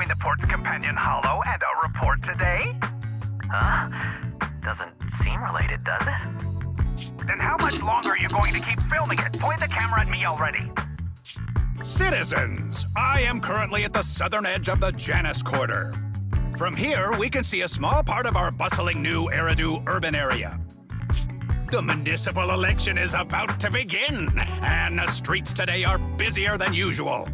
the port's companion hollow and a report today? Huh? Doesn't seem related, does it? Then how much longer are you going to keep filming it? Point the camera at me already. Citizens, I am currently at the southern edge of the Janus Quarter. From here, we can see a small part of our bustling new Eridu urban area. The municipal election is about to begin, and the streets today are busier than usual.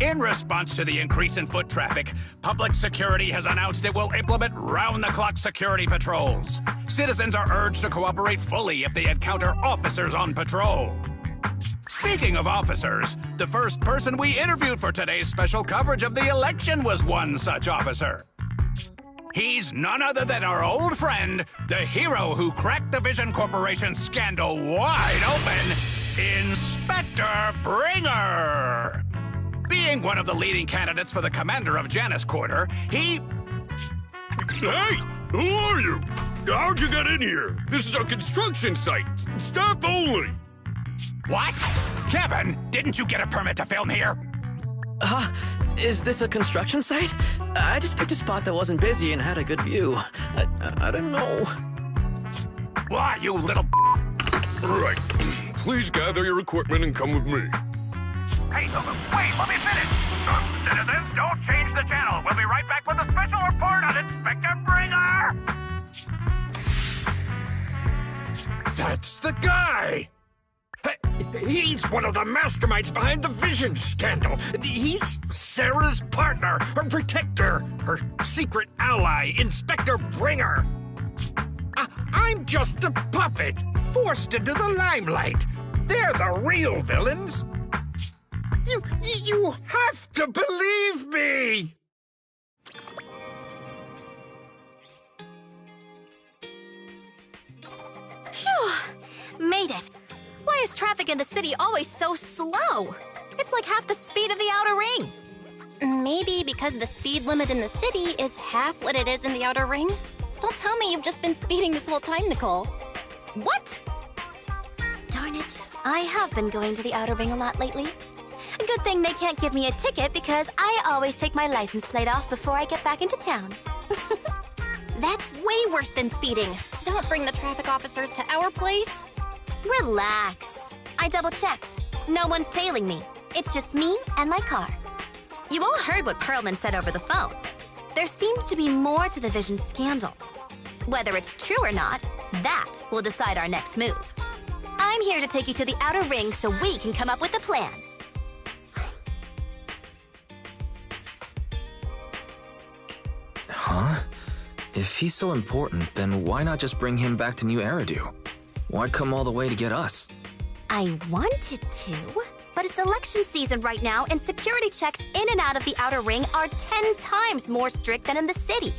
In response to the increase in foot traffic, public security has announced it will implement round-the-clock security patrols. Citizens are urged to cooperate fully if they encounter officers on patrol. Speaking of officers, the first person we interviewed for today's special coverage of the election was one such officer. He's none other than our old friend, the hero who cracked the Vision Corporation scandal wide open, Inspector Bringer. Being one of the leading candidates for the commander of Janus Quarter, he... Hey! Who are you? How'd you get in here? This is a construction site. Staff only. What? Kevin, didn't you get a permit to film here? Is this a construction site? I just picked a spot that wasn't busy and had a good view. I don't know. Why, you little... Right. Please gather your equipment and come with me. Hey, wait, let me finish. Citizens, don't change the channel. We'll be right back with a special report on Inspector Bringer. That's the guy! He's one of the masterminds behind the Vision scandal. He's Sarah's partner, her protector, her secret ally, Inspector Bringer. I'm just a puppet, forced into the limelight. They're the real villains. You have to believe me! Phew! Made it. Why is traffic in the city always so slow? It's like half the speed of the outer ring. Maybe because the speed limit in the city is half what it is in the outer ring? Don't tell me you've just been speeding this whole time, Nicole. What? Darn it. I have been going to the outer ring a lot lately. A good thing they can't give me a ticket because I always take my license plate off before I get back into town. That's way worse than speeding. Don't bring the traffic officers to our place. Relax. I double-checked. No one's tailing me. It's just me and my car. You all heard what Perlman said over the phone. There seems to be more to the Vision scandal. Whether it's true or not, that will decide our next move. I'm here to take you to the outer ring so we can come up with a plan. Huh? If he's so important, then why not just bring him back to New Eridu? Why'd come all the way to get us? I wanted to, but it's election season right now, and security checks in and out of the outer ring are 10 times more strict than in the city.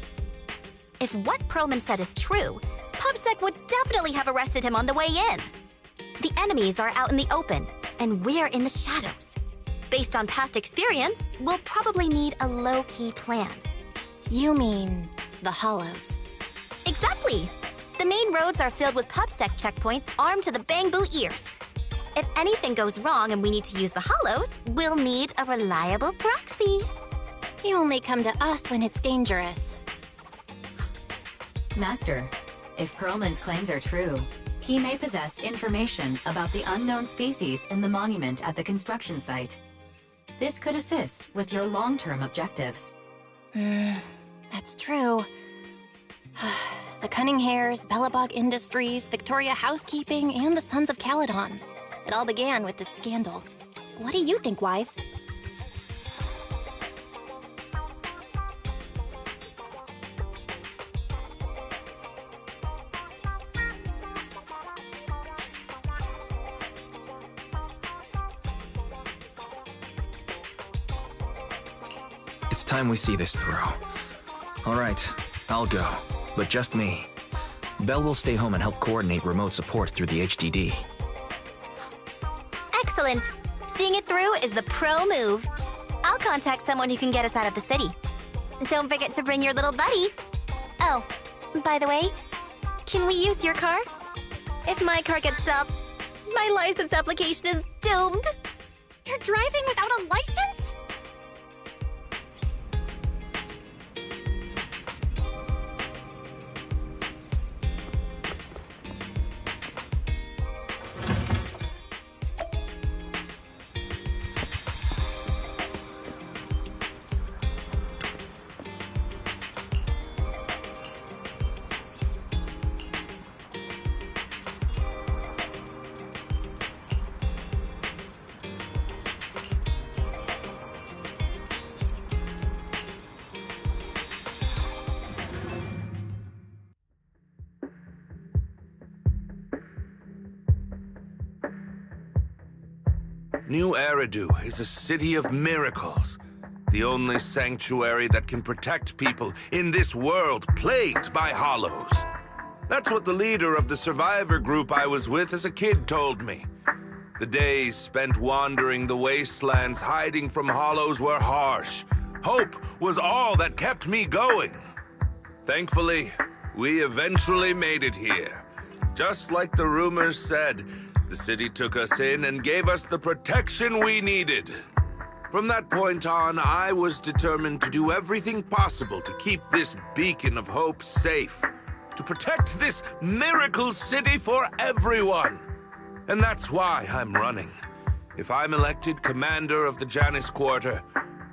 If what Perlman said is true, PubSec would definitely have arrested him on the way in. The enemies are out in the open, and we're in the shadows. Based on past experience, we'll probably need a low-key plan. You mean the Hollows? Exactly! The main roads are filled with PubSec checkpoints armed to the bang-boo ears. If anything goes wrong and we need to use the Hollows, we'll need a reliable proxy. You only come to us when it's dangerous. Master, if Perlman's claims are true, he may possess information about the unknown species in the monument at the construction site. This could assist with your long-term objectives. That's true. The Cunning Hares, Bellabog Industries, Victoria Housekeeping, and the Sons of Caledon. It all began with this scandal. What do you think, Wise? It's time we see this through. All right, I'll go, but just me. Belle will stay home and help coordinate remote support through the HDD. Excellent. Seeing it through is the pro move. I'll contact someone who can get us out of the city. Don't forget to bring your little buddy. Oh, by the way, can we use your car? If my car gets stopped, my license application is doomed. You're driving without a license? New Eridu is a city of miracles. The only sanctuary that can protect people in this world plagued by hollows. That's what the leader of the survivor group I was with as a kid told me. The days spent wandering the wastelands hiding from hollows were harsh. Hope was all that kept me going. Thankfully, we eventually made it here. Just like the rumors said, the city took us in and gave us the protection we needed. From that point on, I was determined to do everything possible to keep this beacon of hope safe. To protect this miracle city for everyone. And that's why I'm running. If I'm elected commander of the Janus Quarter,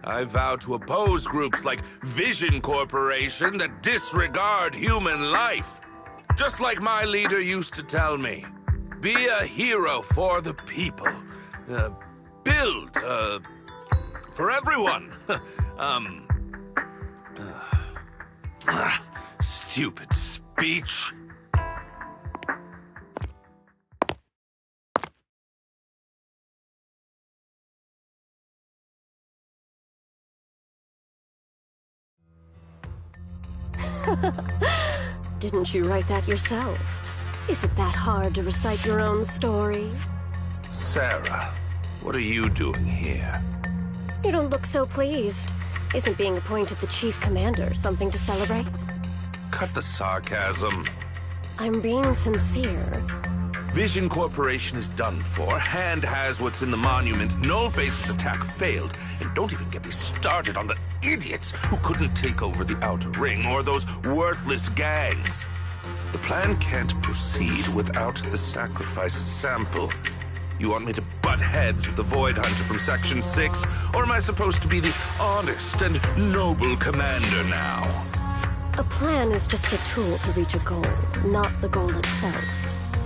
I vow to oppose groups like Vision Corporation that disregard human life. Just like my leader used to tell me. Be a hero for the people. Build, for everyone. Stupid speech. Didn't you write that yourself? Is it that hard to recite your own story? Sarah, what are you doing here? You don't look so pleased. Isn't being appointed the chief commander something to celebrate? Cut the sarcasm. I'm being sincere. Vision Corporation is done for. Hand has what's in the monument. Nullface's attack failed. And don't even get me started on the idiots who couldn't take over the Outer Ring or those worthless gangs. The plan can't proceed without the sacrifice sample. You want me to butt heads with the Void Hunter from Section 6? Or am I supposed to be the honest and noble commander now? A plan is just a tool to reach a goal, not the goal itself.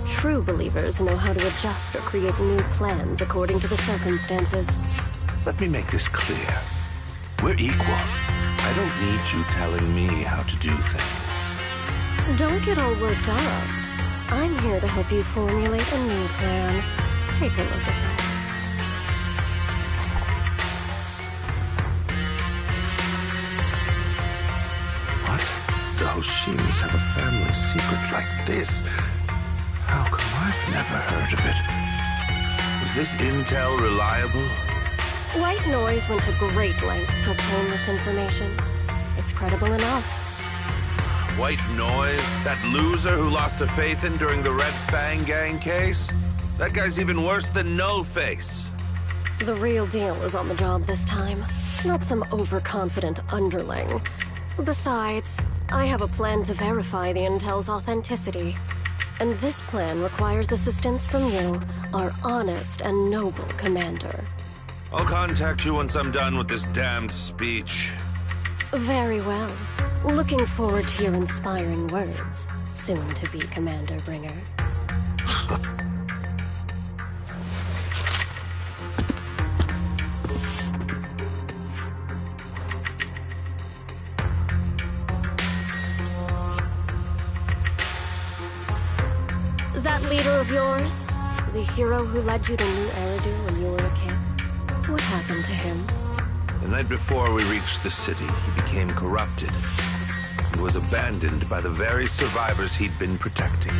True believers know how to adjust or create new plans according to the circumstances. Let me make this clear. We're equals. I don't need you telling me how to do things. Don't get all worked up. I'm here to help you formulate a new plan. Take a look at this. What? The Hoshimis have a family secret like this? How come I've never heard of it? Is this intel reliable? White Noise went to great lengths to obtain this information. It's credible enough. White Noise? That loser who lost to Phaethon during the Red Fang Gang case? That guy's even worse than Nullface. The real deal is on the job this time, not some overconfident underling. Besides, I have a plan to verify the intel's authenticity. And this plan requires assistance from you, our honest and noble commander. I'll contact you once I'm done with this damned speech. Very well. Looking forward to your inspiring words, soon-to-be Commander Bringer. That leader of yours, the hero who led you to New Eridu when you were a kid, what happened to him? The night before we reached the city, he became corrupted. He was abandoned by the very survivors he'd been protecting.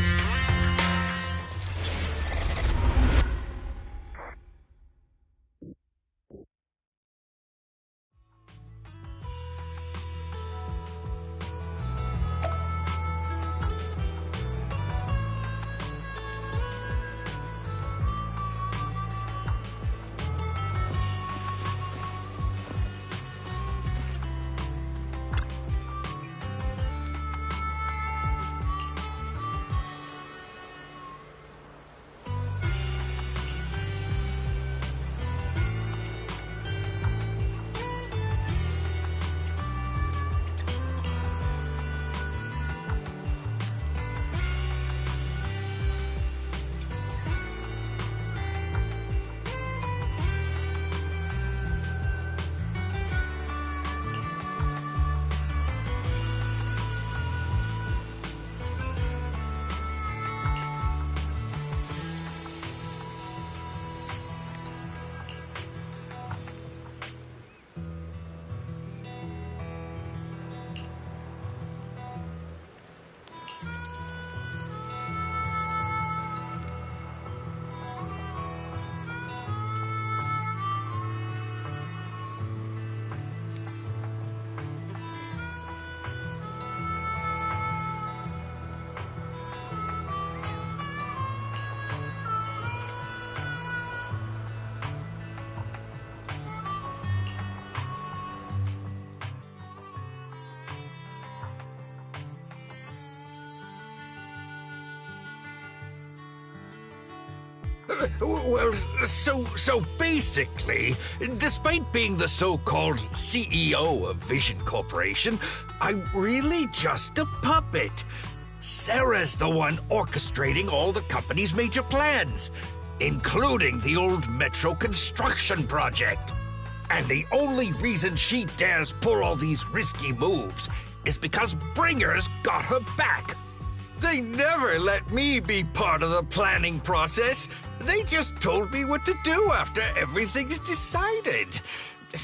Well, so basically, despite being the so-called CEO of Vision Corporation, I'm really just a puppet. Sarah's the one orchestrating all the company's major plans, including the old metro construction project. And the only reason she dares pull all these risky moves is because Bringer's got her back. They never let me be part of the planning process. They just told me what to do after everything's decided.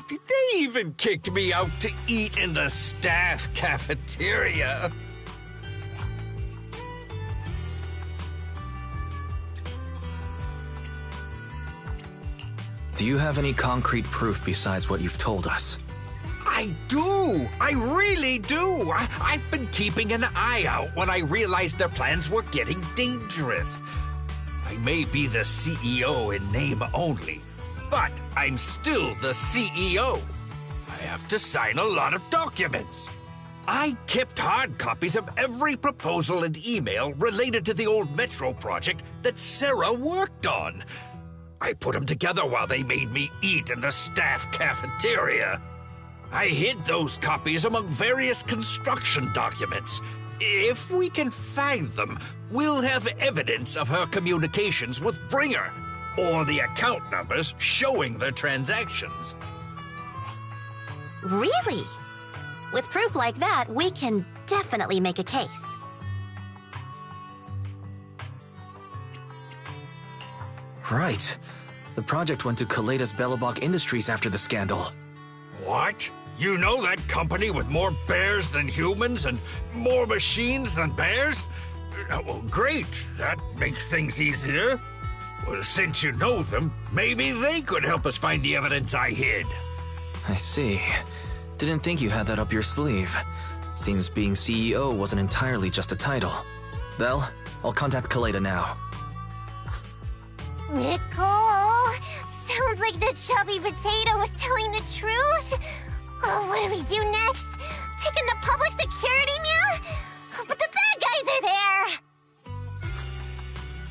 They even kicked me out to eat in the staff cafeteria. Do you have any concrete proof besides what you've told us? I do! I really do! I've been keeping an eye out when I realized their plans were getting dangerous. I may be the CEO in name only, but I'm still the CEO. I have to sign a lot of documents. I kept hard copies of every proposal and email related to the old Metro project that Sarah worked on. I put them together while they made me eat in the staff cafeteria. I hid those copies among various construction documents. If we can find them, we'll have evidence of her communications with Bringer, or the account numbers showing their transactions. Really? With proof like that, we can definitely make a case. Right. The project went to Kaleda's Belobog Industries after the scandal. What? You know that company with more bears than humans and more machines than bears? Well, great. That makes things easier. Well, since you know them, maybe they could help us find the evidence I hid. I see. Didn't think you had that up your sleeve. Seems being CEO wasn't entirely just a title. Belle, I'll contact Kaleda now. Nicole! Sounds like the chubby potato was telling the truth. Oh, what do we do next? Take him to public security, Mia? But the bad guys are there!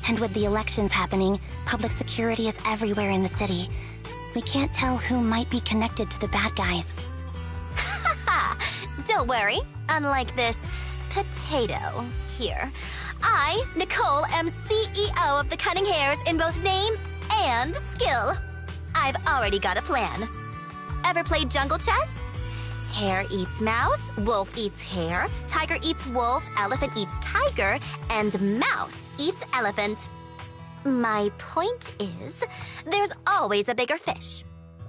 And with the elections happening, public security is everywhere in the city. We can't tell who might be connected to the bad guys. Haha! Don't worry. Unlike this potato here, I, Nicole, am CEO of the Cunning Hares in both name and skill. I've already got a plan. Ever played jungle chess? Hare eats mouse, wolf eats hare, tiger eats wolf, elephant eats tiger, and mouse eats elephant. My point is, there's always a bigger fish.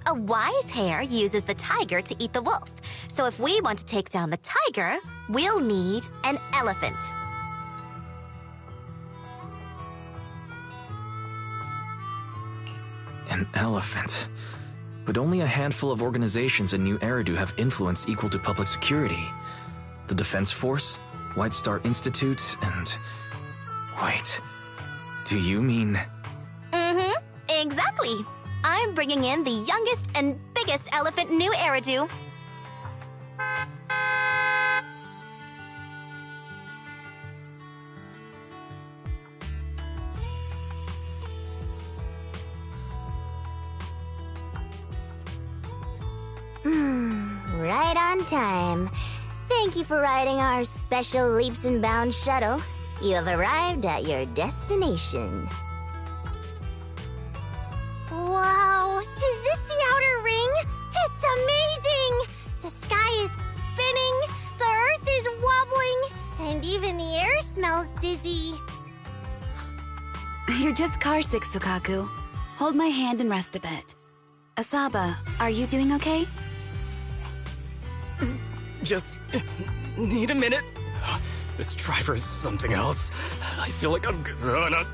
A wise hare uses the tiger to eat the wolf. So if we want to take down the tiger, we'll need an elephant. An elephant. But only a handful of organizations in New Eridu have influence equal to public security. The Defense Force, White Star Institute, and... Wait, do you mean... Mm-hmm, exactly. I'm bringing in the youngest and biggest elephant in New Eridu. Right on time. Thank you for riding our special leaps and bounds shuttle. You have arrived at your destination. Wow, is this the outer ring? It's amazing! The sky is spinning, the earth is wobbling, and even the air smells dizzy. You're just carsick, Sukaku. Hold my hand and rest a bit. Asaba, are you doing okay? Just need a minute. This driver is something else. I feel like I'm gonna...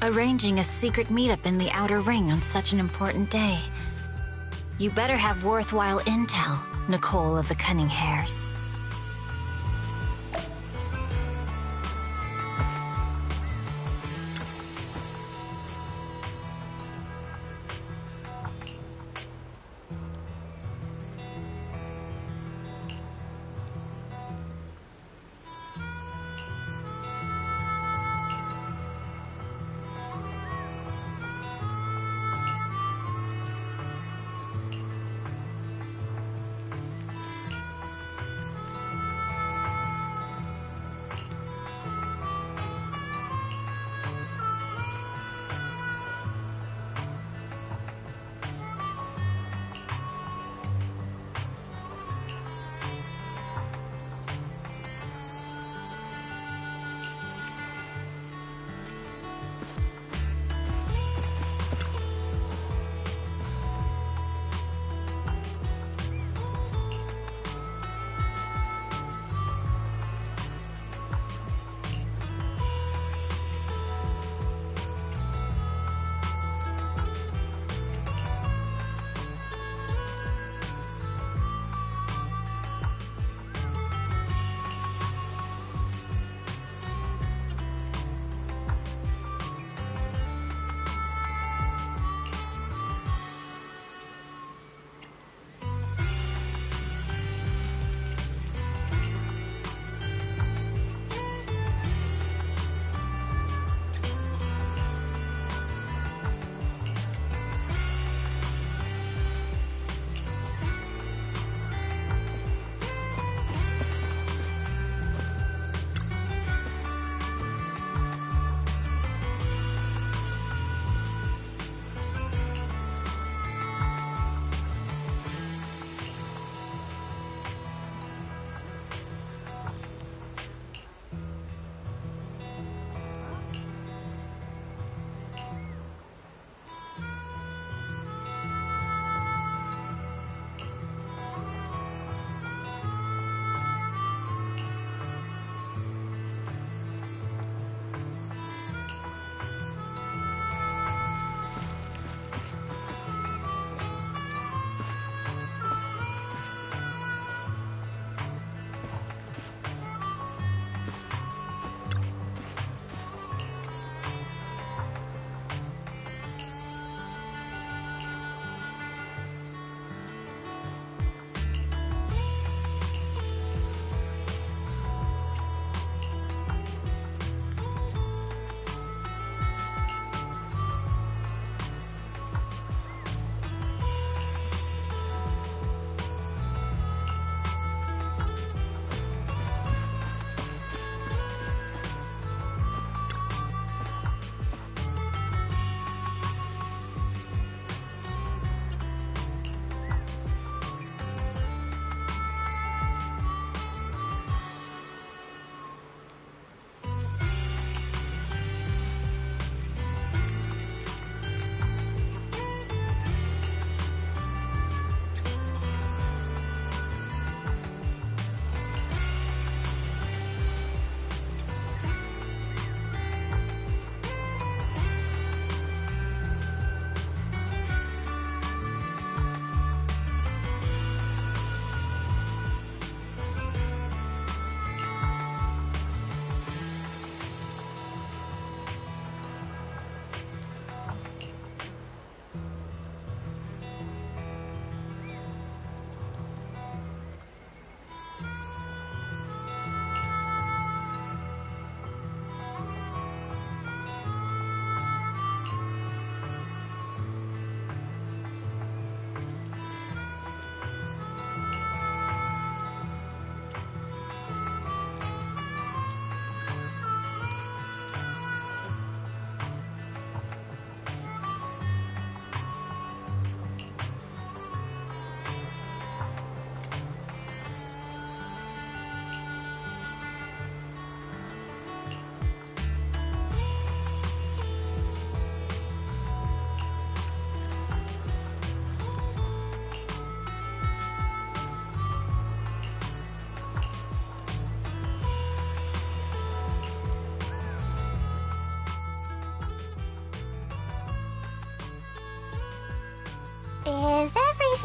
Arranging a secret meetup in the Outer Ring on such an important day. You better have worthwhile intel, Nicole of the Cunning Hares.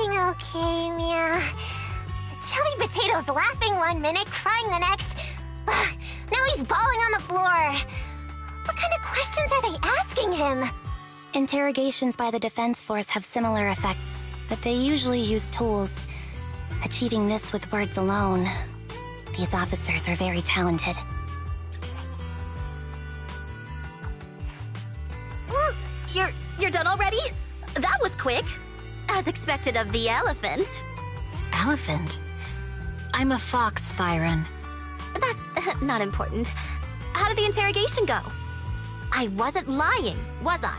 everything okay, Mia? Chubby Potato's laughing one minute, crying the next. Now he's bawling on the floor. What kind of questions are they asking him? Interrogations by the Defense Force have similar effects, but they usually use tools. Achieving this with words alone. These officers are very talented. You're done already? That was quick. As expected of the elephant. Elephant? I'm a fox, Thyron. That's not important. How did the interrogation go? I wasn't lying, was I?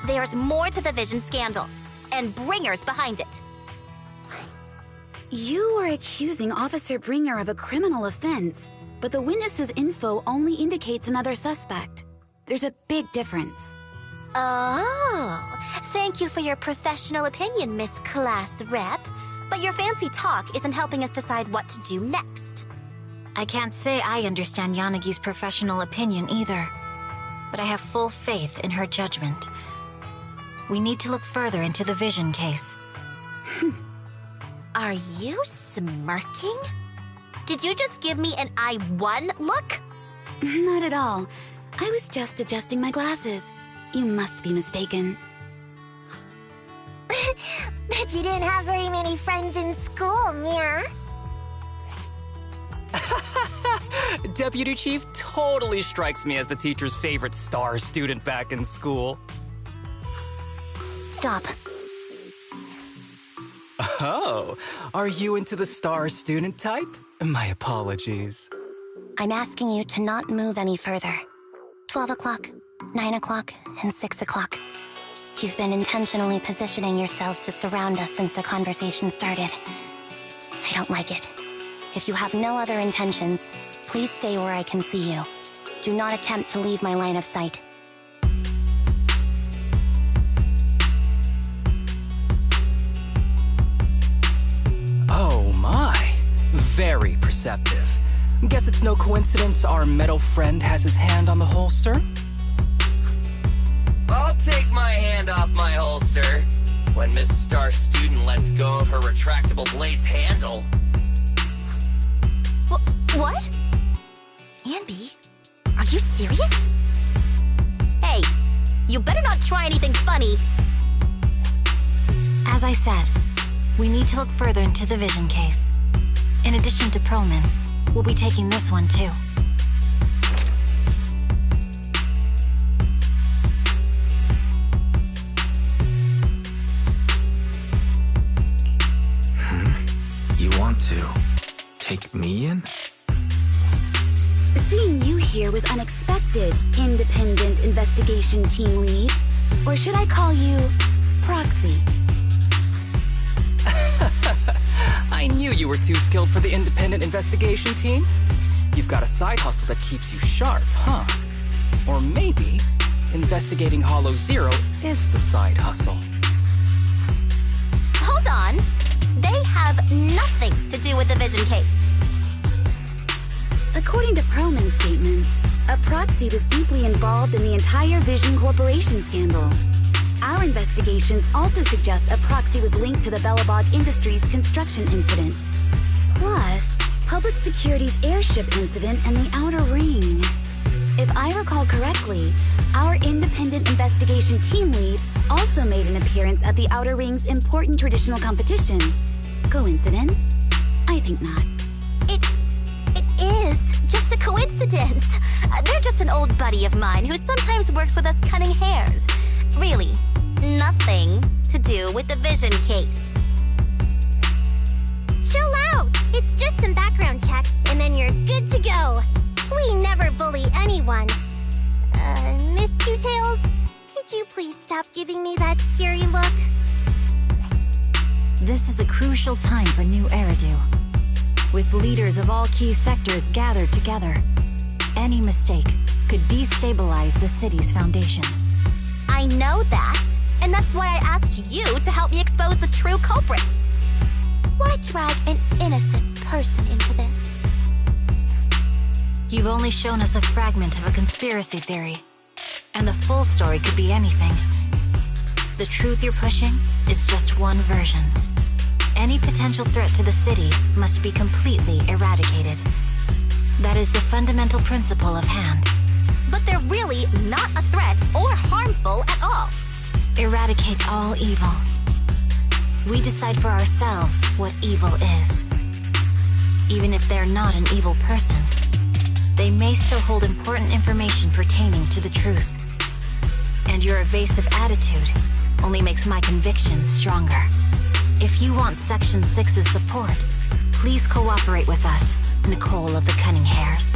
There's more to the Vision scandal, and Bringer's behind it. You were accusing Officer Bringer of a criminal offense, but the witness's info only indicates another suspect. There's a big difference. Oh, thank you for your professional opinion, Miss Class Rep. But your fancy talk isn't helping us decide what to do next. I can't say I understand Yanagi's professional opinion either, but I have full faith in her judgment. We need to look further into the Vision case. Are you smirking? Did you just give me an I won look? Not at all. I was just adjusting my glasses. You must be mistaken. Bet you didn't have very many friends in school, Mia. Deputy Chief totally strikes me as the teacher's favorite star student back in school. Stop. Oh, are you into the star student type? My apologies. I'm asking you to not move any further. 12 o'clock, 9 o'clock, and 6 o'clock. You've been intentionally positioning yourselves to surround us since the conversation started. I don't like it. If you have no other intentions, please stay where I can see you. Do not attempt to leave my line of sight. Oh my, very perceptive. Guess it's no coincidence our metal friend has his hand on the holster? I'll take my hand off my holster when Miss Star Student lets go of her retractable blade's handle. What? Anby, are you serious? Hey, you better not try anything funny. As I said, we need to look further into the Vision case. In addition to Perlman, we'll be taking this one too. You want to take me in? Seeing you here was unexpected, Independent Investigation Team Lead. Or should I call you Proxy? I knew you were too skilled for the Independent Investigation Team. You've got a side hustle that keeps you sharp, huh? Or maybe investigating Hollow Zero is the side hustle. Hold on. They have nothing to do with the Vision case. According to Perlman's statements, a Proxy was deeply involved in the entire Vision Corporation scandal. Our investigations also suggest a Proxy was linked to the Belobog Industries construction incident. Plus, Public Security's airship incident and the Outer Ring. If I recall correctly, our Independent Investigation Team Lead also made an appearance at the Outer Ring's important traditional competition. Coincidence? I think not. It is just a coincidence. They're just an old buddy of mine who sometimes works with us cunning hares. Really, nothing to do with the Vision case. Chill out! It's just some background checks, and then you're good to go. We never bully anyone. Miss Two-Tails, could you please stop giving me that scary look? This is a crucial time for New Eridu. With leaders of all key sectors gathered together, any mistake could destabilize the city's foundation. I know that, and that's why I asked you to help me expose the true culprit. Why drag an innocent person into this? You've only shown us a fragment of a conspiracy theory, and the full story could be anything. The truth you're pushing is just one version. Any potential threat to the city must be completely eradicated. That is the fundamental principle of Hand. But they're really not a threat or harmful at all. Eradicate all evil. We decide for ourselves what evil is. Even if they're not an evil person, they may still hold important information pertaining to the truth. And your evasive attitude only makes my convictions stronger. If you want Section 6's support, please cooperate with us, Nicole of the Cunning Hairs.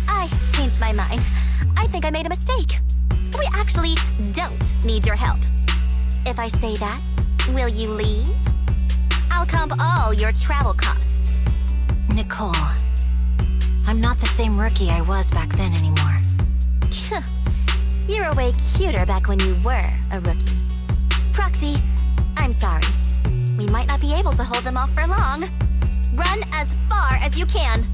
I changed my mind. I think I made a mistake. We actually don't need your help. If I say that, will you leave? I'll comp all your travel costs. Nicole, I'm not the same rookie I was back then anymore. You were way cuter back when you were a rookie. Proxy, I'm sorry. We might not be able to hold them off for long. Run as far as you can.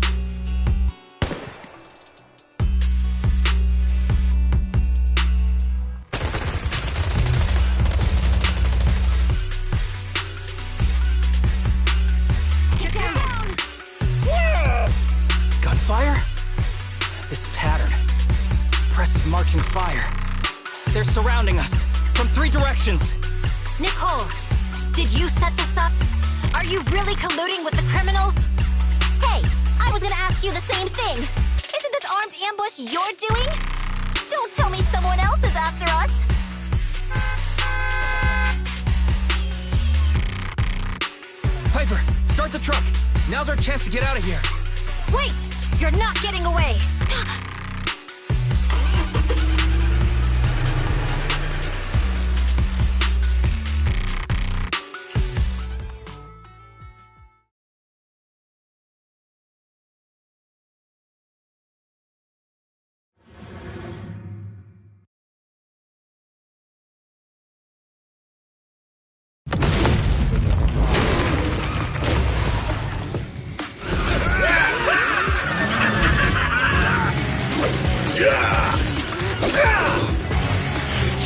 Gunfire? This pattern. Suppressive marching fire. They're surrounding us from 3 directions. Nicole, did you set this up? Are you really colluding with the criminals? Hey, I was gonna ask you the same thing. Isn't this armed ambush you're doing? Don't tell me someone else is after us. Piper, start the truck. Now's our chance to get out of here. Wait! You're not getting away!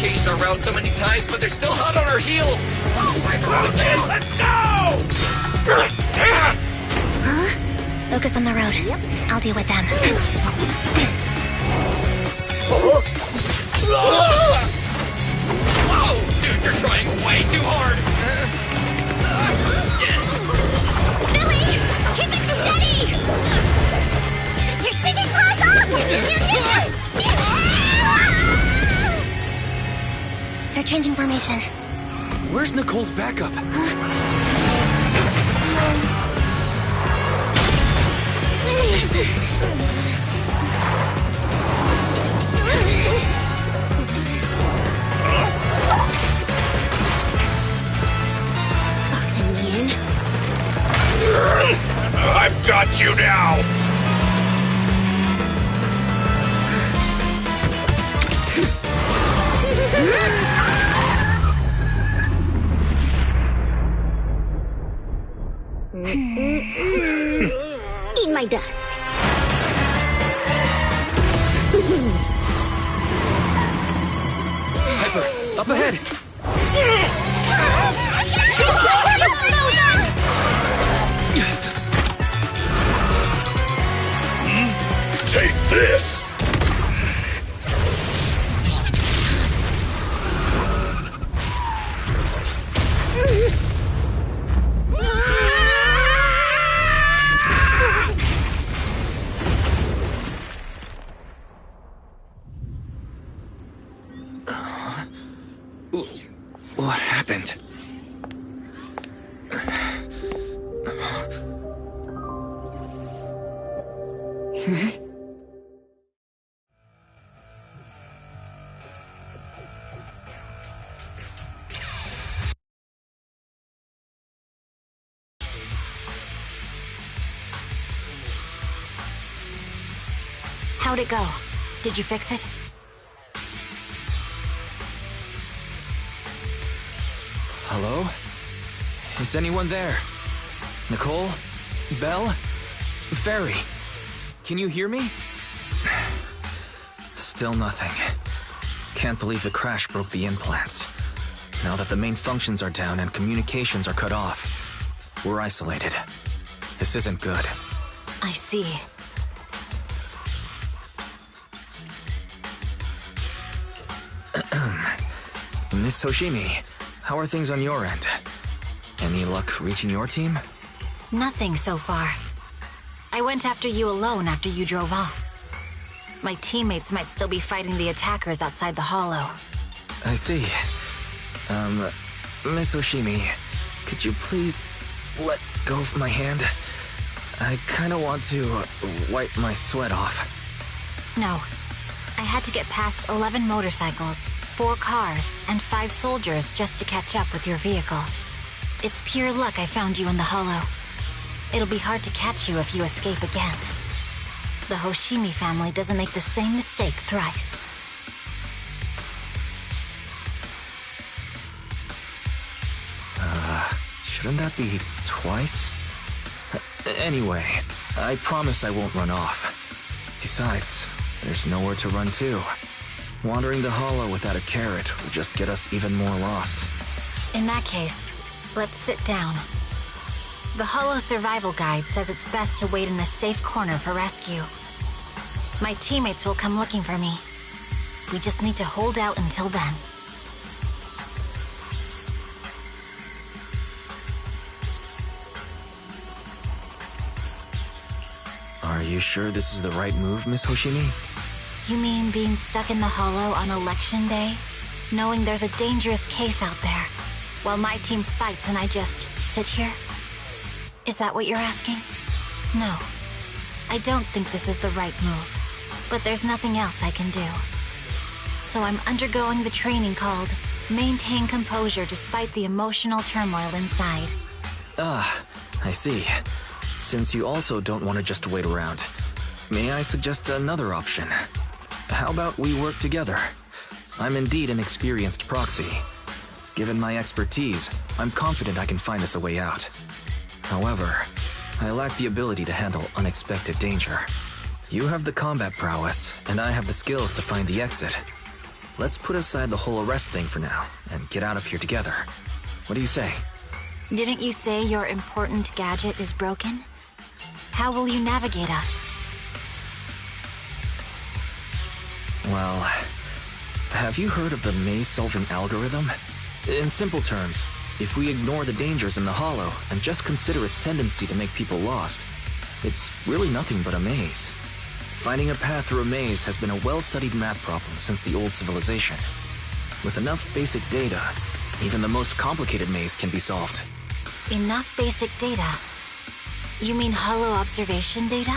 Changed our route so many times, but they're still hot on our heels. Let's go! Huh? Focus on the road. Yep. I'll deal with them. Whoa! Dude, you're trying way too hard! Billy! Keep it steady! You're spinning cross off! They're changing formation. Where's Nicole's backup? I've got you now! Eat my dust. Piper, up ahead! Take this! What happened? How'd it go? Did you fix it? Hello? Is anyone there? Nicole? Belle? Ferry? can you hear me? Still nothing. Can't believe the crash broke the implants. Now that the main functions are down and communications are cut off, we're isolated. This isn't good. I see. Miss Hoshimi, how are things on your end? Any luck reaching your team? Nothing so far. I went after you alone after you drove off. My teammates might still be fighting the attackers outside the hollow. I see. Miss Hoshimi, could you please let go of my hand? I kinda want to wipe my sweat off. No. I had to get past 11 motorcycles, 4 cars, and 5 soldiers just to catch up with your vehicle. It's pure luck I found you in the hollow. It'll be hard to catch you if you escape again. The Hoshimi family doesn't make the same mistake thrice. Shouldn't that be twice? Anyway, I promise I won't run off. Besides, there's nowhere to run to. Wandering the hollow without a carrot will just get us even more lost. In that case, let's sit down. The Hollow Survival Guide says it's best to wait in a safe corner for rescue. My teammates will come looking for me. We just need to hold out until then. Are you sure this is the right move, Miss Hoshimi? You mean being stuck in the hollow on election day? Knowing there's a dangerous case out there, while my team fights and I just sit here? Is that what you're asking? No. I don't think this is the right move. But there's nothing else I can do. So I'm undergoing the training called Maintain Composure Despite the Emotional Turmoil Inside. Ah, I see. Since you also don't want to just wait around, may I suggest another option? How about we work together? I'm indeed an experienced proxy. Given my expertise, I'm confident I can find us a way out. However, I lack the ability to handle unexpected danger. You have the combat prowess, and I have the skills to find the exit. Let's put aside the whole arrest thing for now, and get out of here together. What do you say? Didn't you say your important gadget is broken? How will you navigate us? Well, have you heard of the maze-solving algorithm? In simple terms, if we ignore the dangers in the hollow and just consider its tendency to make people lost, it's really nothing but a maze. Finding a path through a maze has been a well-studied math problem since the old civilization. With enough basic data, even the most complicated maze can be solved. Enough basic data? You mean hollow observation data?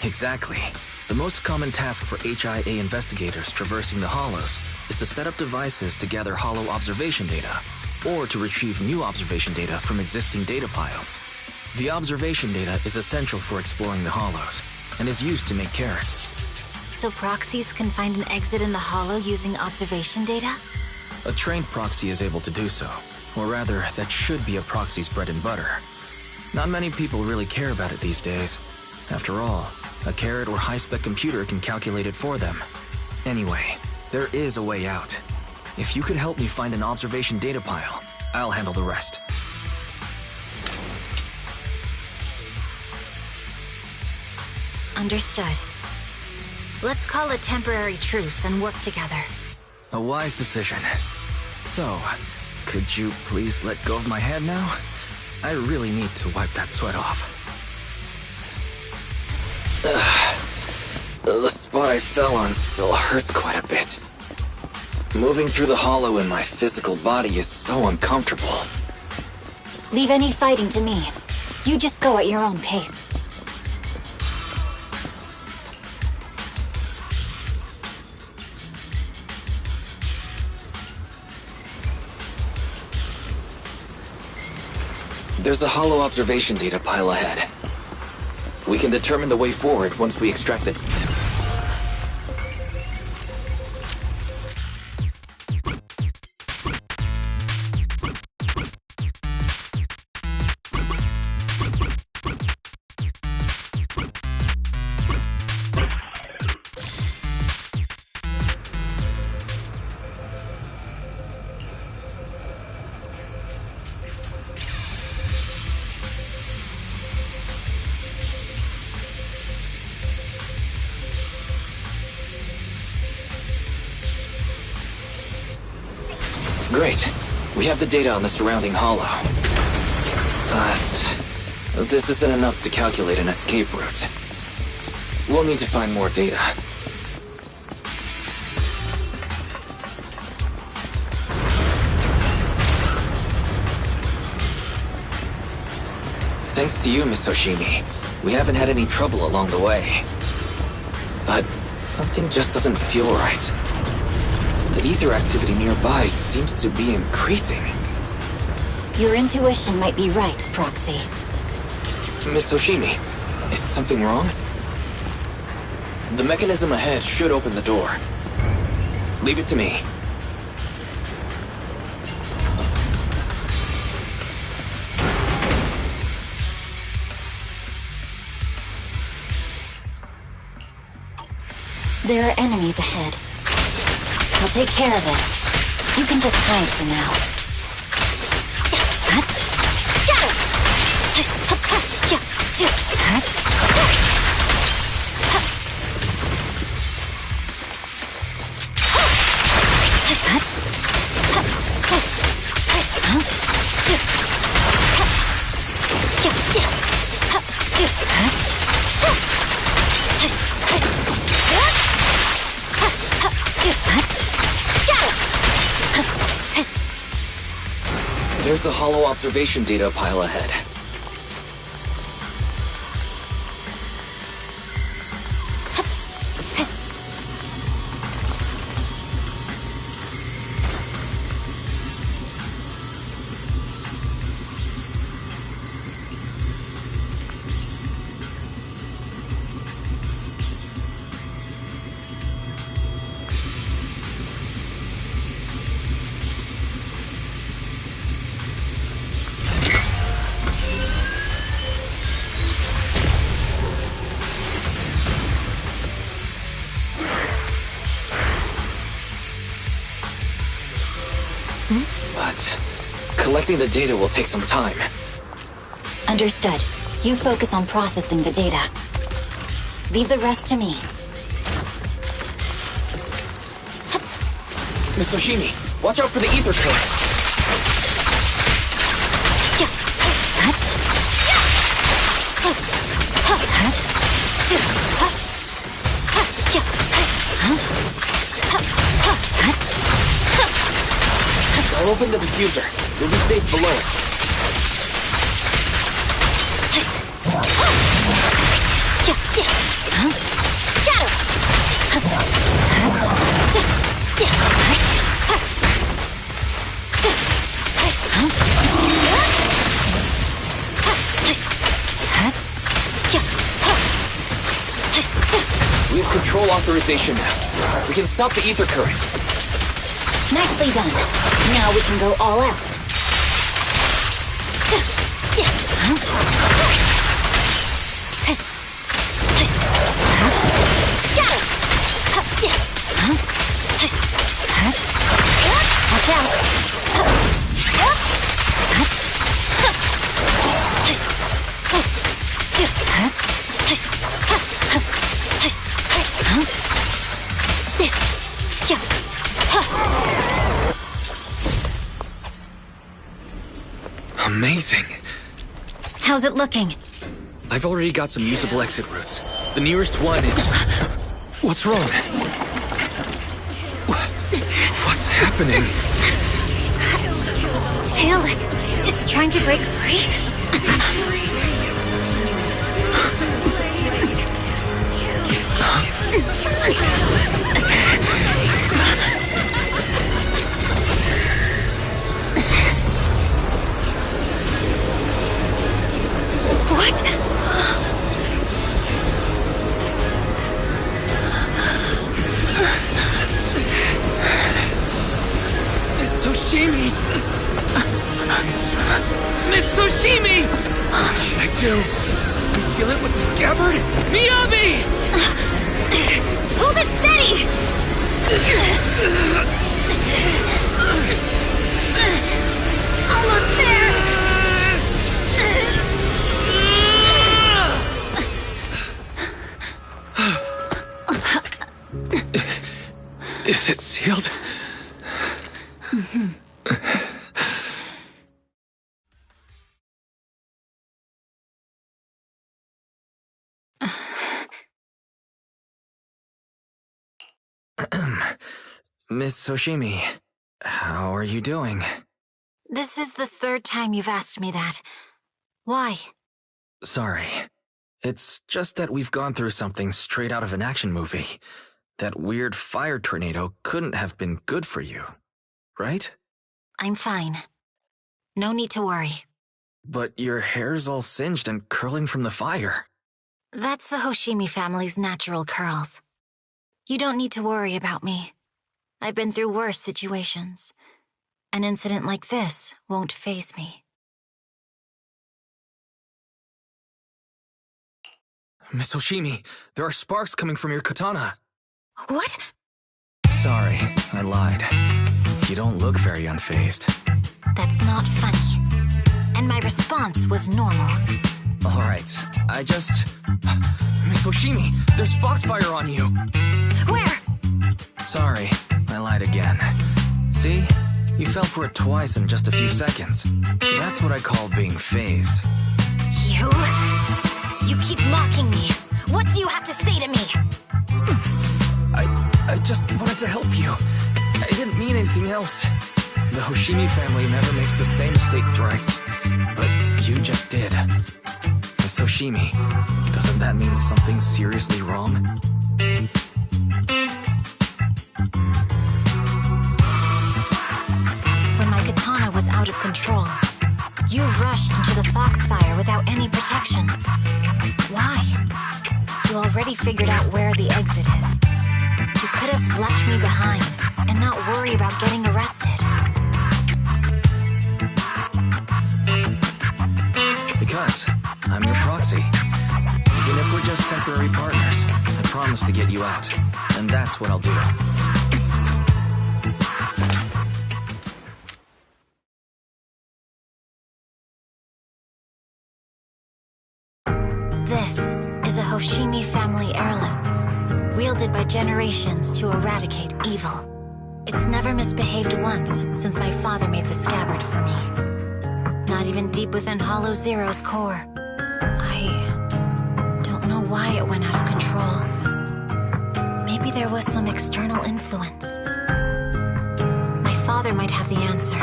Exactly. The most common task for HIA investigators traversing the hollows is to set up devices to gather hollow observation data, or to retrieve new observation data from existing data piles. The observation data is essential for exploring the hollows, and is used to make carrots. So proxies can find an exit in the hollow using observation data? A trained proxy is able to do so, or rather, that should be a proxy's bread and butter. Not many people really care about it these days. After all, a carrot or high-spec computer can calculate it for them. Anyway, there is a way out. If you could help me find an observation data pile, I'll handle the rest. Understood. Let's call a temporary truce and work together. A wise decision. So, could you please let go of my hand now? I really need to wipe that sweat off. The spot I fell on still hurts quite a bit. Moving through the hollow in my physical body is so uncomfortable. Leave any fighting to me. You just go at your own pace. There's a hollow observation data pile ahead. We can determine the way forward once we extract it. Great. We have the data on the surrounding hollow. But this isn't enough to calculate an escape route. We'll need to find more data. Thanks to you, Miss Hoshimi, we haven't had any trouble along the way. But something just doesn't feel right. The ether activity nearby seems to be increasing. Your intuition might be right, Proxy. Miss Hoshimi, is something wrong? The mechanism ahead should open the door. Leave it to me. There are enemies ahead. I'll take care of it. You can just hide for now. There's a hollow observation data pile ahead. But collecting the data will take some time. Understood. You focus on processing the data. Leave the rest to me. Miss Hoshimi, watch out for the ether current. I'll open the diffuser. You'll be safe below it. We have control authorization now. We can stop the ether current. Nicely done. Now we can go all out. Watch out. Amazing. How's it looking? I've already got some usable exit routes. The nearest one is... What's wrong? What's happening? Tailless is trying to break free? Miss Hoshimi! Miss Hoshimi! What should I do? We seal it with the scabbard? Miyabi! Hold it steady! Almost there! Is it sealed? Miss Soshimi, how are you doing? This is the third time you've asked me that. Why? Sorry. It's just that we've gone through something straight out of an action movie. That weird fire tornado couldn't have been good for you, right? I'm fine. No need to worry. But your hair's all singed and curling from the fire. That's the Hoshimi family's natural curls. You don't need to worry about me. I've been through worse situations. An incident like this won't faze me. Miss Hoshimi, there are sparks coming from your katana. What? Sorry, I lied. You don't look very unfazed. That's not funny. And my response was normal. Alright, Miss Hoshimi, there's foxfire on you! Where? Sorry, I lied again. See? You fell for it twice in just a few seconds. That's what I call being phased. You? You keep mocking me. What do you have to say to me? I just wanted to help you. I didn't mean anything else. The Hoshimi family never makes the same mistake thrice. But you just did. Miss Hoshimi, doesn't that mean something seriously wrong? When my katana was out of control, you rushed into the foxfire without any protection. Why? You already figured out where the exit is. You could have left me behind and not worry about getting arrested. Because I'm your proxy. Even if we're just temporary partners, I promise to get you out. And that's what I'll do. This is a Hoshimi family heirloom, wielded by generations to eradicate evil. It's never misbehaved once since my father made the scabbard for me. Not even deep within Hollow Zero's core. I don't know why it went out of control. Maybe there was some external influence. My father might have the answer,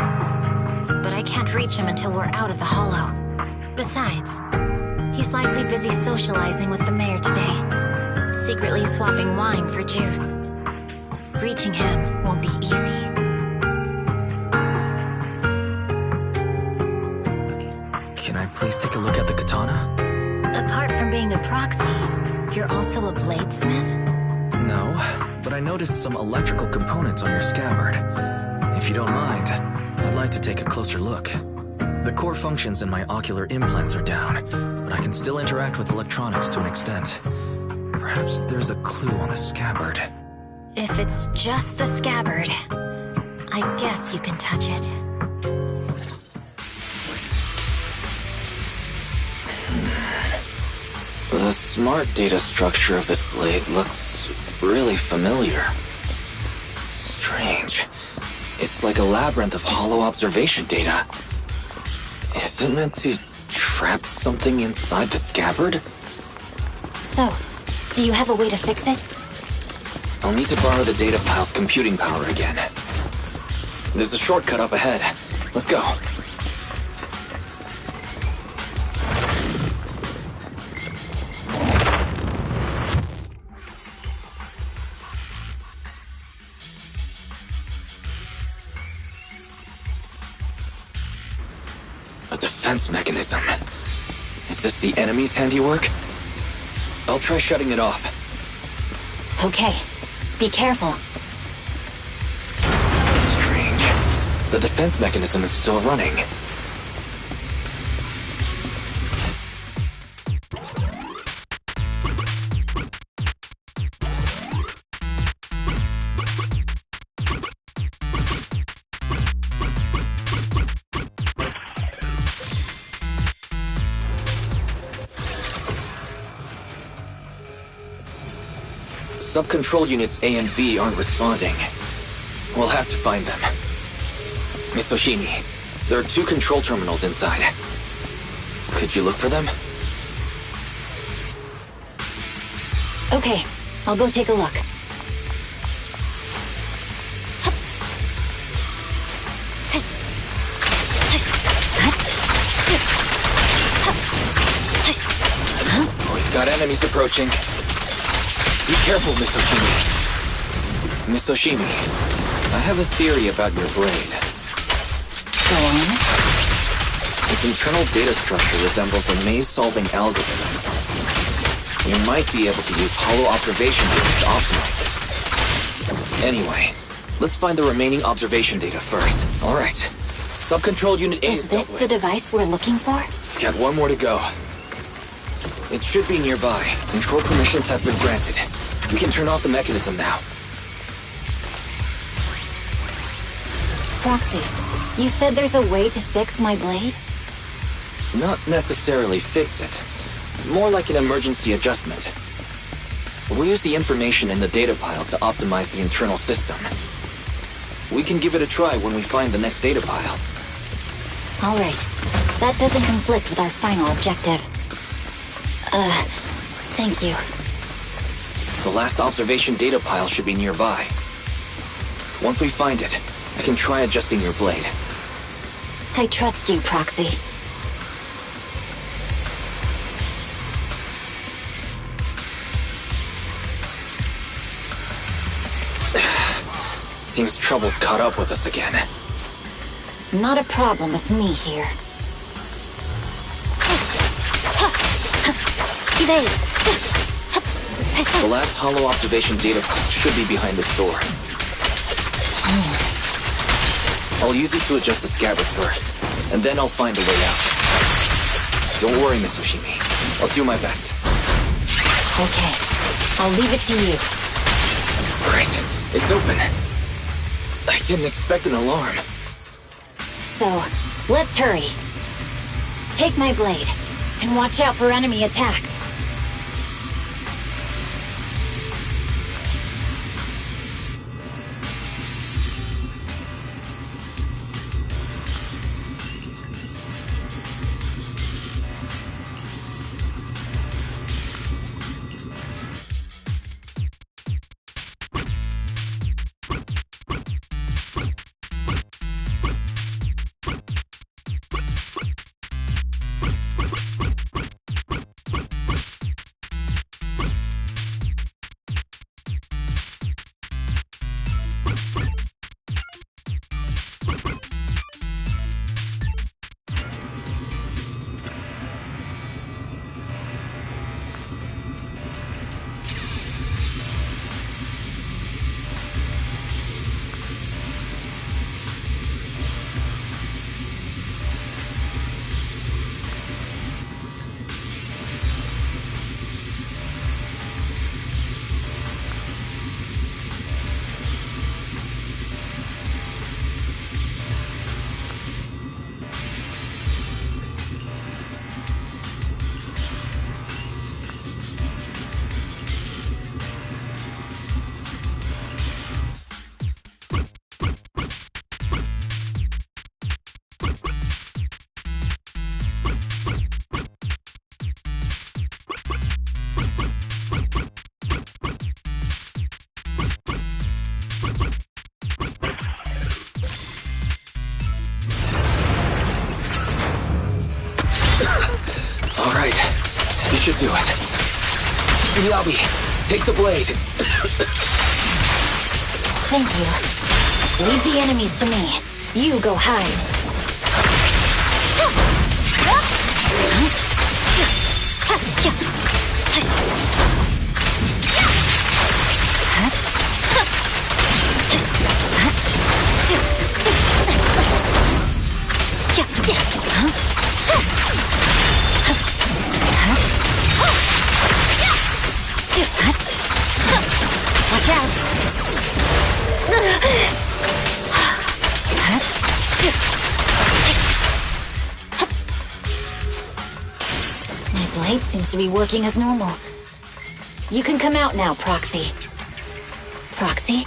but I can't reach him until we're out of the Hollow. Besides, he's likely busy socializing with the mayor today, secretly swapping wine for juice. Reaching him won't be easy. Can I please take a look at the katana? Apart from being a proxy, you're also a bladesmith? No, but I noticed some electrical components on your scabbard. If you don't mind, I'd like to take a closer look. The core functions in my ocular implants are down, but I can still interact with electronics to an extent. Perhaps there's a clue on the scabbard. If it's just the scabbard, I guess you can touch it. The smart data structure of this blade looks really familiar. Strange. It's like a labyrinth of hollow observation data. Is it meant to trap something inside the scabbard? So, do you have a way to fix it? I'll need to borrow the data file's computing power again. There's a shortcut up ahead. Let's go. A defense mechanism. Is this the enemy's handiwork? I'll try shutting it off. Okay. Be careful. Strange. The defense mechanism is still running. Sub-control units A and B aren't responding. We'll have to find them. Miss Oshimi, there are 2 control terminals inside. Could you look for them? Okay, I'll go take a look. We've got enemies approaching. Be careful, Miss Oshimi. Miss Oshimi, I have a theory about your blade. Go on. Its internal data structure resembles a maze-solving algorithm. We might be able to use hollow observation data to optimize it. Anyway, let's find the remaining observation data first. All right. Sub-control unit A Is this the device we're looking for? We've got 1 more to go. It should be nearby. Control permissions have been granted. We can turn off the mechanism now. Proxy, you said there's a way to fix my blade? Not necessarily fix it. More like an emergency adjustment. We'll use the information in the data pile to optimize the internal system. We can give it a try when we find the next data pile. All right. That doesn't conflict with our final objective. Thank you. The last observation data pile should be nearby. Once we find it, I can try adjusting your blade. I trust you, Proxy. Seems trouble's caught up with us again. Not a problem with me here. The last hollow observation data point should be behind this door. I'll use it to adjust the scabbard first, and then I'll find a way out. Don't worry, Miss Oshimi. I'll do my best. Okay. I'll leave it to you. Great. It's open. I didn't expect an alarm. So, let's hurry. Take my blade, and watch out for enemy attacks. Should do it. Miyabi, take the blade. Thank you. Leave the enemies to me. You go hide. Watch out! My blade seems to be working as normal. You can come out now, Proxy. Proxy?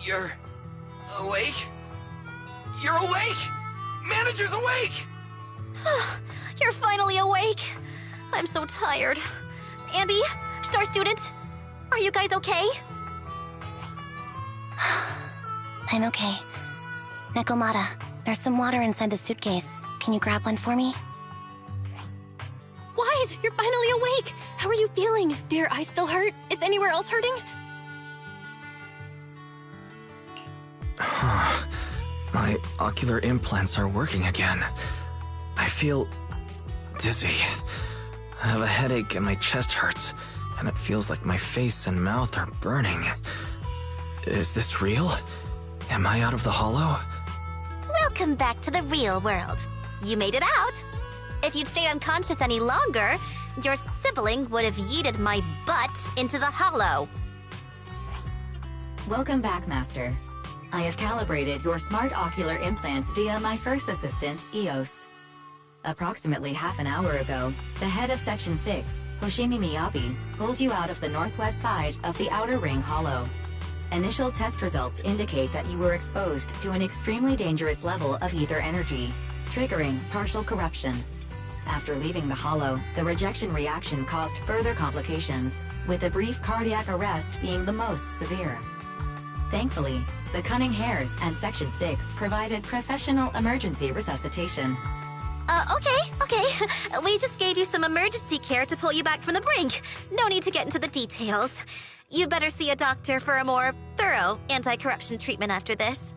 You're awake? You're awake! Manager's awake! You're finally awake. I'm so tired. Ambi, Star Student, are you guys okay? I'm okay. Nekomata, there's some water inside the suitcase. Can you grab one for me? Wise, you're finally awake. How are you feeling? Do your eyes still hurt? Is anywhere else hurting? My ocular implants are working again. I feel dizzy. I have a headache and my chest hurts, and it feels like my face and mouth are burning. Is this real? Am I out of the hollow? Welcome back to the real world. You made it out. If you'd stayed unconscious any longer, your sibling would have yeeted my butt into the hollow. Welcome back, Master. I have calibrated your smart ocular implants via my first assistant, EOS. Approximately half an hour ago, the head of Section 6, Hoshimi Miyabi, pulled you out of the northwest side of the Outer Ring Hollow. Initial test results indicate that you were exposed to an extremely dangerous level of ether energy, triggering partial corruption. After leaving the hollow, the rejection reaction caused further complications, with a brief cardiac arrest being the most severe. Thankfully, the Cunning Hares and Section 6 provided professional emergency resuscitation. Okay. We just gave you some emergency care to pull you back from the brink. No need to get into the details. You better see a doctor for a more thorough anti-corruption treatment after this.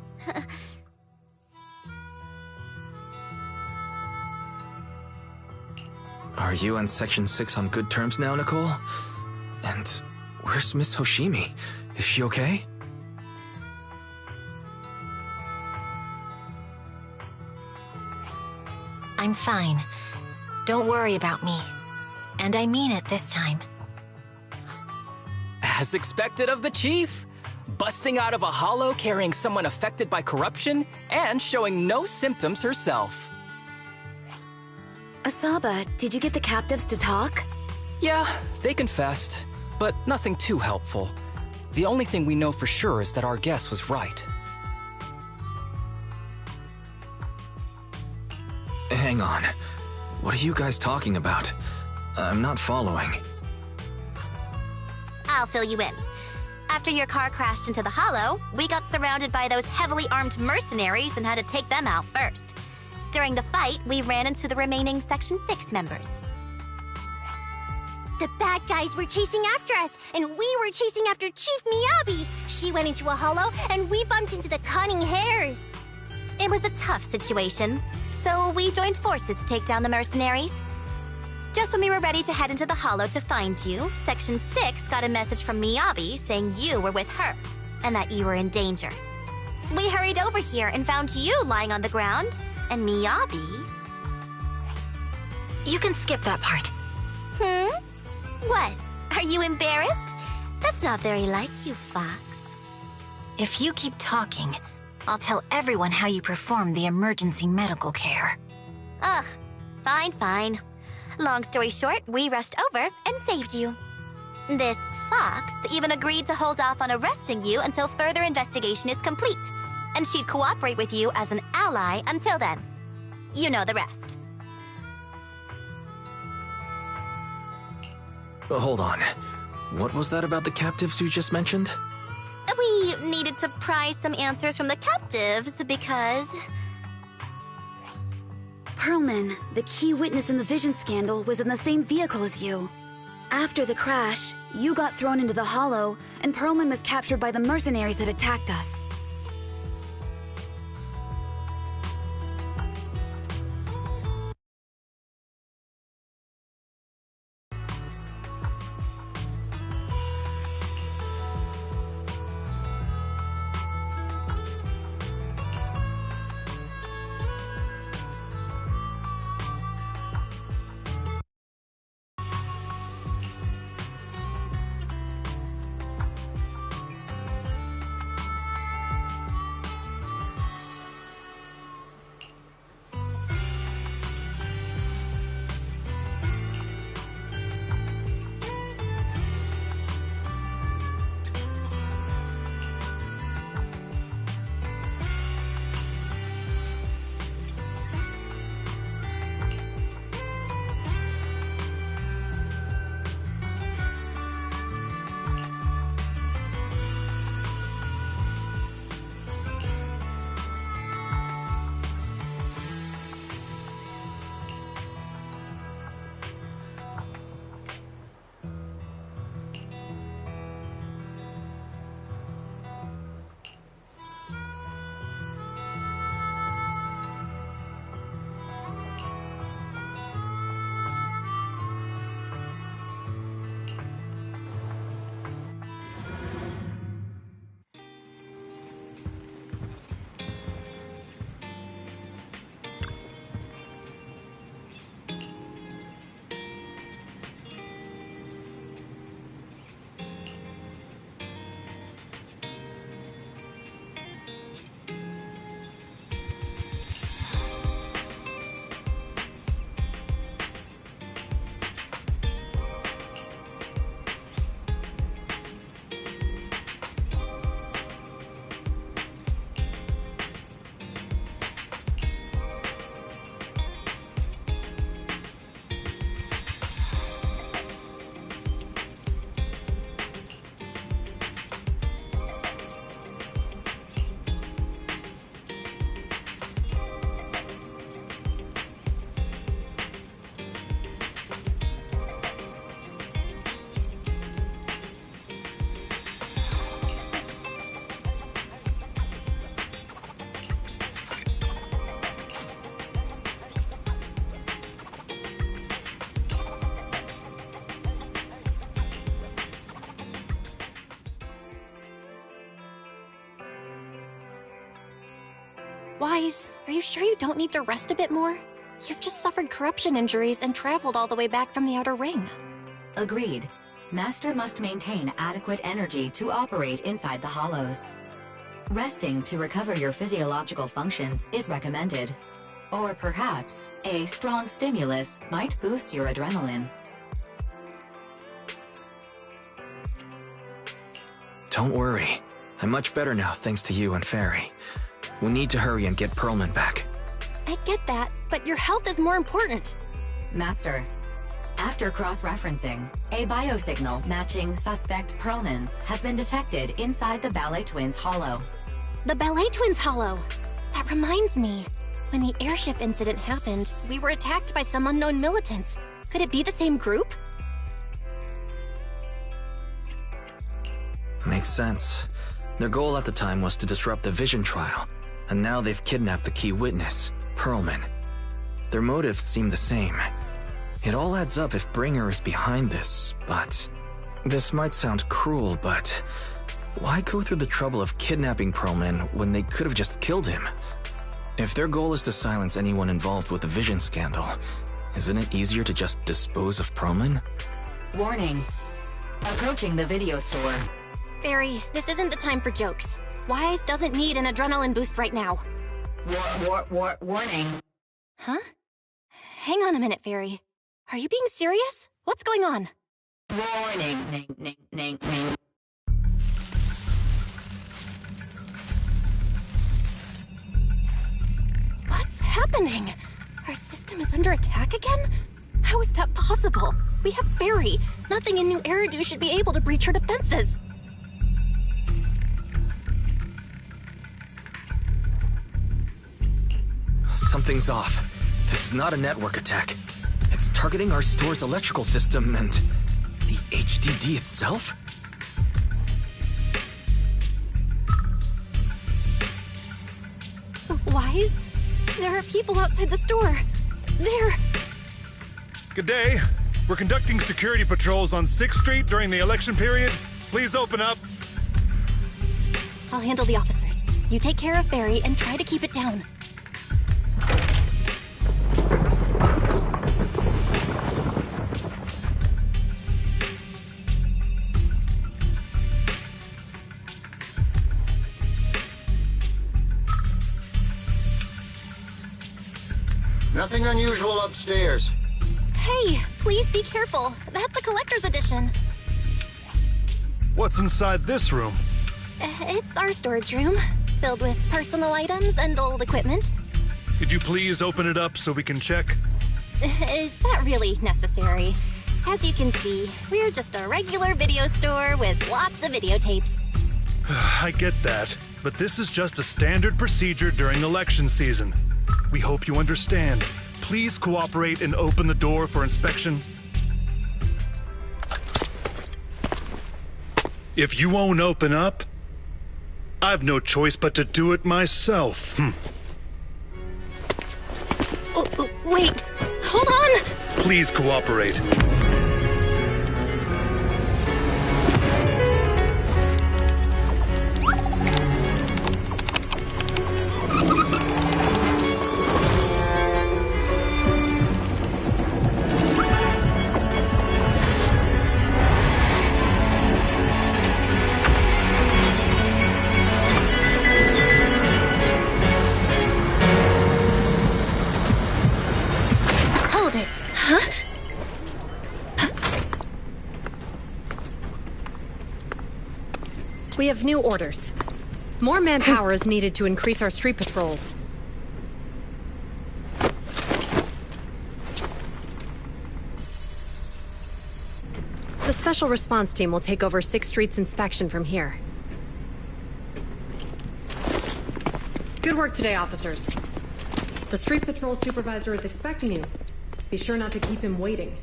Are you and Section 6 on good terms now, Nicole? And where's Miss Hoshimi? Is she okay? I'm fine. Don't worry about me. And I mean it this time. As expected of the Chief. Busting out of a hollow carrying someone affected by corruption and showing no symptoms herself. Asaba, did you get the captives to talk? Yeah, they confessed, but nothing too helpful. The only thing we know for sure is that our guess was right. Hang on. What are you guys talking about? I'm not following. I'll fill you in. After your car crashed into the hollow, we got surrounded by those heavily armed mercenaries and had to take them out first. During the fight, we ran into the remaining Section 6 members. The bad guys were chasing after us, and we were chasing after Chief Miyabi. She went into a hollow, and we bumped into the Cunning Hares. It was a tough situation, so we joined forces to take down the mercenaries. Just when we were ready to head into the hollow to find you, Section 6 got a message from Miyabi saying you were with her, and that you were in danger. We hurried over here and found you lying on the ground, and Miyabi... You can skip that part. What? Are you embarrassed? That's not very like you, Fox. If you keep talking, I'll tell everyone how you performed the emergency medical care. Ugh, fine. Long story short, we rushed over and saved you. This Fox even agreed to hold off on arresting you until further investigation is complete, and she'd cooperate with you as an ally until then. You know the rest. Hold on. What was that about the captives you just mentioned? We needed to pry some answers from the captives because... Perlman, the key witness in the Vision scandal, was in the same vehicle as you. After the crash, you got thrown into the hollow, and Perlman was captured by the mercenaries that attacked us. Wise, are you sure you don't need to rest a bit more? You've just suffered corruption injuries and traveled all the way back from the Outer Ring. Agreed. Master must maintain adequate energy to operate inside the hollows. Resting to recover your physiological functions is recommended. Or perhaps, a strong stimulus might boost your adrenaline. Don't worry. I'm much better now thanks to you and Fairy. We need to hurry and get Pearlman back. I get that, but your health is more important. Master, after cross-referencing, a biosignal matching suspect Pearlman's has been detected inside the Ballet Twins hollow. The Ballet Twins hollow! That reminds me. When the airship incident happened, we were attacked by some unknown militants. Could it be the same group? Makes sense. Their goal at the time was to disrupt the Vision trial, and now they've kidnapped the key witness, Pearlman. Their motives seem the same. It all adds up if Bringer is behind this, but... This might sound cruel, but... Why go through the trouble of kidnapping Pearlman when they could have just killed him? If their goal is to silence anyone involved with the Vision scandal, isn't it easier to just dispose of Pearlman? Warning. Approaching the video store. Fairy, this isn't the time for jokes. Wise doesn't need an adrenaline boost right now. Warning. Huh? Hang on a minute, Fairy. Are you being serious? What's going on? Warning. Ning. What's happening? Our system is under attack again? How is that possible? We have Fairy. Nothing in New Eridu should be able to breach her defenses. Something's off. This is not a network attack. It's targeting our store's electrical system and... the HDD itself? Wise? There are people outside the store. They're... Good day. We're conducting security patrols on 6th Street during the election period. Please open up. I'll handle the officers. You take care of Fairy and try to keep it down. Nothing unusual upstairs. Hey, please be careful. That's a collector's edition. What's inside this room? It's our storage room, filled with personal items and old equipment. Could you please open it up so we can check? Is that really necessary? As you can see, we're just a regular video store with lots of videotapes. I get that, but this is just a standard procedure during election season. We hope you understand. Please cooperate and open the door for inspection. If you won't open up, I've no choice but to do it myself. Wait, hold on! Please cooperate. We have new orders. More manpower is needed to increase our street patrols. The Special Response Team will take over 6th Street's inspection from here. Good work today, officers. The street patrol supervisor is expecting you. Be sure not to keep him waiting.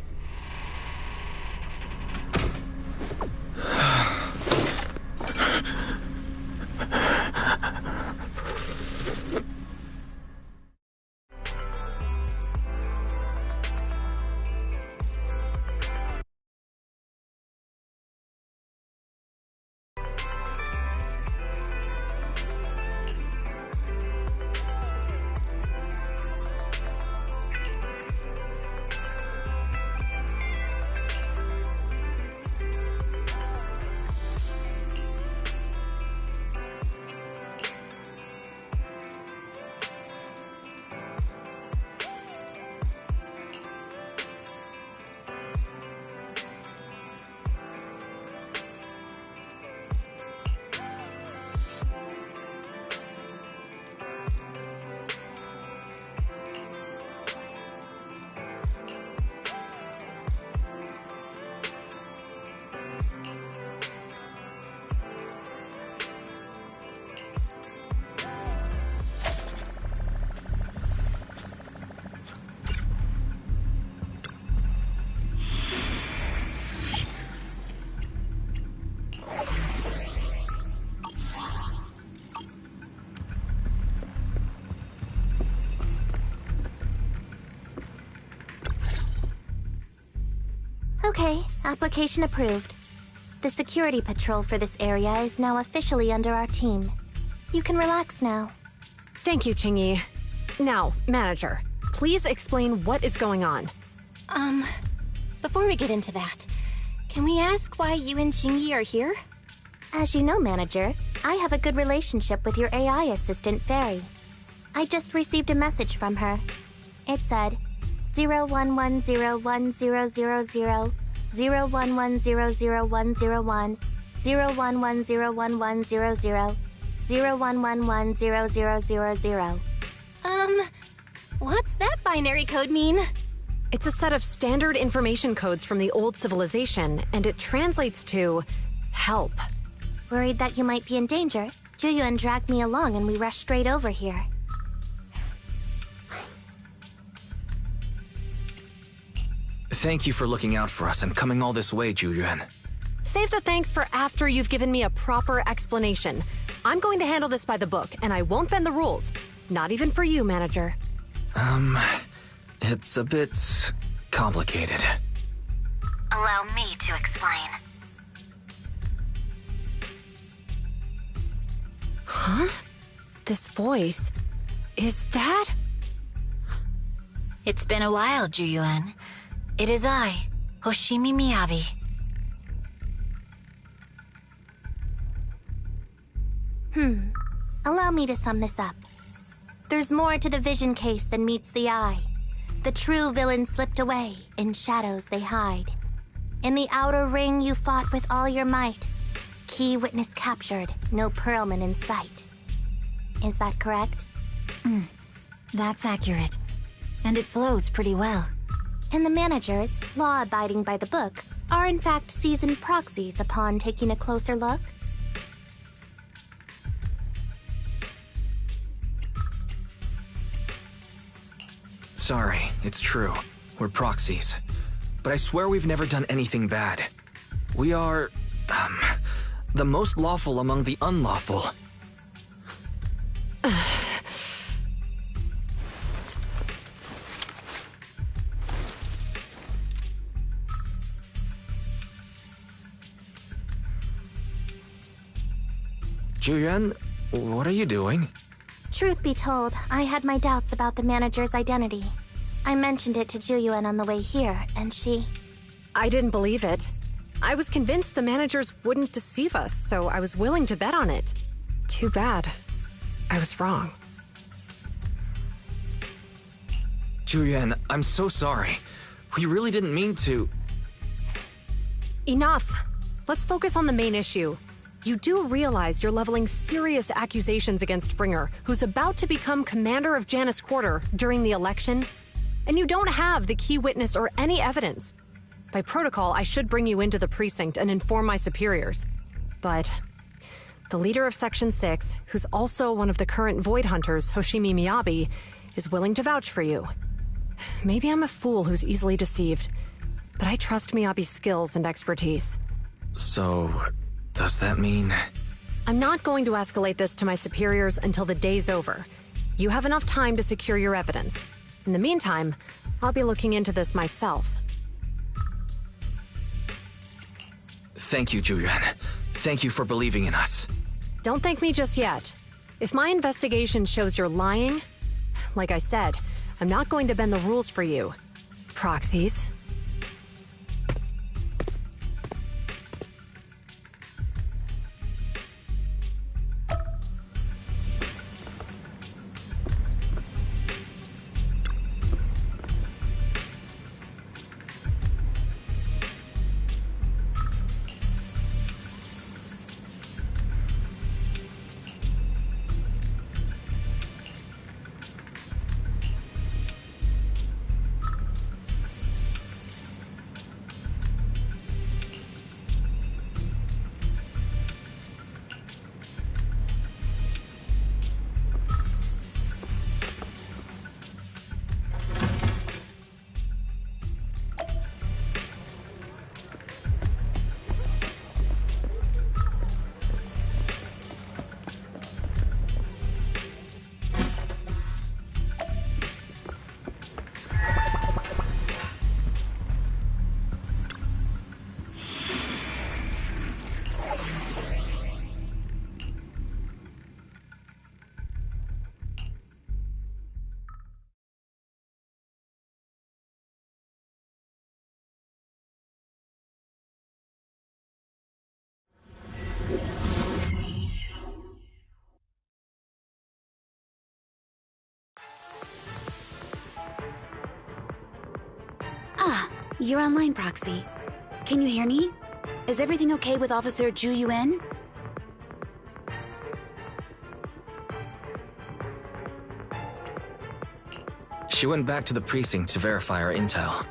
Okay, application approved. The security patrol for this area is now officially under our team. You can relax now. Thank you, Qingyi. Now, Manager, please explain what is going on. Before we get into that, can we ask why you and Qingyi are here? As you know, Manager, I have a good relationship with your AI assistant, Fairy. I just received a message from her. It said, 01101000, 01100101, 01101100, 01110000. What's that binary code mean? It's a set of standard information codes from the old civilization, and it translates to help. Worried that you might be in danger, Juyuan dragged me along and we rushed straight over here. Thank you for looking out for us and coming all this way, Juyuan. Save the thanks for after you've given me a proper explanation. I'm going to handle this by the book, and I won't bend the rules. Not even for you, Manager. It's a bit complicated. Allow me to explain. Huh? This voice... is that... It's been a while, Juyuan. It is I, Hoshimi Miyabi. Allow me to sum this up. There's more to the vision case than meets the eye. The true villain slipped away, in shadows they hide. In the outer ring you fought with all your might. Key witness captured, no Perlman in sight. Is that correct? That's accurate. And it flows pretty well. And the managers, law-abiding by the book, are in fact seasoned proxies upon taking a closer look? Sorry, it's true. We're proxies. But I swear we've never done anything bad. We are, the most lawful among the unlawful. Juyuan, what are you doing? Truth be told, I had my doubts about the manager's identity. I mentioned it to Juyuan on the way here, and she... I didn't believe it. I was convinced the managers wouldn't deceive us, so I was willing to bet on it. Too bad. I was wrong. Juyuan, I'm so sorry. We really didn't mean to... Enough! Let's focus on the main issue. You do realize you're leveling serious accusations against Bringer, who's about to become commander of Janus Quarter during the election? And you don't have the key witness or any evidence. By protocol, I should bring you into the precinct and inform my superiors. But the leader of Section 6, who's also one of the current Void Hunters, Hoshimi Miyabi, is willing to vouch for you. Maybe I'm a fool who's easily deceived, but I trust Miyabi's skills and expertise. So... does that mean... I'm not going to escalate this to my superiors until the day's over. You have enough time to secure your evidence. In the meantime, I'll be looking into this myself. Thank you, Juyuan. Thank you for believing in us. Don't thank me just yet. If my investigation shows you're lying, like I said, I'm not going to bend the rules for you. Proxies. You're online, Proxy. Can you hear me? Is everything okay with Officer Zhu Yuan? She went back to the precinct to verify our intel.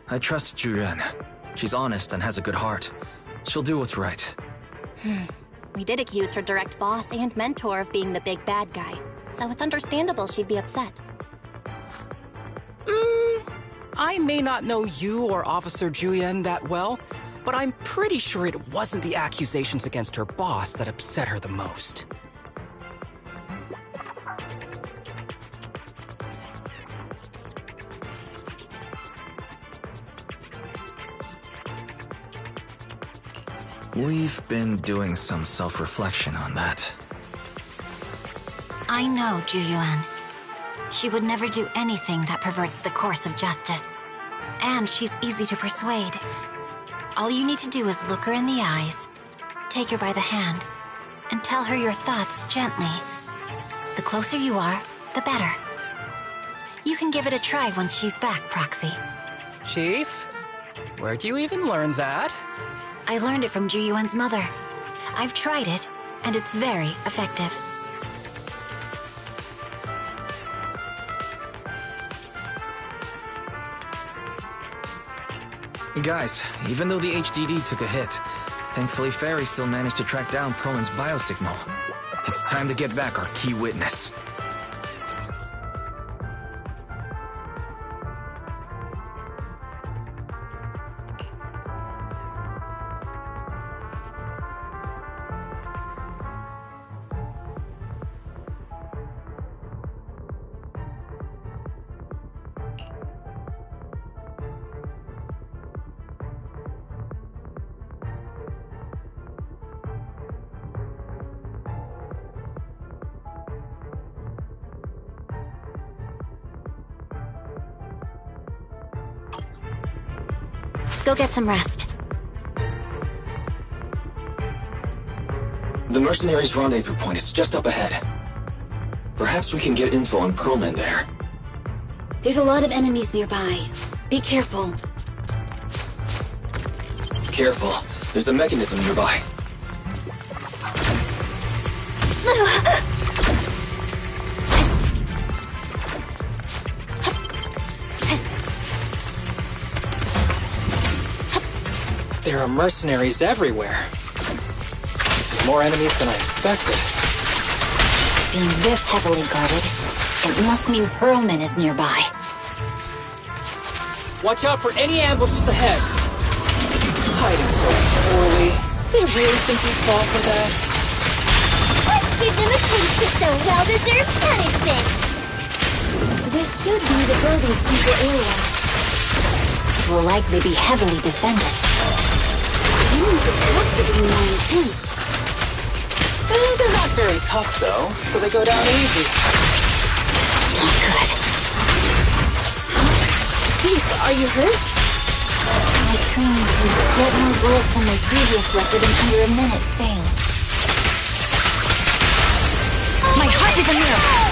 I trust Zhu Yuan. She's honest and has a good heart. She'll do what's right. We did accuse her direct boss and mentor of being the big bad guy, so it's understandable she'd be upset. I may not know you or Officer Julian that well, but I'm pretty sure it wasn't the accusations against her boss that upset her the most. We've been doing some self-reflection on that. I know Zhu Yuan. She would never do anything that perverts the course of justice. And she's easy to persuade. All you need to do is look her in the eyes, take her by the hand, and tell her your thoughts gently. The closer you are, the better. You can give it a try once she's back, Proxy. Chief? Where'd you even learn that? I learned it from Zhu Yuan's mother. I've tried it, and it's very effective. Guys, even though the HDD took a hit, thankfully Fairy still managed to track down Perlin's biosignal. It's time to get back our key witness. Go get some rest. The mercenaries' rendezvous point is just up ahead. Perhaps we can get info on Perlman there. There's a lot of enemies nearby. Be careful. Careful, there's a mechanism nearby. There are mercenaries everywhere. This is more enemies than I expected. Being this heavily guarded, it must mean Perlman is nearby. Watch out for any ambushes ahead. Hiding so poorly. They really think you'd fall for that? Let's give them a taste of some well-deserved punishment! This should be the building's secret area. It will likely be heavily defended. Enemies have to be more intense. They're not very tough, though, so they go down easy. Not good. Chief, are you hurt? My training to get more bullets than my previous record in under a minute failed. My heart is a miracle!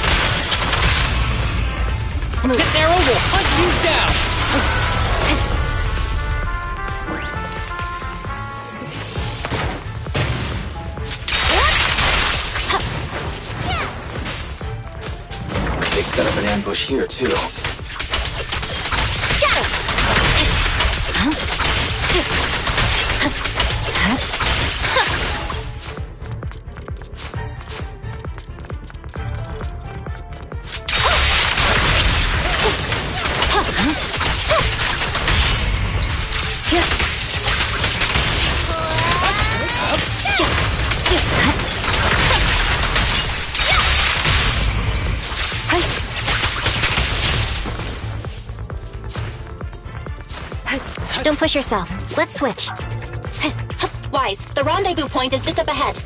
This arrow will hunt you down! They've set up an ambush here, too. Got him! Don't push yourself. Let's switch. Wise, the rendezvous point is just up ahead.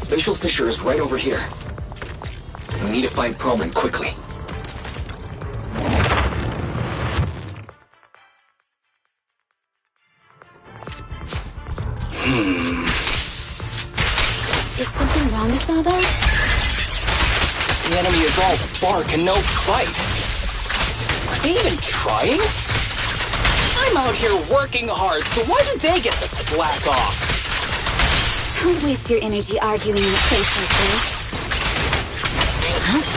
spatial fissure is right over here. We need to find Perlman quickly. Is something wrong, Isaba? The enemy is all bark and no fight. Are they even trying? I'm out here working hard, so why do they get the slack off? Don't waste your energy arguing in a place like this.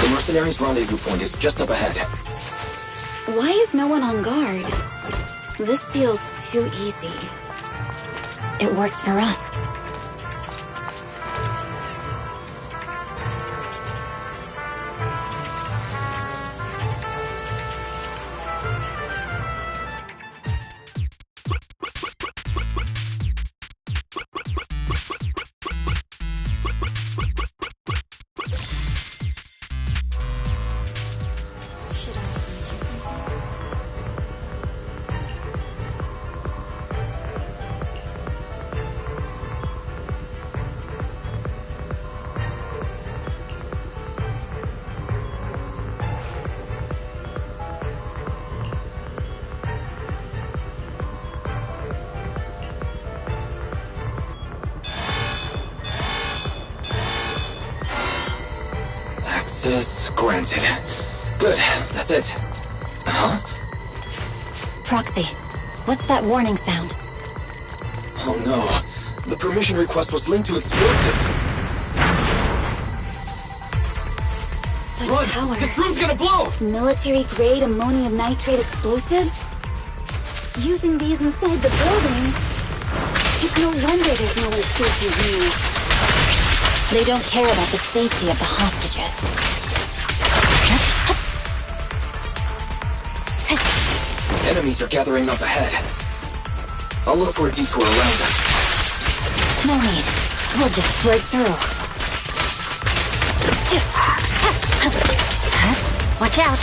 The mercenaries' rendezvous point is just up ahead. Why is no one on guard? This feels too easy. It works for us. Access granted. Good, that's it. Huh? Proxy, what's that warning sound? Oh no. The permission request was linked to explosives. Such Run! power. This room's gonna blow! Military-grade ammonium nitrate explosives? Using these inside the building? It's no wonder there's no escape room. They don't care about the safety of the hostages. Enemies are gathering up ahead. I'll look for a detour around them. No need. We'll just break through. Watch out!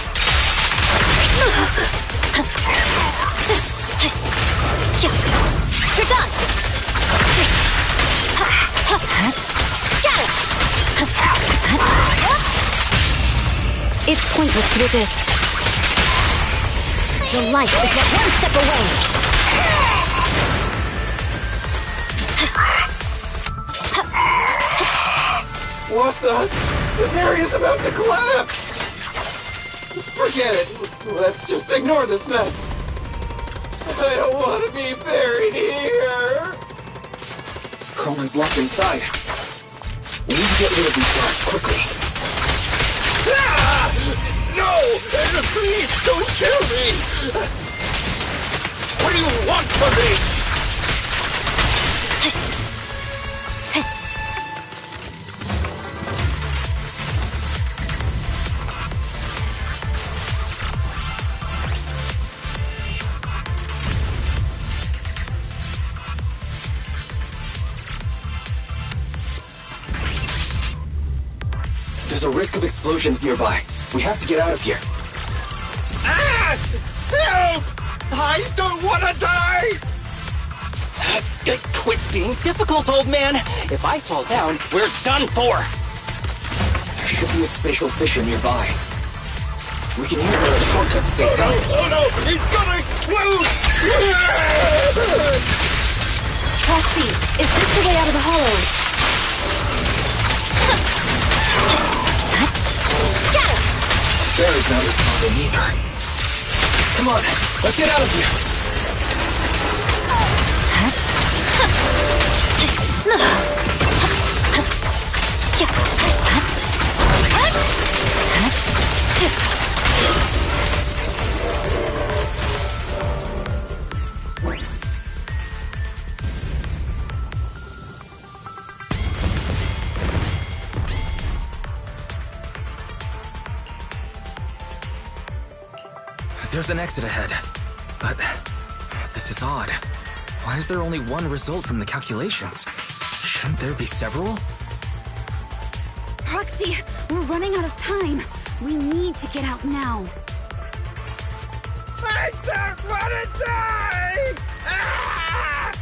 You're done! Scatter! It's pointless to resist. Your life is but one step away. What the? This area's about to collapse! Forget it. Let's just ignore this mess. I don't want to be buried here. Perlman's locked inside. We need to get rid of these guards quickly. Ah! No! Please don't kill me! What do you want from me? There's a risk of explosions nearby. We have to get out of here. Ah! Help! I don't want to die! Quit being difficult, old man. If I fall down, we're done for. There should be a spatial fissure nearby. We can use it as a shortcut to save time. Oh no! It's gonna explode! Proxy, is this the way out of the hollow? Barry's not responding either. Come on, let's get out of here. There's an exit ahead, but this is odd. Why is there only one result from the calculations? Shouldn't there be several? Proxy, we're running out of time. We need to get out now. I don't want to die! Ah!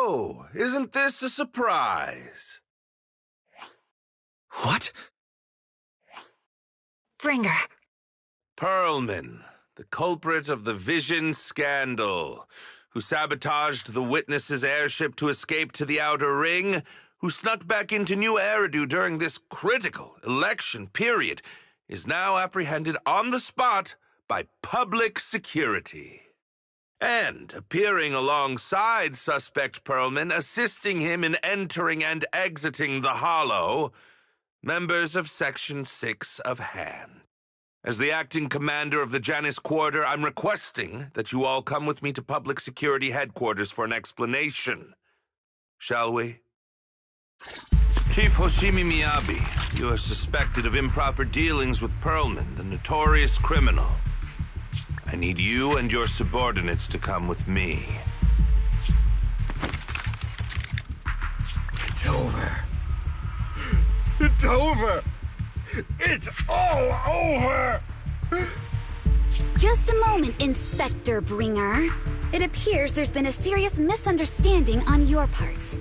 So, isn't this a surprise? What? Bringer. Perlman, the culprit of the Vision scandal, who sabotaged the Witness's airship to escape to the Outer Ring, who snuck back into New Eridu during this critical election period, is now apprehended on the spot by public security. And appearing alongside suspect Perlman, assisting him in entering and exiting the Hollow, members of Section 6 of Han. As the acting commander of the Janus Quarter, I'm requesting that you all come with me to Public Security Headquarters for an explanation. Shall we? Chief Hoshimi Miyabi, you are suspected of improper dealings with Perlman, the notorious criminal. I need you and your subordinates to come with me. It's over. It's over. It's all over. Just a moment, Inspector Bringer. It appears there's been a serious misunderstanding on your part.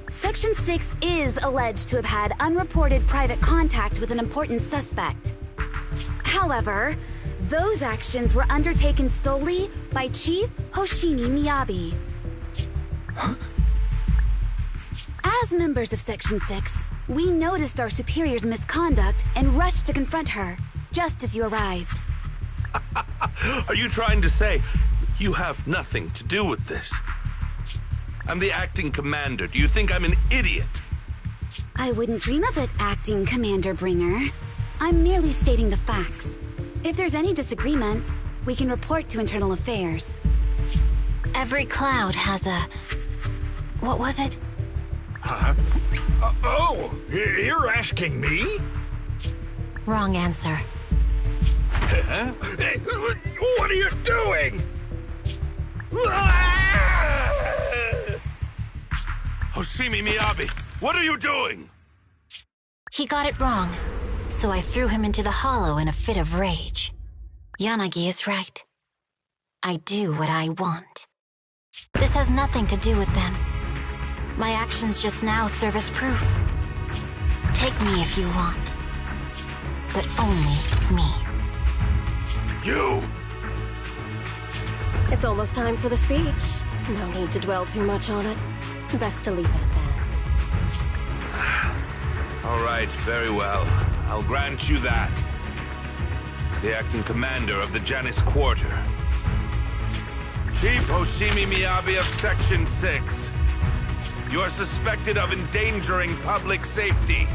Section 6 is alleged to have had unreported private contact with an important suspect. However, those actions were undertaken solely by Chief Hoshimi Miyabi. Huh? As members of Section 6, we noticed our superior's misconduct and rushed to confront her, just as you arrived. Are you trying to say you have nothing to do with this? I'm the acting commander. Do you think I'm an idiot? I wouldn't dream of it, Acting Commander Bringer. I'm merely stating the facts. If there's any disagreement, we can report to Internal Affairs. Every cloud has a... What was it? Huh? You're asking me? Wrong answer. Huh? What are you doing? Hoshimi Miyabi, what are you doing? He got it wrong, so I threw him into the hollow in a fit of rage. Yanagi is right. I do what I want. This has nothing to do with them. My actions just now serve as proof. Take me if you want. But only me. You! It's almost time for the speech. No need to dwell too much on it. Best to leave it at that. All right, very well. I'll grant you that. As the acting commander of the Janus Quarter. Chief Hoshimi Miyabi of Section 6. You are suspected of endangering public safety.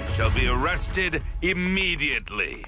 And shall be arrested immediately.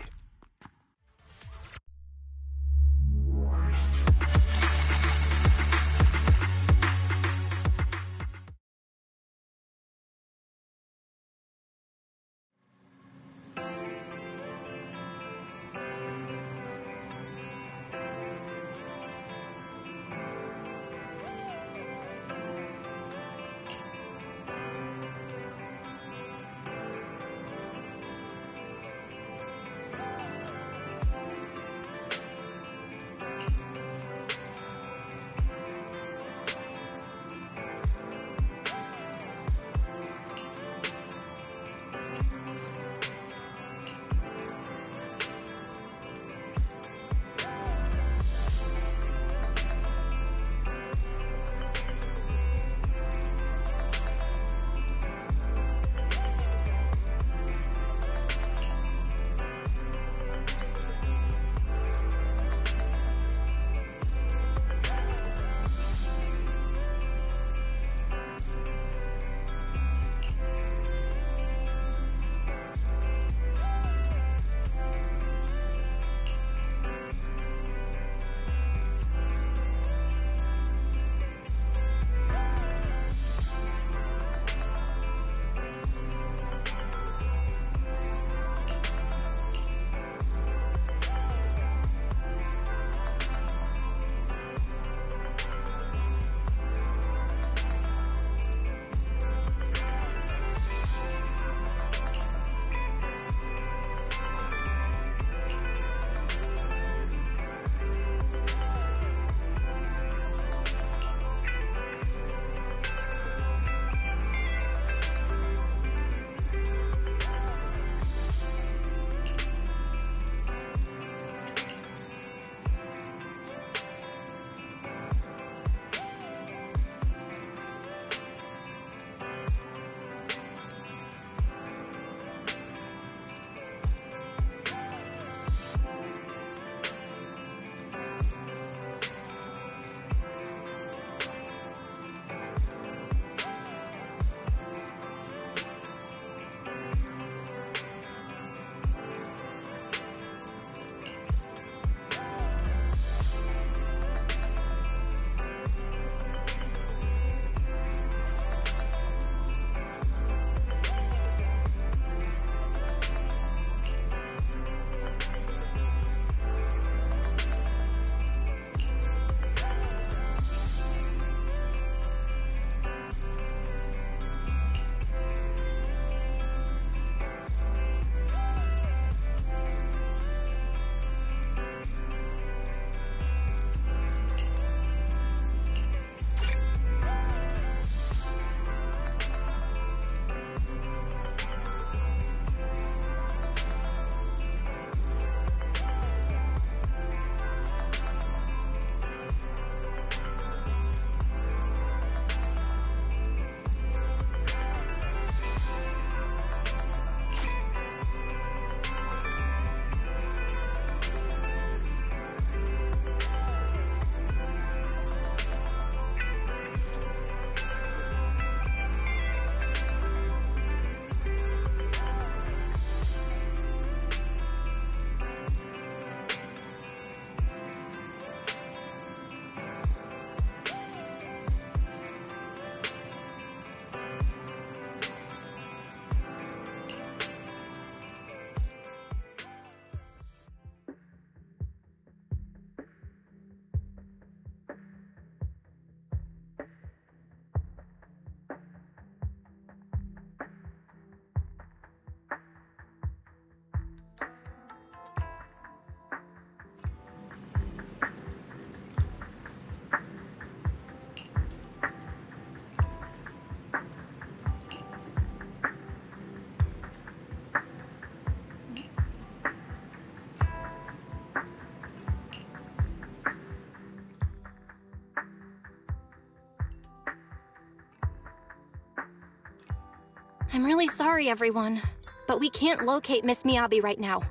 I'm really sorry, everyone, but we can't locate Miss Miyabi right now.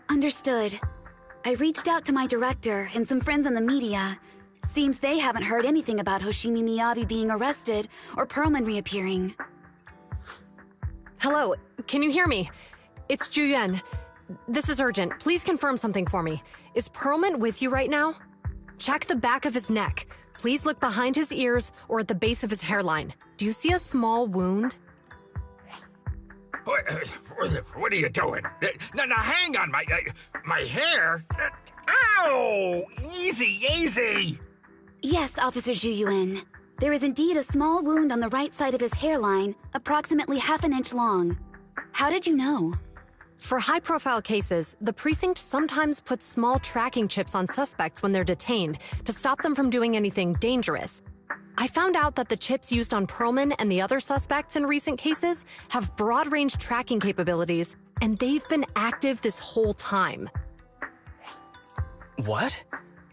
Understood. I reached out to my director and some friends in the media. Seems they haven't heard anything about Hoshimi Miyabi being arrested or Perlman reappearing. Hello, can you hear me? It's Juyuan. This is urgent. Please confirm something for me. Is Perlman with you right now? Check the back of his neck. Please look behind his ears or at the base of his hairline. Do you see a small wound? What are you doing? Now hang on, my hair? Ow! Easy! Yes, Officer Juyuan. There is indeed a small wound on the right side of his hairline, approximately half an inch long. How did you know? For high-profile cases, the precinct sometimes puts small tracking chips on suspects when they're detained to stop them from doing anything dangerous. I found out that the chips used on Perlman and the other suspects in recent cases have broad-range tracking capabilities, and they've been active this whole time. What?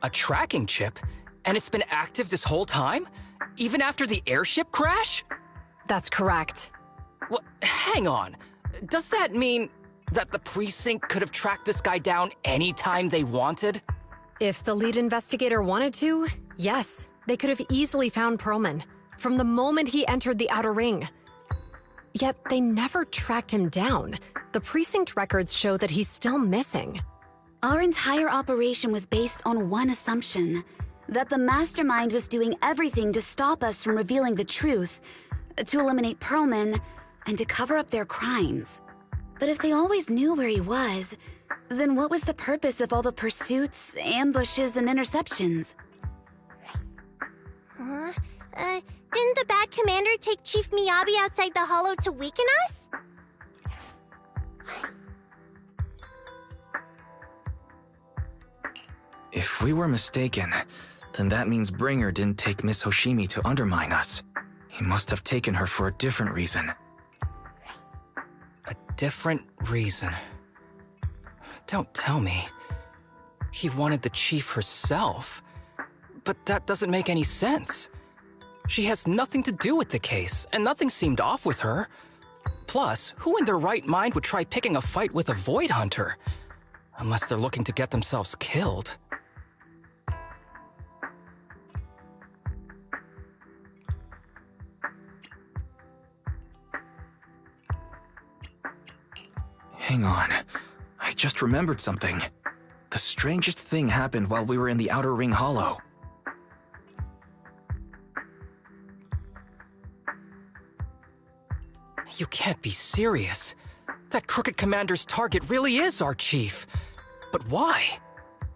A tracking chip? And it's been active this whole time? Even after the airship crash? That's correct. What? Hang on. Does that mean that the precinct could have tracked this guy down anytime they wanted? If the lead investigator wanted to, yes. They could have easily found Perlman from the moment he entered the outer ring. Yet they never tracked him down. The precinct records show that he's still missing. Our entire operation was based on one assumption, that the mastermind was doing everything to stop us from revealing the truth, to eliminate Perlman, and to cover up their crimes. But if they always knew where he was, then what was the purpose of all the pursuits, ambushes, and interceptions? Didn't the bad commander take Chief Miyabi outside the hollow to weaken us? If we were mistaken, then that means Bringer didn't take Miss Hoshimi to undermine us. He must have taken her for a different reason. A different reason? Don't tell me. He wanted the chief herself. But that doesn't make any sense. She has nothing to do with the case, and nothing seemed off with her. Plus, who in their right mind would try picking a fight with a Void Hunter? Unless they're looking to get themselves killed. Hang on. I just remembered something. The strangest thing happened while we were in the Outer Ring Hollow. You can't be serious. That crooked commander's target really is our chief. But why?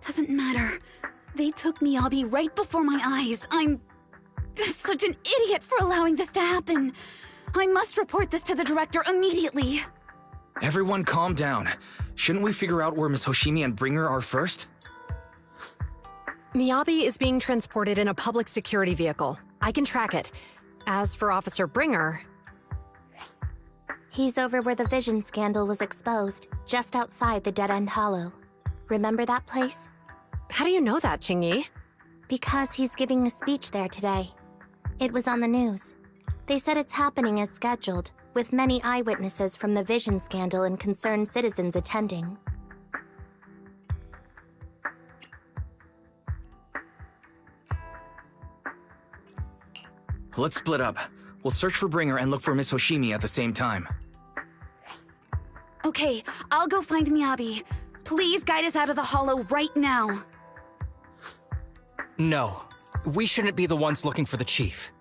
Doesn't matter. They took Miyabi right before my eyes. I'm such an idiot for allowing this to happen. I must report this to the director immediately. Everyone calm down. Shouldn't we figure out where Miss Hoshimi and Bringer are first? Miyabi is being transported in a public security vehicle. I can track it. As for Officer Bringer... He's over where the vision scandal was exposed, just outside the Dead End Hollow. Remember that place? How do you know that, Qingyi? Because he's giving a speech there today. It was on the news. They said it's happening as scheduled, with many eyewitnesses from the vision scandal and concerned citizens attending. Let's split up. We'll search for Bringer and look for Miss Hoshimi at the same time. Okay, I'll go find Miyabi. Please guide us out of the hollow right now. No. We shouldn't be the ones looking for the chief.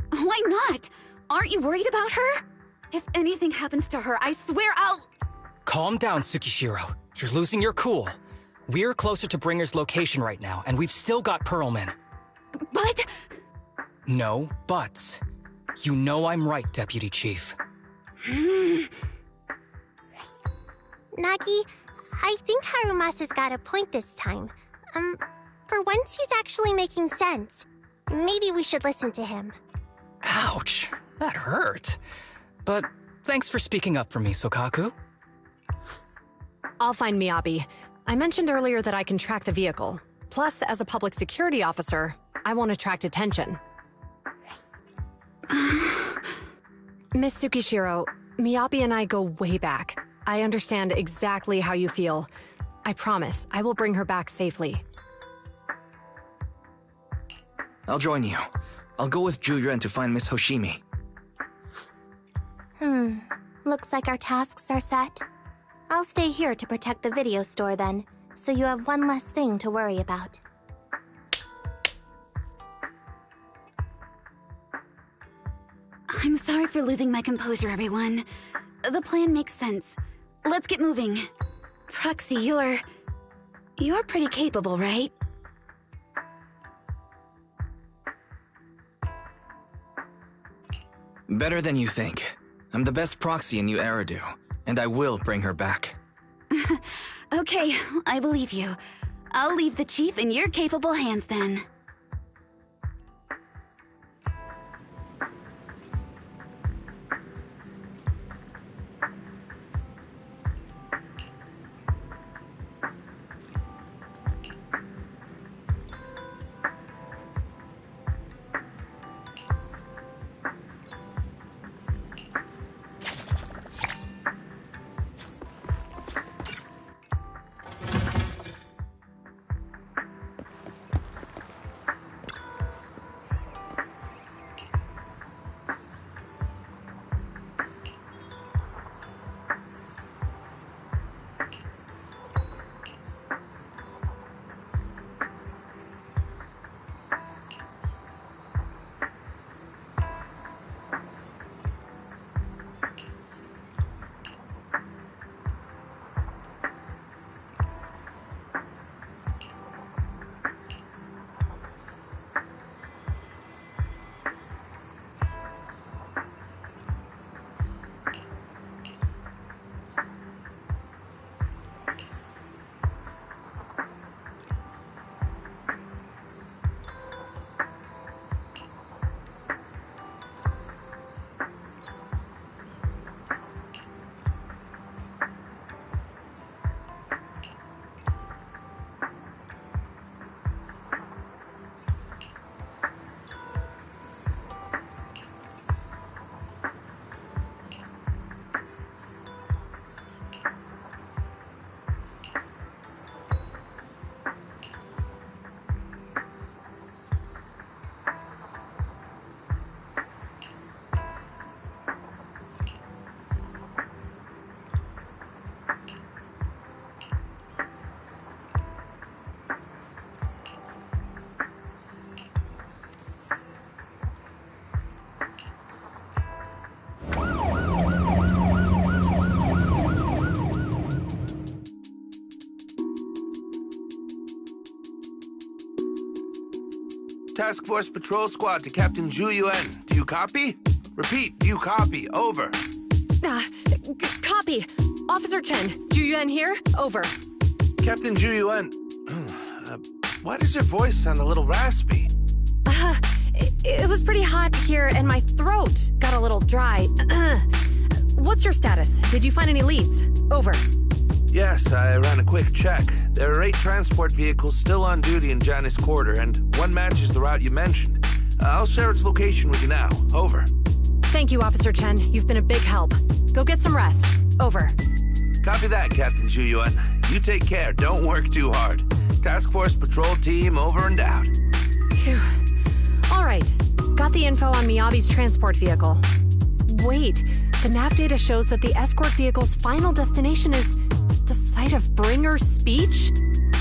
Why not? Aren't you worried about her? If anything happens to her, I swear I'll... Calm down, Tsukishiro. You're losing your cool. We're closer to Bringer's location right now, and we've still got Perlman. But... No buts. You know I'm right, Deputy Chief. Nagi, I think Harumasa's got a point this time. For once he's actually making sense. Maybe we should listen to him. Ouch, that hurt. But thanks for speaking up for me, Sokaku. I'll find Miyabi. I mentioned earlier that I can track the vehicle. Plus, as a public security officer, I won't attract attention. Miss Tsukishiro, Miyabi and I go way back. I understand exactly how you feel. I promise, I will bring her back safely. I'll join you. I'll go with Ju-Yuan to find Miss Hoshimi. Looks like our tasks are set. I'll stay here to protect the video store then, so you have one less thing to worry about. I'm sorry for losing my composure, everyone. The plan makes sense. Let's get moving. Proxy, you're pretty capable, right? Better than you think. I'm the best proxy in New Eridu, and I will bring her back. Okay, I believe you. I'll leave the chief in your capable hands then. Task Force Patrol Squad to Captain Ju-Yuan. Do you copy? Repeat, do you copy? Over. Copy. Officer Chen, Ju-Yuan here. Over. Captain Ju-Yuan, why does your voice sound a little raspy? It was pretty hot here and my throat got a little dry. What's your status? Did you find any leads? Over. Yes, I ran a quick check. There are 8 transport vehicles still on duty in Janus Quarter, and one matches the route you mentioned. I'll share its location with you now. Over. Thank you, Officer Chen. You've been a big help. Go get some rest. Over. Copy that, Captain Ju-Yuan. You take care. Don't work too hard. Task Force Patrol Team over and out. Phew. All right. Got the info on Miyabi's transport vehicle. Wait. The nav data shows that the escort vehicle's final destination is the site of Bringer's speech?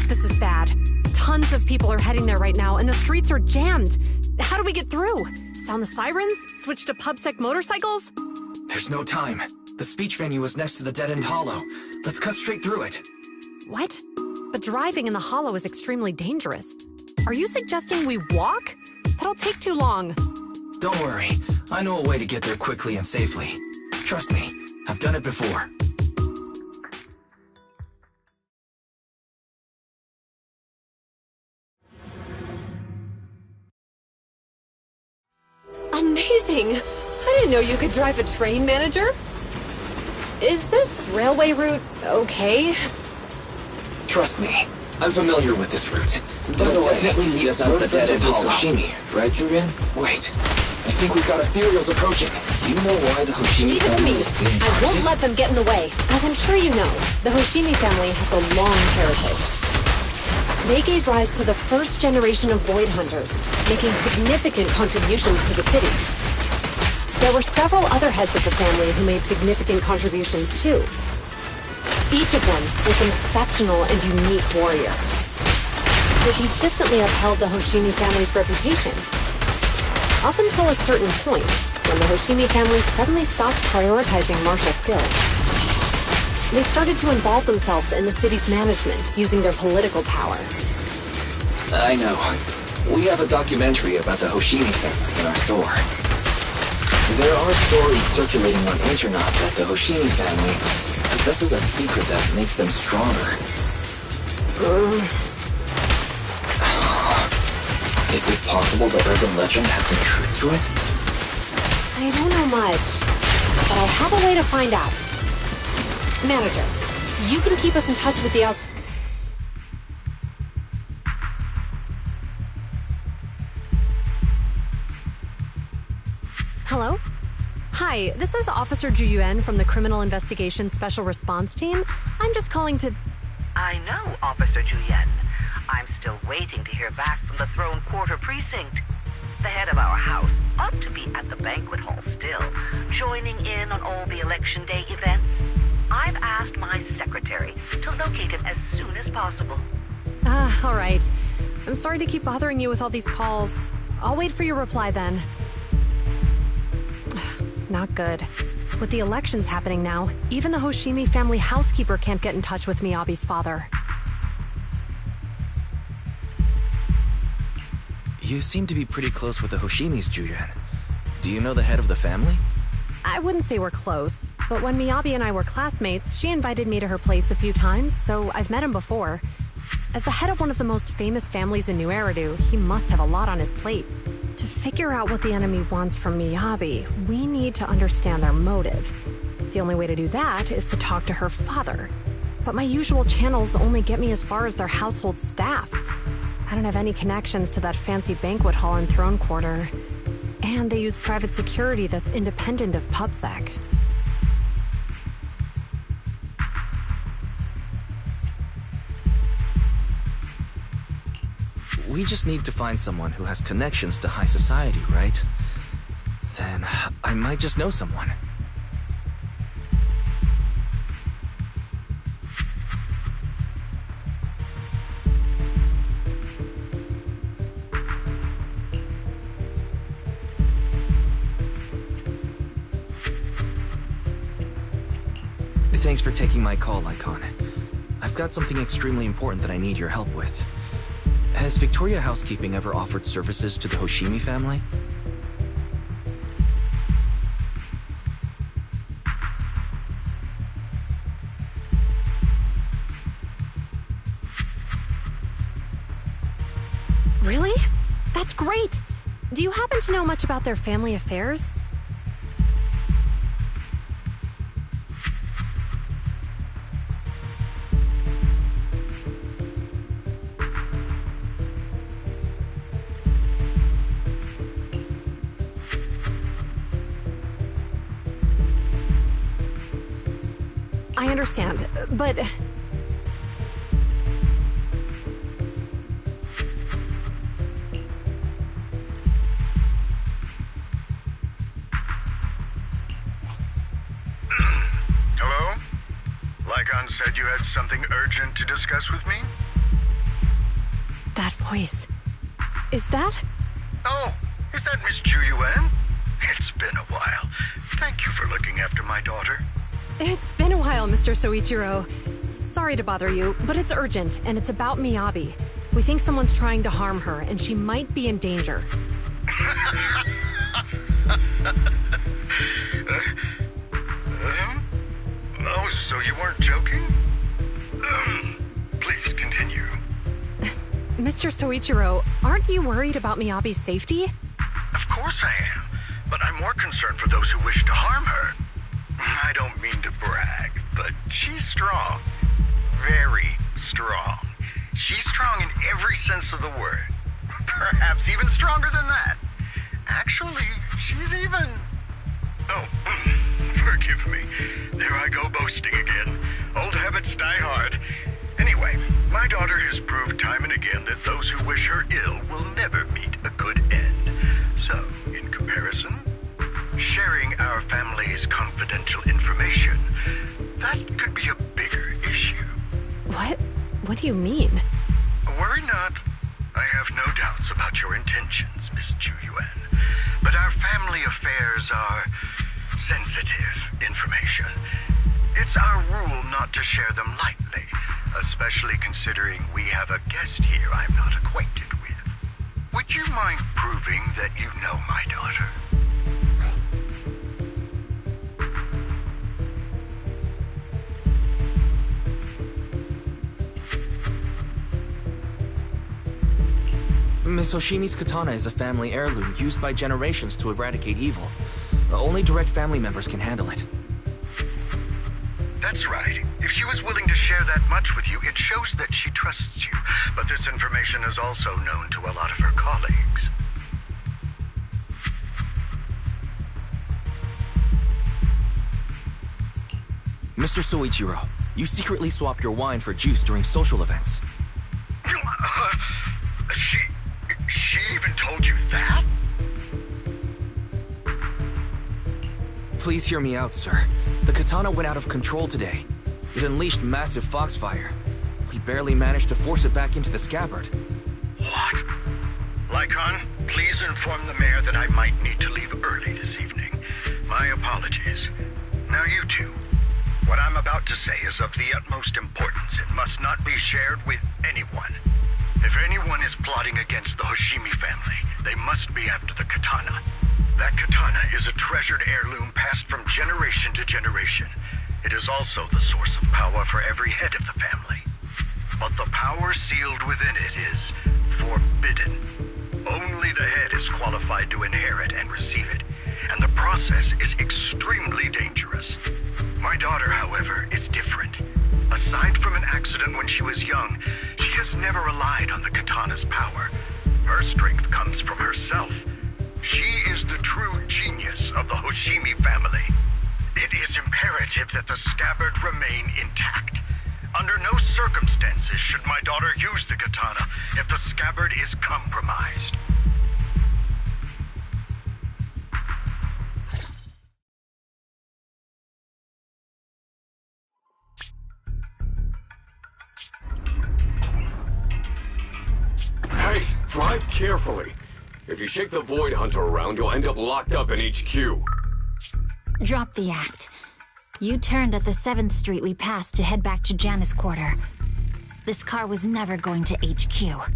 This is bad. Tons of people are heading there right now, and the streets are jammed. How do we get through? Sound the sirens? Switch to PubSec motorcycles? There's no time. The speech venue is next to the dead-end hollow. Let's cut straight through it. What? But driving in the hollow is extremely dangerous. Are you suggesting we walk? That'll take too long. Don't worry. I know a way to get there quickly and safely. Trust me, I've done it before. Amazing! I didn't know you could drive a train, manager. Is this railway route okay? Trust me, I'm familiar with this route. It'll definitely lead us out of the dead-end hollow. Hoshimi, right, Ju-Yuan? Wait, I think we've got ethereals approaching. Do you know why the Hoshimi Leave it to family me. is being I won't targeted? let them get in the way. As I'm sure you know, the Hoshimi family has a long heritage. They gave rise to the first generation of Void Hunters, making significant contributions to the city. There were several other heads of the family who made significant contributions too. Each of them was an exceptional and unique warrior. They consistently upheld the Hoshimi family's reputation. Up until a certain point, when the Hoshimi family suddenly stopped prioritizing martial skills. They started to involve themselves in the city's management, using their political power. I know. We have a documentary about the Hoshimi family in our store. There are stories circulating on internet that the Hoshimi family possesses a secret that makes them stronger. Is it possible the urban legend has some truth to it? I don't know much, but I have a way to find out. Manager, you can keep us in touch with the outside. Hello? Hi, this is Officer Ju Yuan from the Criminal Investigation Special Response Team. I'm just calling to... I know, Officer Ju Yuan. I'm still waiting to hear back from the Throne Quarter Precinct. The head of our house ought to be at the banquet hall still, joining in on all the Election Day events. I've asked my secretary to locate him as soon as possible. All right. I'm sorry to keep bothering you with all these calls. I'll wait for your reply then. Not good. With the elections happening now, even the Hoshimi family housekeeper can't get in touch with Miyabi's father. You seem to be pretty close with the Hoshimis, Julian. Do you know the head of the family? I wouldn't say we're close, but when Miyabi and I were classmates, she invited me to her place a few times, so I've met him before. As the head of one of the most famous families in New Eridu, he must have a lot on his plate. To figure out what the enemy wants from Miyabi, we need to understand their motive. The only way to do that is to talk to her father. But my usual channels only get me as far as their household staff. I don't have any connections to that fancy banquet hall in Throne Quarter. And they use private security that's independent of PubSec. We just need to find someone who has connections to high society, right? Then I might just know someone. Thanks for taking my call, Icon. I've got something extremely important that I need your help with. Has Victoria Housekeeping ever offered services to the Hoshimi family? Really? That's great! Do you happen to know much about their family affairs? I understand, but... Hello? Lycon said you had something urgent to discuss with me? That voice... Is that... Oh, is that Miss Ju Yuan? It's been a while. Thank you for looking after my daughter. It's been a while, Mr. Soichiro. Sorry to bother you, but it's urgent, and it's about Miyabi. We think someone's trying to harm her, and she might be in danger. Oh, so you weren't joking? Please continue. Mr. Soichiro, aren't you worried about Miyabi's safety? Of course I am, but I'm more concerned for those who wish to harm her. I don't mean to brag, but she's strong. Very strong. She's strong in every sense of the word. Perhaps even stronger than that. Actually, she's even... Oh, forgive me. There I go boasting again. Old habits die hard. Anyway, my daughter has proved time and again that those who wish her ill will never meet a good end. So, in comparison, sharing our family's confidential information, that could be a bigger issue. What? What do you mean? Worry not. I have no doubts about your intentions, Miss Ju Yuan. But our family affairs are sensitive information. It's our rule not to share them lightly, especially considering we have a guest here I'm not acquainted with. Would you mind proving that you know my daughter? Miss Hoshimi's katana is a family heirloom used by generations to eradicate evil. Only direct family members can handle it. That's right. If she was willing to share that much with you, it shows that she trusts you. But this information is also known to a lot of her colleagues. Mr. Soichiro, you secretly swap your wine for juice during social events. She even told you that? Please hear me out, sir. The katana went out of control today. It unleashed massive foxfire. We barely managed to force it back into the scabbard. What? Lycon, please inform the mayor that I might need to leave early this evening. My apologies. Now you two. What I'm about to say is of the utmost importance. It must not be shared with anyone. If anyone is plotting against the Hoshimi family, they must be after the katana. That katana is a treasured heirloom passed from generation to generation. It is also the source of power for every head of the family. But the power sealed within it is forbidden. Only the head is qualified to inherit and receive it, and the process is extremely dangerous. My daughter, however, is different. Aside from an accident when she was young, she has never relied on the katana's power. Her strength comes from herself. She is the true genius of the Hoshimi family. It is imperative that the scabbard remain intact. Under no circumstances should my daughter use the katana if the scabbard is compromised. Hey, drive carefully. If you shake the Void Hunter around, you'll end up locked up in HQ. Drop the act. You turned at the 7th Street we passed to head back to Janus Quarter. This car was never going to HQ.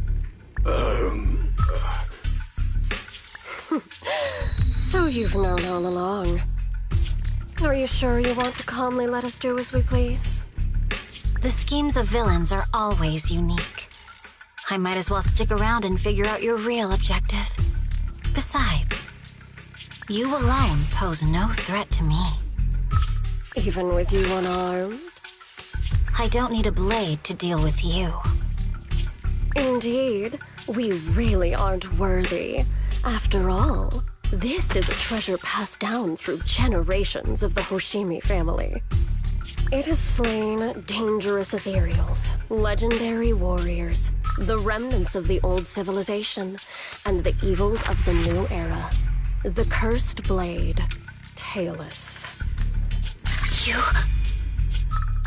So you've known all along. Are you sure you want to calmly let us do as we please? The schemes of villains are always unique. I might as well stick around and figure out your real objective. Besides, you alone pose no threat to me. Even with you unarmed? I don't need a blade to deal with you. Indeed, we really aren't worthy. After all, this is a treasure passed down through generations of the Hoshimi family. It has slain dangerous ethereals, legendary warriors, the remnants of the old civilization, and the evils of the new era. The cursed blade, Talus. You...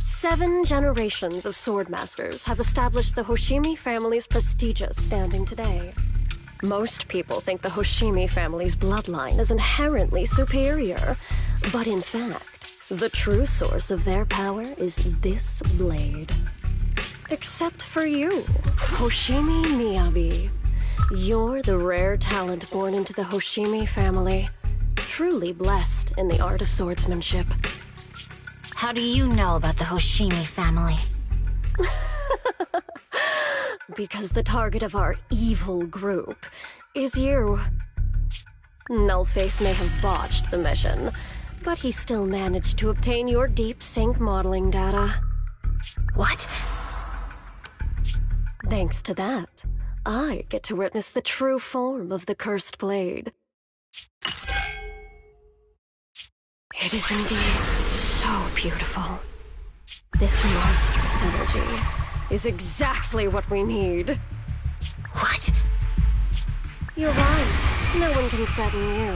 7 generations of swordmasters have established the Hoshimi family's prestigious standing today. Most people think the Hoshimi family's bloodline is inherently superior, but in fact, the true source of their power is this blade. Except for you, Hoshimi Miyabi. You're the rare talent born into the Hoshimi family, truly blessed in the art of swordsmanship. How do you know about the Hoshimi family? Because the target of our evil group is you. Nullface may have botched the mission, but he still managed to obtain your deep sync modeling data. What? Thanks to that, I get to witness the true form of the cursed blade. It is indeed so beautiful. This monstrous energy is exactly what we need. What? You're right. No one can threaten you.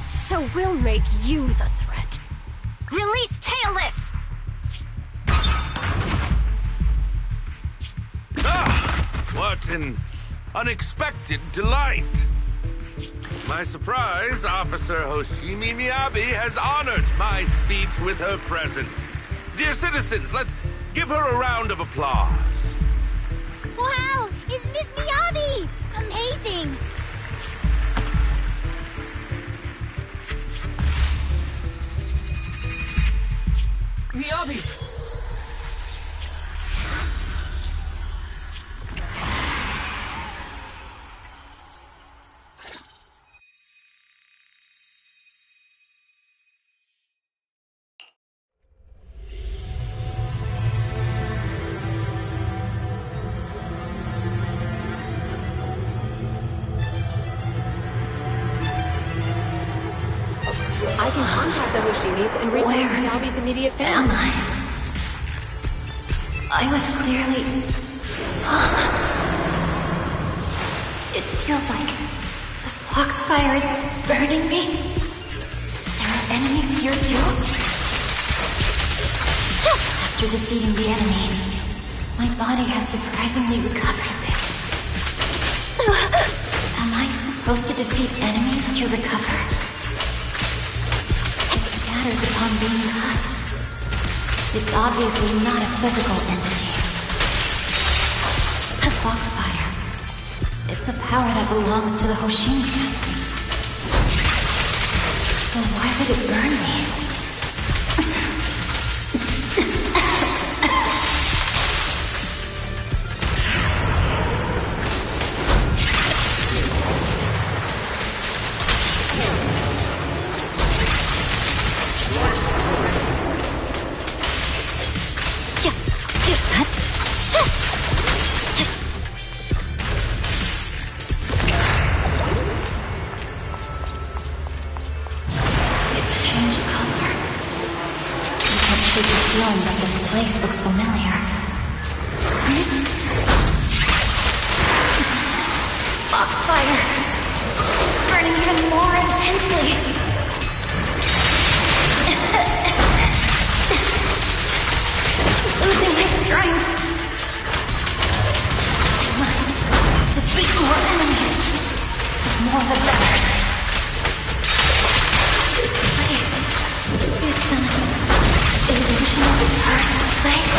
So we'll make you the threat. Release Tailless! Ah! What an unexpected delight! My surprise, Officer Hoshimi Miyabi has honored my speech with her presence. Dear citizens, let's give her a round of applause. Wow! It's Miss Miyabi! Amazing! Miyabi! I can contact the Hoshimis and reach out to Miyabi's immediate family. Am I? I was clearly... It feels like the foxfire is burning me. There are enemies here too? After defeating the enemy, my body has surprisingly recovered. Am I supposed to defeat enemies to recover? Matters upon being cut. It's obviously not a physical entity. A foxfire. It's a power that belongs to the Hoshimi family. So why would it burn me? This looks familiar. Foxfire. Burning even more intensely. Losing my strength. I must defeat more enemies. The more the better. This place. It's an illusion of the first place.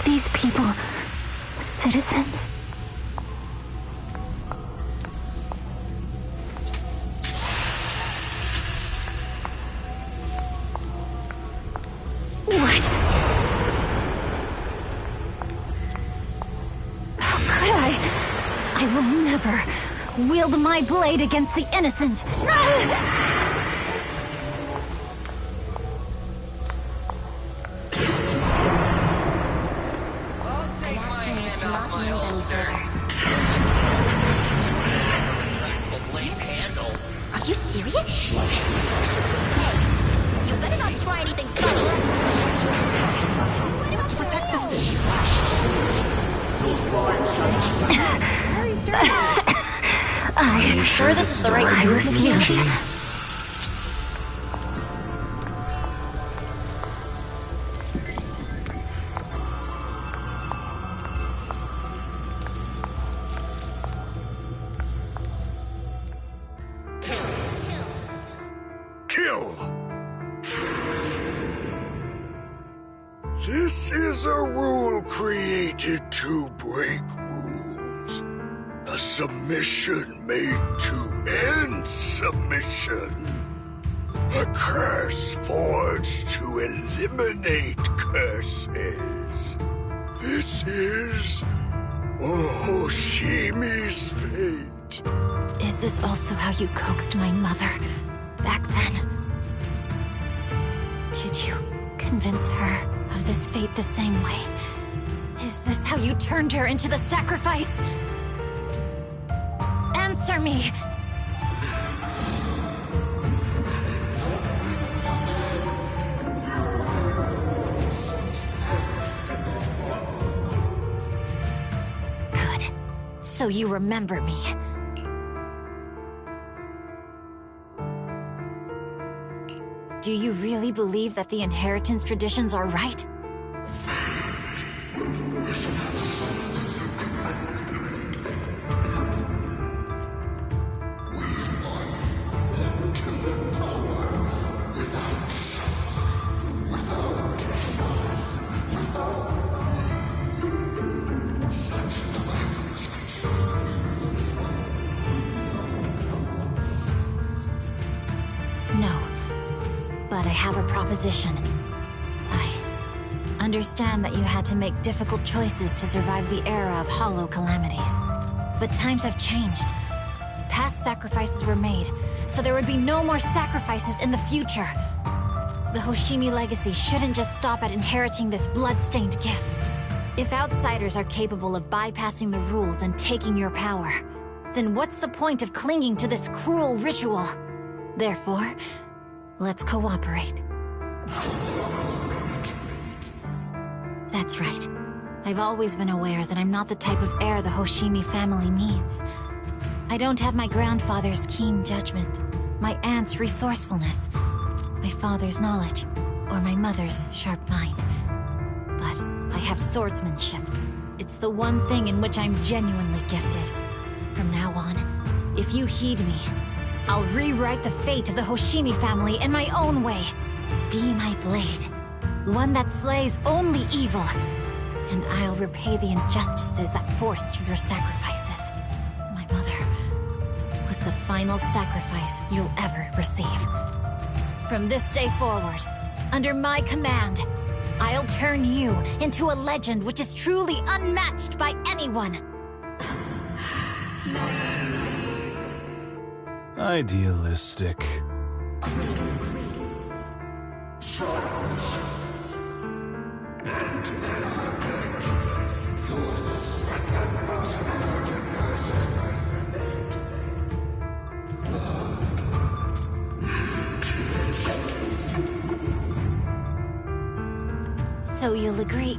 These people, citizens? What? How could I? I will never wield my blade against the innocent. Are you serious? Hey, Are you sure this is the right move, Mr. Yes. Shimi? Kill! This is a rule created to break rules. A submission made to end submission. A curse forged to eliminate curses. This is Hoshimi's fate. Is this also how you coaxed my mother back then? Did you convince her of this fate the same way? Is this how you turned her into the sacrifice? Answer me! Good. So you remember me. Do you really believe that the inheritance traditions are right? No. But I have a proposition. I understand that you had to make difficult choices to survive the era of hollow calamities. But times have changed. Past sacrifices were made, so there would be no more sacrifices in the future. The Hoshimi legacy shouldn't just stop at inheriting this blood-stained gift. If outsiders are capable of bypassing the rules and taking your power, then what's the point of clinging to this cruel ritual? Therefore, let's cooperate. That's right. I've always been aware that I'm not the type of heir the Hoshimi family needs. I don't have my grandfather's keen judgment, my aunt's resourcefulness, my father's knowledge, or my mother's sharp mind. But I have swordsmanship. It's the one thing in which I'm genuinely gifted. From now on, if you heed me, I'll rewrite the fate of the Hoshimi family in my own way. Be my blade, one that slays only evil, and I'll repay the injustices that forced your sacrifices. My mother was the final sacrifice you'll ever receive. From this day forward, under my command, I'll turn you into a legend which is truly unmatched by anyone. Idealistic. So you'll agree.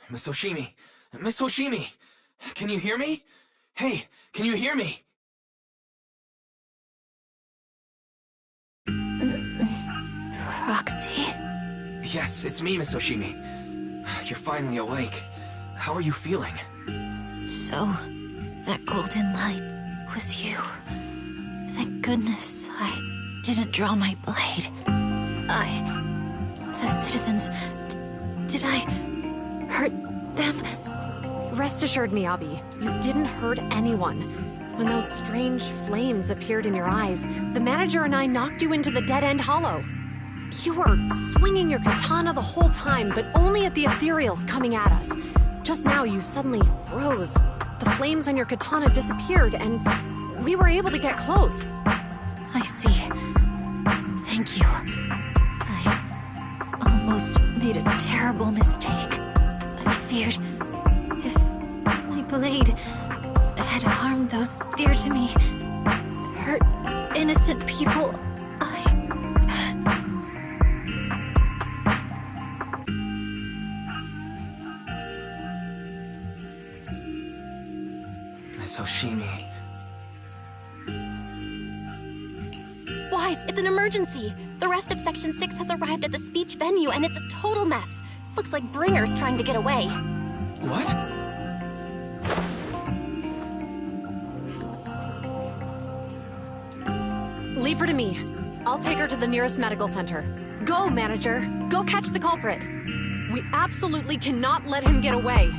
Miss Hoshimi! Miss Hoshimi! Can you hear me? Hey, can you hear me? Roxy? Yes, it's me, Miss Hoshimi. You're finally awake. How are you feeling? So, that golden light was you. Thank goodness I didn't draw my blade. The citizens Did I hurt them? Rest assured, Miyabi, you didn't hurt anyone. When those strange flames appeared in your eyes, the manager and I knocked you into the dead-end hollow. You were swinging your katana the whole time, but only at the ethereals coming at us. Just now, you suddenly froze. The flames on your katana disappeared, and we were able to get close. I see. Thank you. I almost made a terrible mistake. I feared if my blade had harmed those dear to me, hurt innocent people, Miss Oshimi. Wise, it's an emergency. The rest of Section 6 has arrived at the speech venue, and it's a total mess. Looks like Bringer's trying to get away. What? Leave her to me. I'll take her to the nearest medical center. Go, manager. Go catch the culprit. We absolutely cannot let him get away.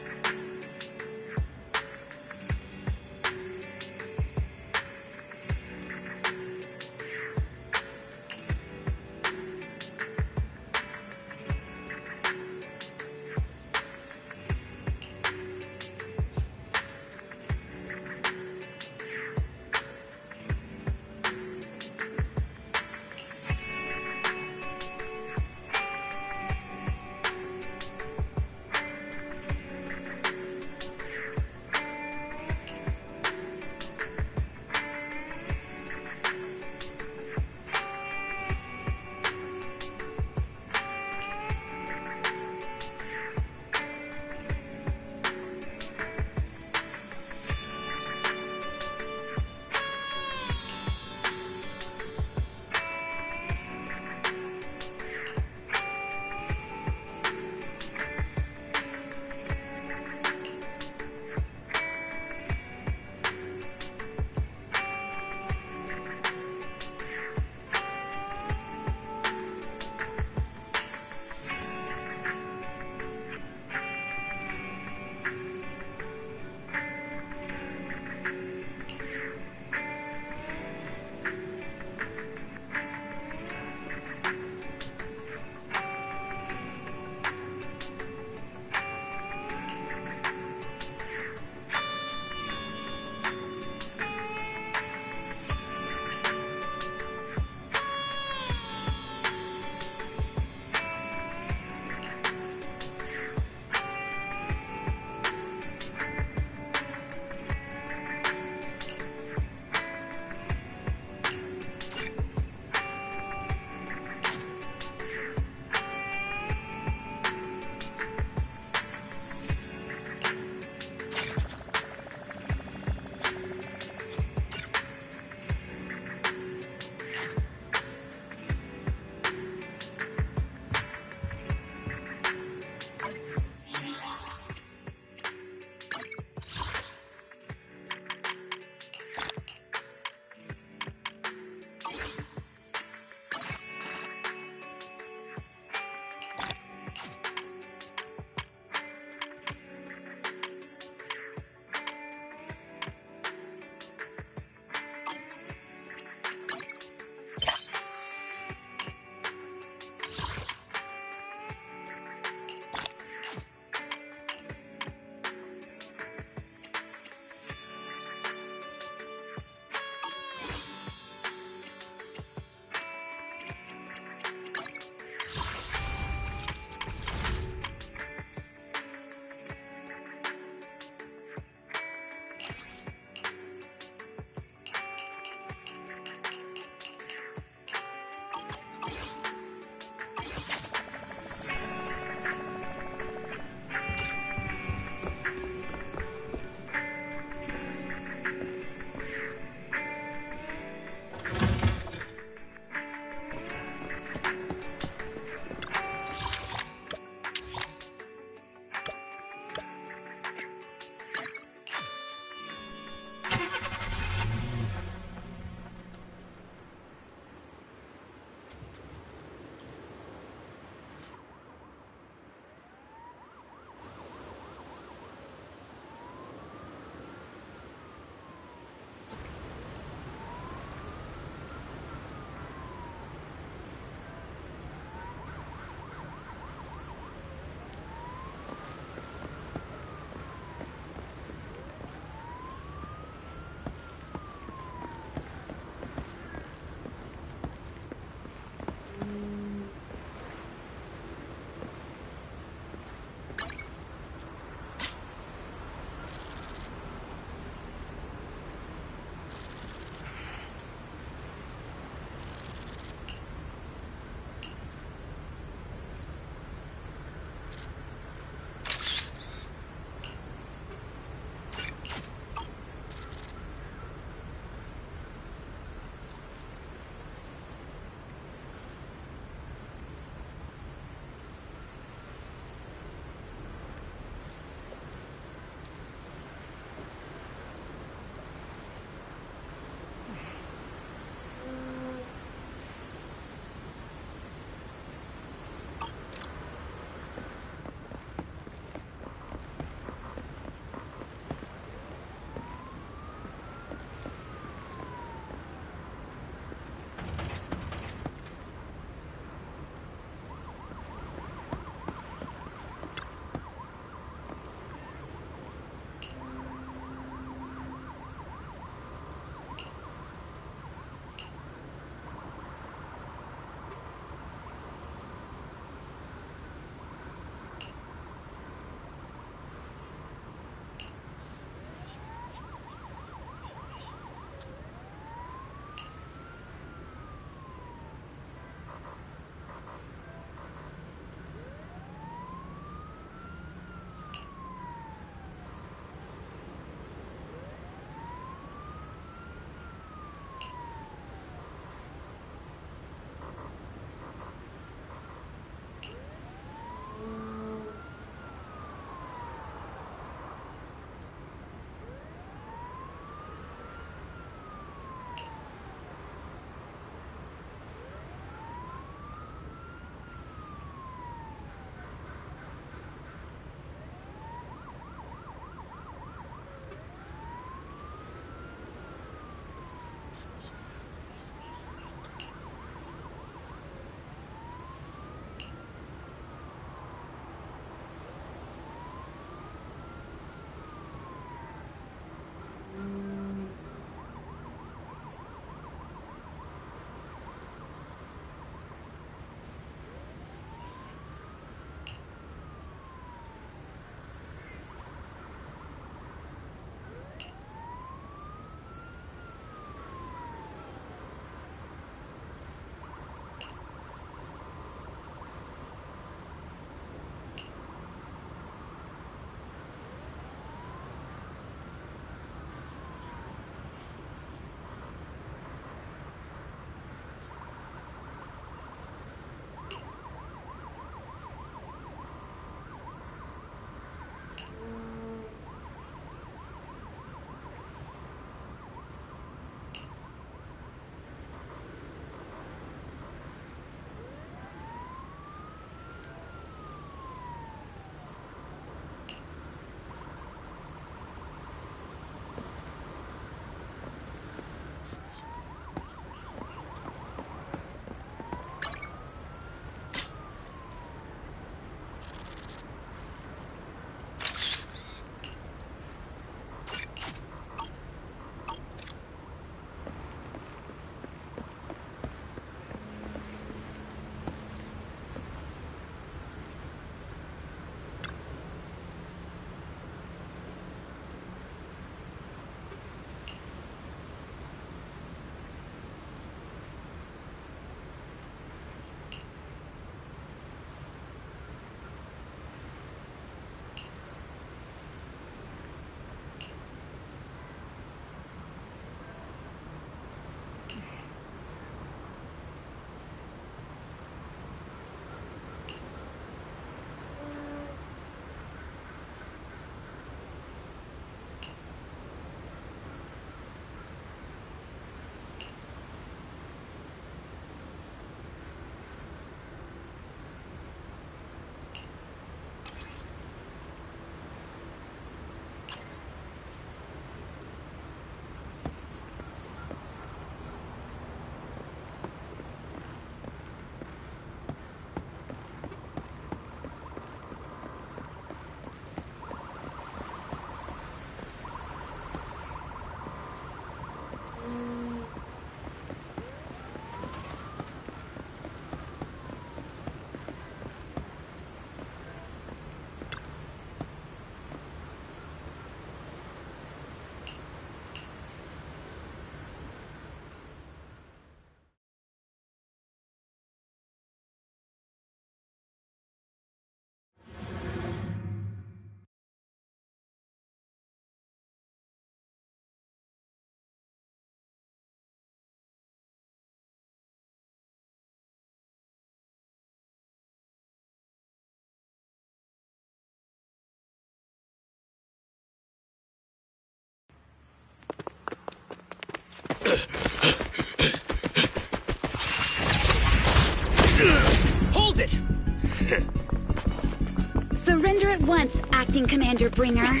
once, Acting Commander Bringer.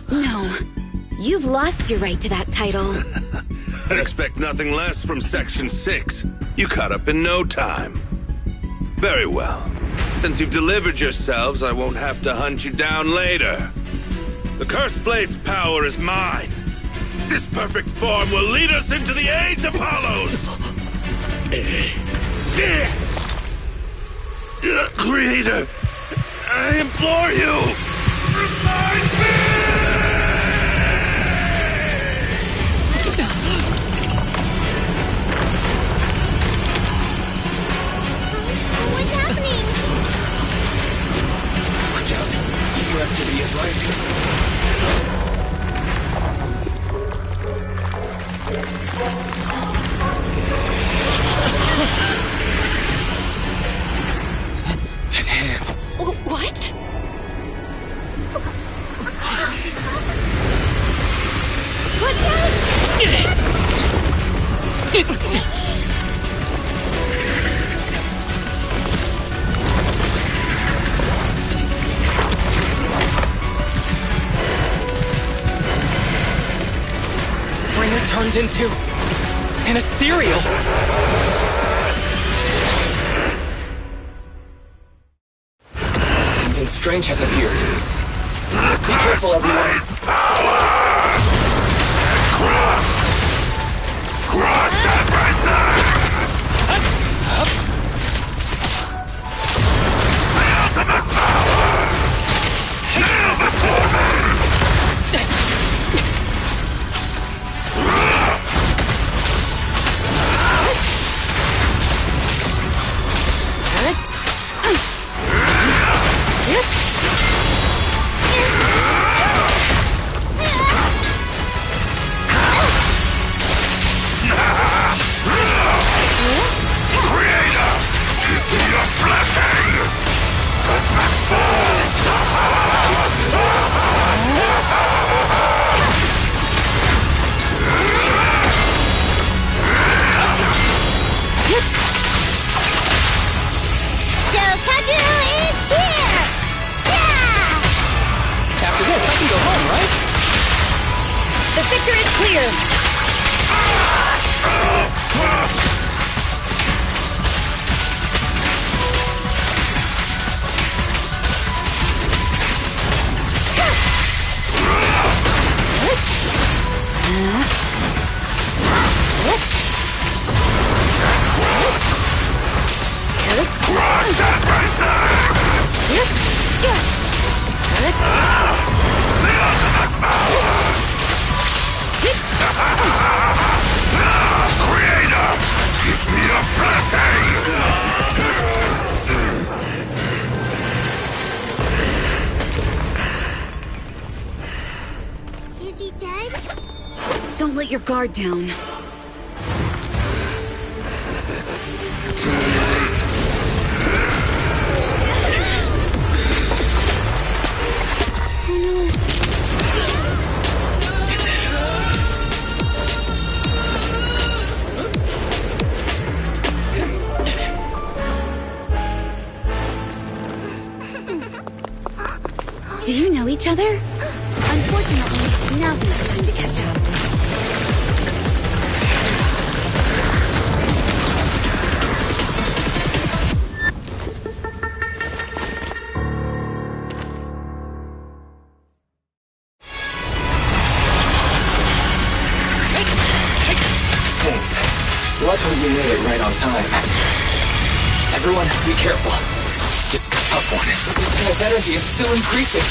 No. You've lost your right to that title. I'd expect nothing less from Section 6. You caught up in no time. Very well. Since you've delivered yourselves, I won't have to hunt you down later. The Cursed Blade's power is mine. This perfect form will lead us into the age of Hollows! Creator, I implore you, remind me! What's happening? Watch out. Ether activity is rising. That hand. What? Watch out! Bringer turned into an ethereal. Something strange has appeared. Be careful, everyone. Crush everything! The ultimate power! Kneel before me! Creator, give me your blessing! Cosmic force! So Kagu is here! Yeah! After this, I can go home, right? The victor is clear! Crush everything! The ultimate power! Creator, give me your blessing! Is he dead? Don't let your guard down. Do you know each other? Unfortunately, now's not the time to catch up. Thanks. Luckily you made it right on time. Everyone, be careful. This is a tough one. This guy's energy is still increasing.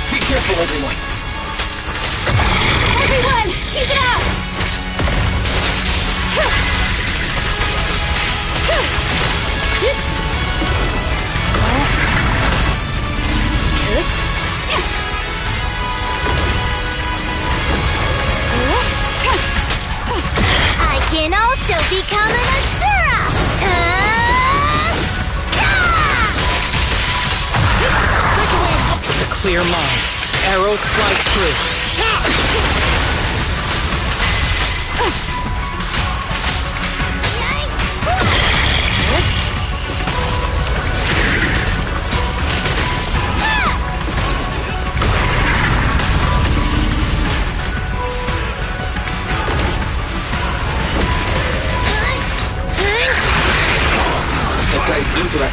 Be careful, everyone. Everyone, keep it up! I can also become an Asura! With a clear mind, arrows fly true.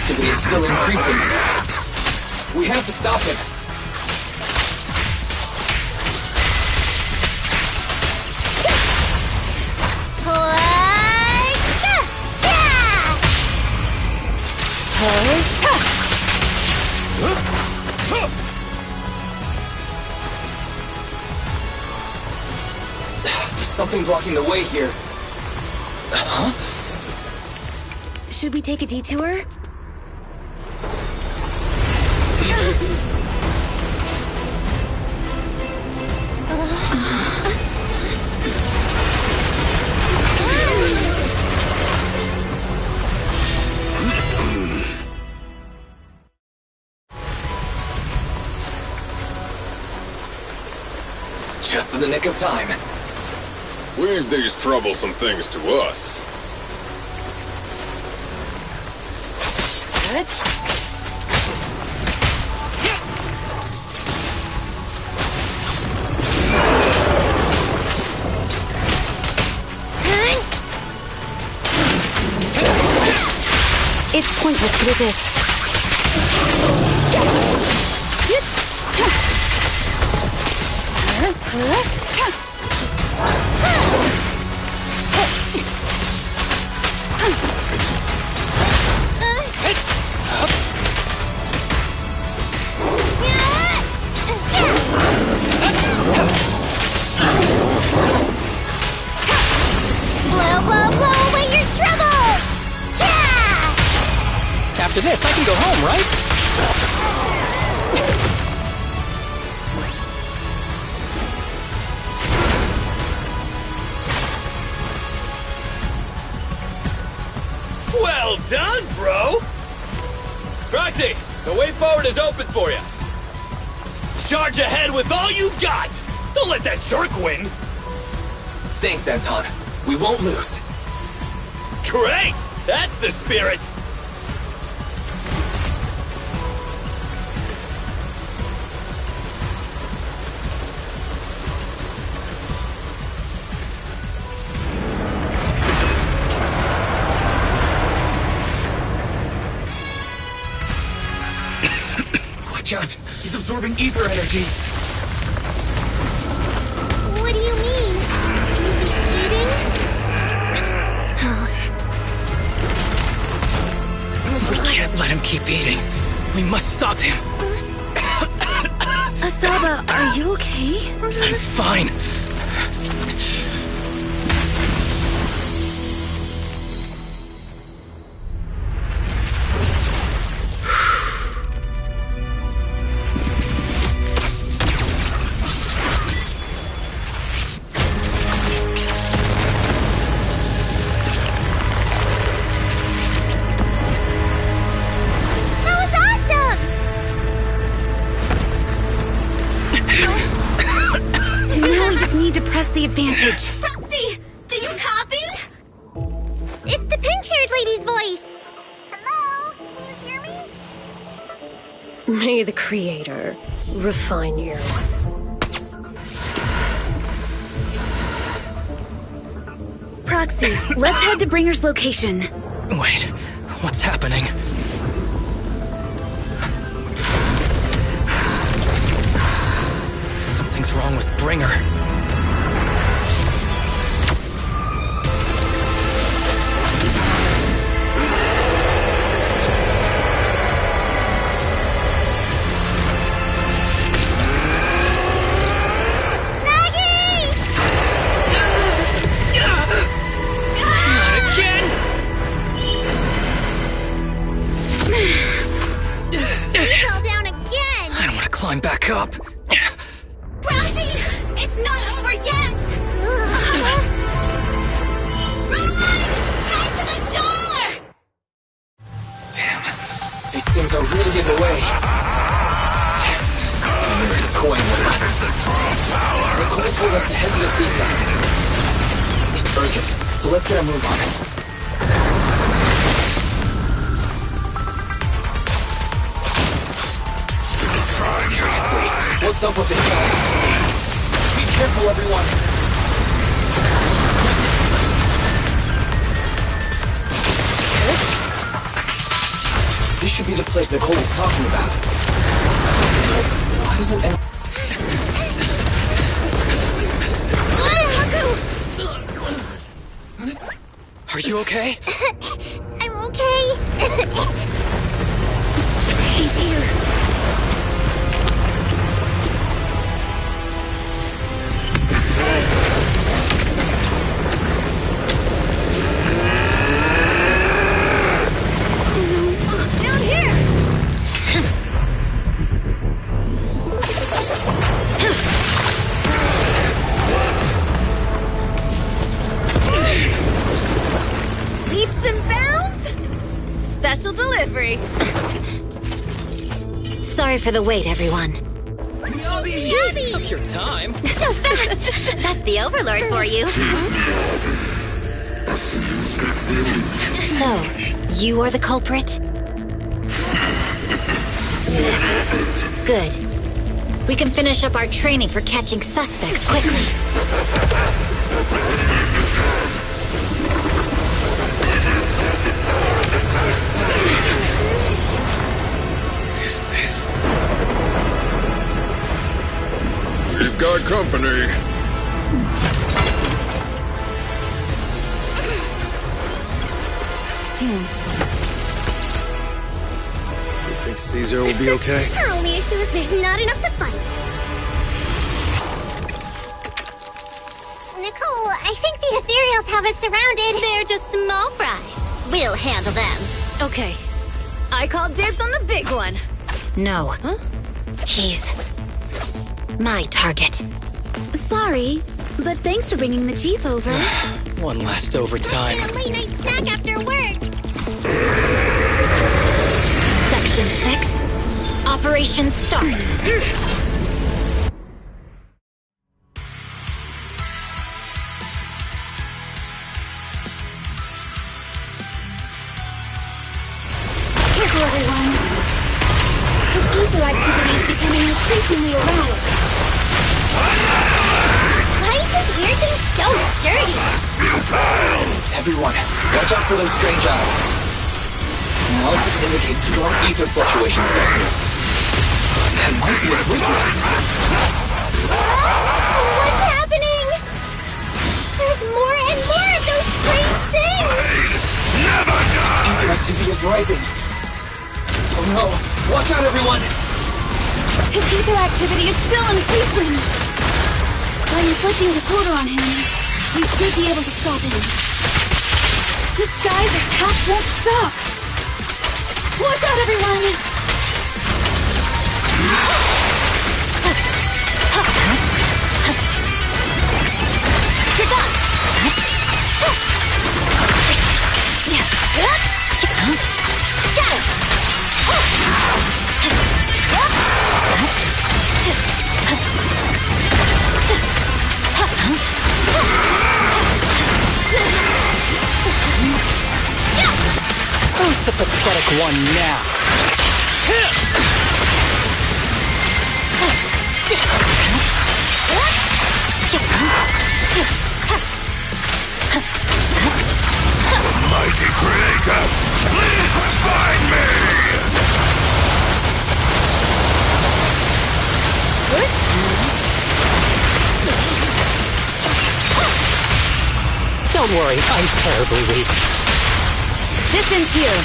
activity is still increasing. We have to stop him. There's something blocking the way here. Huh? Should we take a detour? Just in the nick of time. Leave these troublesome things to us. It's pointless to resist. Blow, blow, blow away your trouble! Yeah! After this, I can go home, right? Well done, bro! Proxy, the way forward is open for you. Charge ahead with all you got! Don't let that jerk win! Thanks, Anton. We won't lose. Great! That's the spirit! Watch out! He's absorbing ether energy! What do you mean? Eating? We can't let him keep eating. We must stop him. Asaba, are you okay? I'm fine. Now we just need to press the advantage. Proxy, do you copy? It's the pink-haired lady's voice. Hello? Can you hear me? May the Creator refine you. Proxy, let's head to Bringer's location. Wait, what's happening? Something's wrong with Bringer. Climb back up. Proxy, it's not over yet. Run! Head to the shore! Damn, these things are really in the way. They're toying with us. Nicole told us to head to the seaside. It's urgent, so let's get a move on it. Seriously, what's up with this guy? Be careful, everyone! should be the place Nicole was talking about. Why doesn't anyone... Are you okay? I'm okay. He's here. Down here! Leaps and bounds? Special delivery. Sorry for the wait, everyone. Took your time. So fast! That's the Overlord for you. So, you are the culprit? Good. We can finish up our training for catching suspects quickly. Is this? We've got company. You think Caesar will be okay? Our only issue is there's not enough to fight. Nicole, I think the ethereals have us surrounded. They're just small fries. We'll handle them. Okay. I call dibs on the big one. No. Huh? He's my target. Sorry, but thanks for bringing the Jeep over. One last overtime. A late night snack after work. Section 6. Operation start. Careful, everyone. This ether activity is becoming increasingly erratic. Why is this weird thing so sturdy? Everyone, watch out for those strange eyes. Analysis indicates strong ether fluctuations there. That might be a weakness. What's happening? There's more and more of those strange things! Never die! Ether activity is rising. Oh no! Watch out, everyone! His ether activity is still increasing. By inflicting disorder on him, we should be able to stop him. This guy's attack won't stop. Watch out, everyone! You're done! Scatter! Who's the pathetic one now? Mighty creator, please find me! Don't worry, I'm terribly weak. This ends here.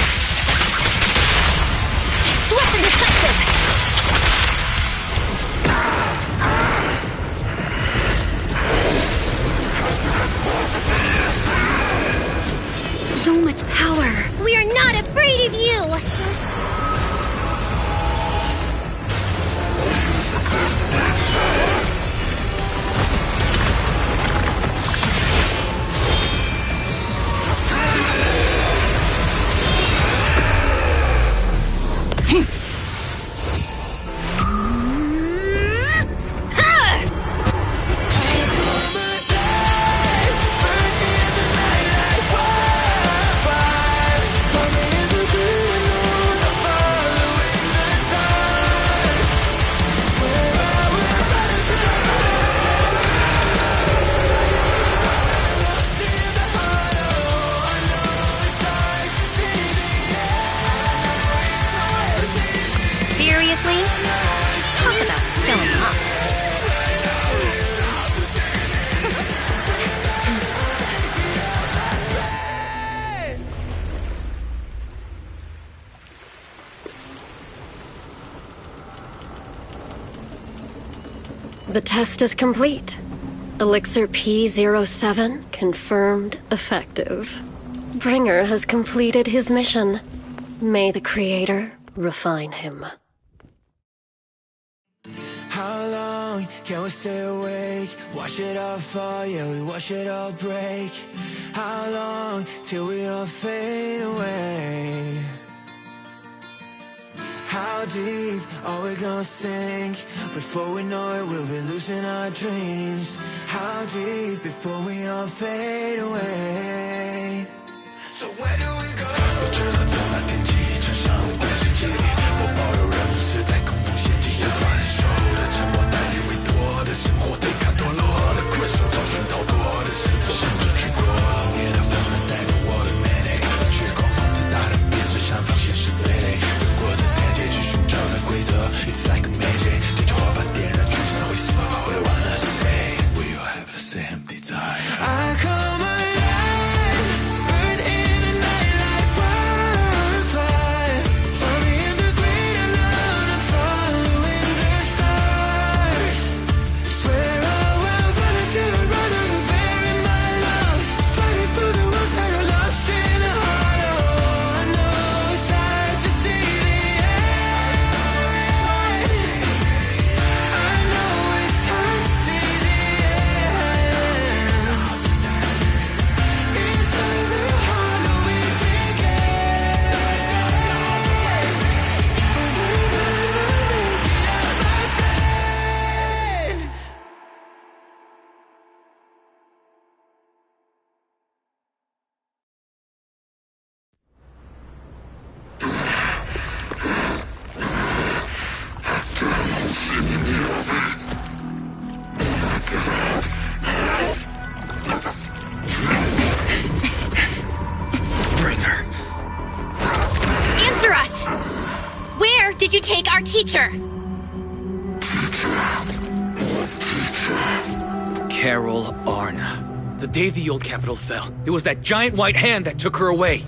Swift and decisive! So much power. We are not afraid of you! The test is complete. Elixir P07 confirmed effective. Bringer has completed his mission. May the Creator refine him. How long can we stay awake? Wash it all fall, yeah, we wash it all break. How long till we all fade away? How deep are we gonna sink? Before we know it, we'll be losing our dreams. How deep before we all fade away? So where do we go? 我知道在那天起，船上的世界里，我保有人们是在恐怖陷阱，无法忍受的沉默，带领委托的生活，对抗堕落的困兽，找寻逃脱的失措，甚至去过冷冽的风能带着我的魅力，却狂妄自大的编织上方现实对垒，越过这台阶去寻找的规则 ，It's like a magic， 点着火把点燃，聚散会死，What I wanna say， we all have the same desire。I call my Did you take our teacher? Carol Arna. The day the old capital fell, it was that giant white hand that took her away.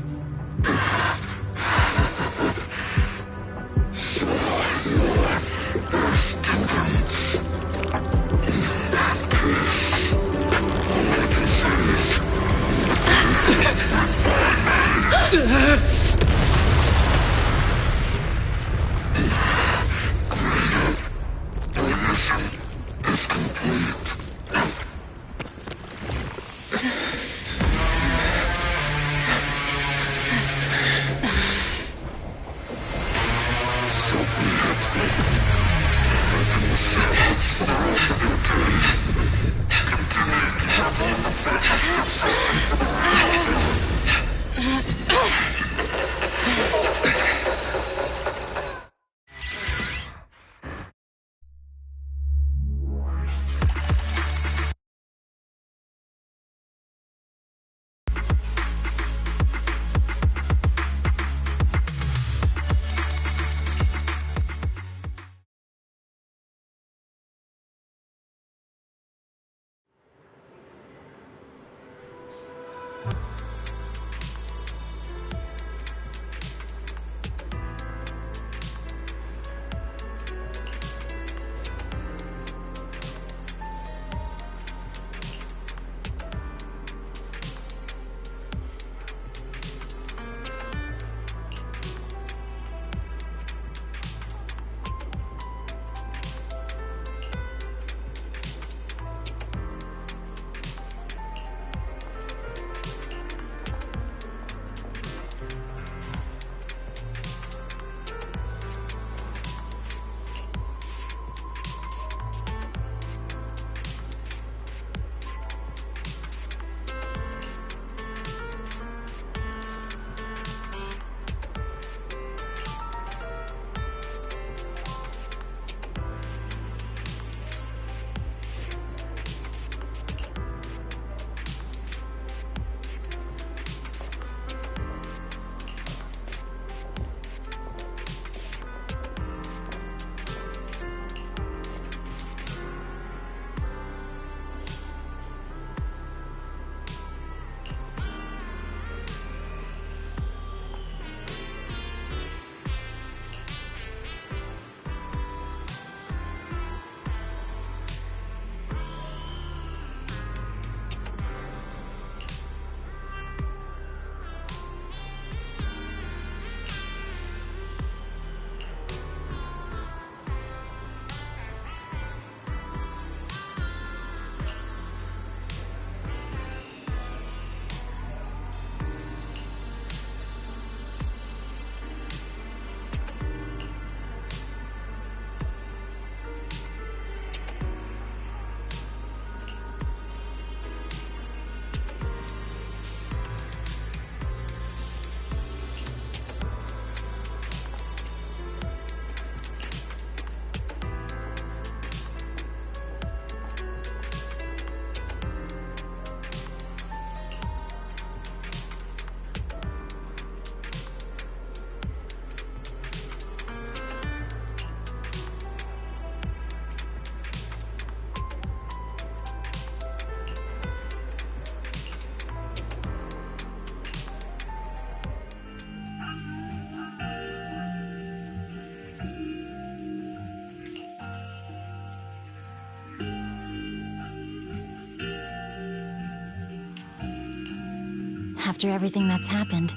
After everything that's happened,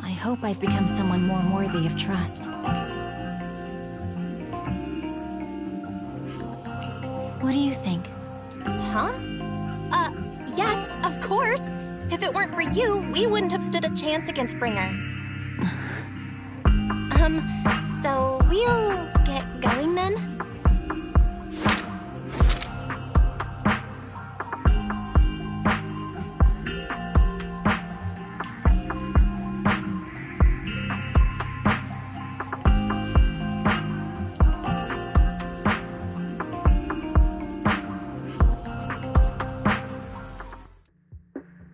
I hope I've become someone more worthy of trust. What do you think? Huh? Yes, of course. If it weren't for you, we wouldn't have stood a chance against Bringer. So we'll get going then?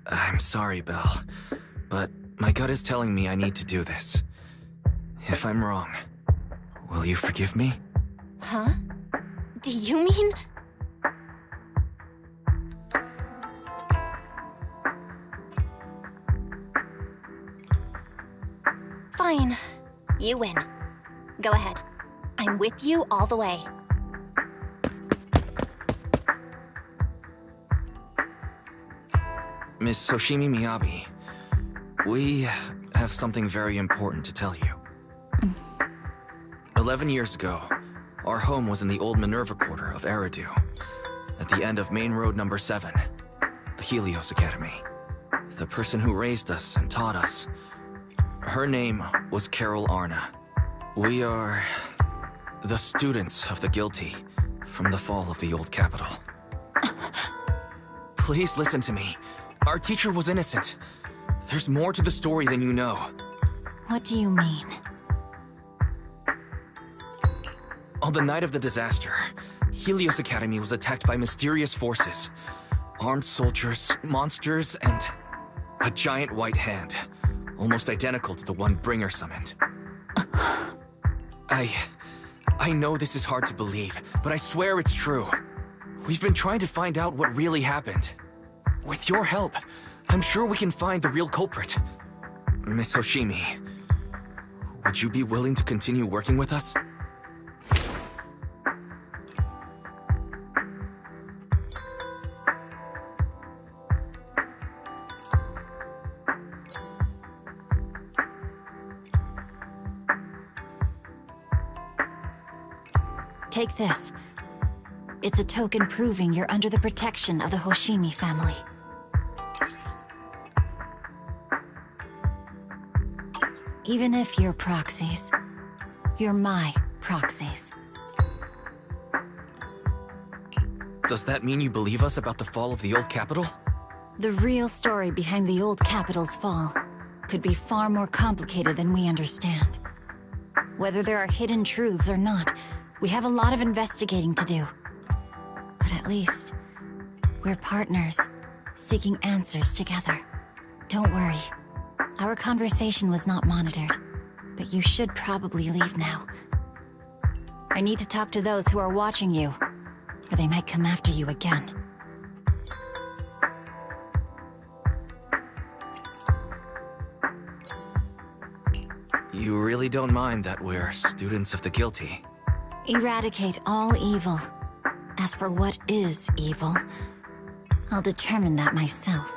I'm sorry, Belle, but my gut is telling me I need to do this. If I'm wrong, will you forgive me? Huh? Do you mean... Fine. You win. Go ahead. I'm with you all the way. Miss Hoshimi Miyabi, we have something very important to tell you. 11 years ago, our home was in the old Minerva Quarter of Eridu, at the end of Main Road number 7, the Helios Academy. The person who raised us and taught us, her name was Carol Arna. We are the students of the guilty from the fall of the old capital. Please listen to me. Our teacher was innocent. There's more to the story than you know. What do you mean? On the night of the disaster, Helios Academy was attacked by mysterious forces. Armed soldiers, monsters, and a giant white hand, almost identical to the one Bringer summoned. I know this is hard to believe, but I swear it's true. We've been trying to find out what really happened. With your help, I'm sure we can find the real culprit. Miss Hoshimi, would you be willing to continue working with us? Take this. It's a token proving you're under the protection of the Hoshimi family. Even if you're proxies, you're my proxies. Does that mean you believe us about the fall of the old capital? The real story behind the old capital's fall could be far more complicated than we understand. Whether there are hidden truths or not, we have a lot of investigating to do. But at least, we're partners, seeking answers together. Don't worry. Our conversation was not monitored, but you should probably leave now. I need to talk to those who are watching you, or they might come after you again. You really don't mind that we're students of the guilty? Eradicate all evil. As for what is evil, I'll determine that myself.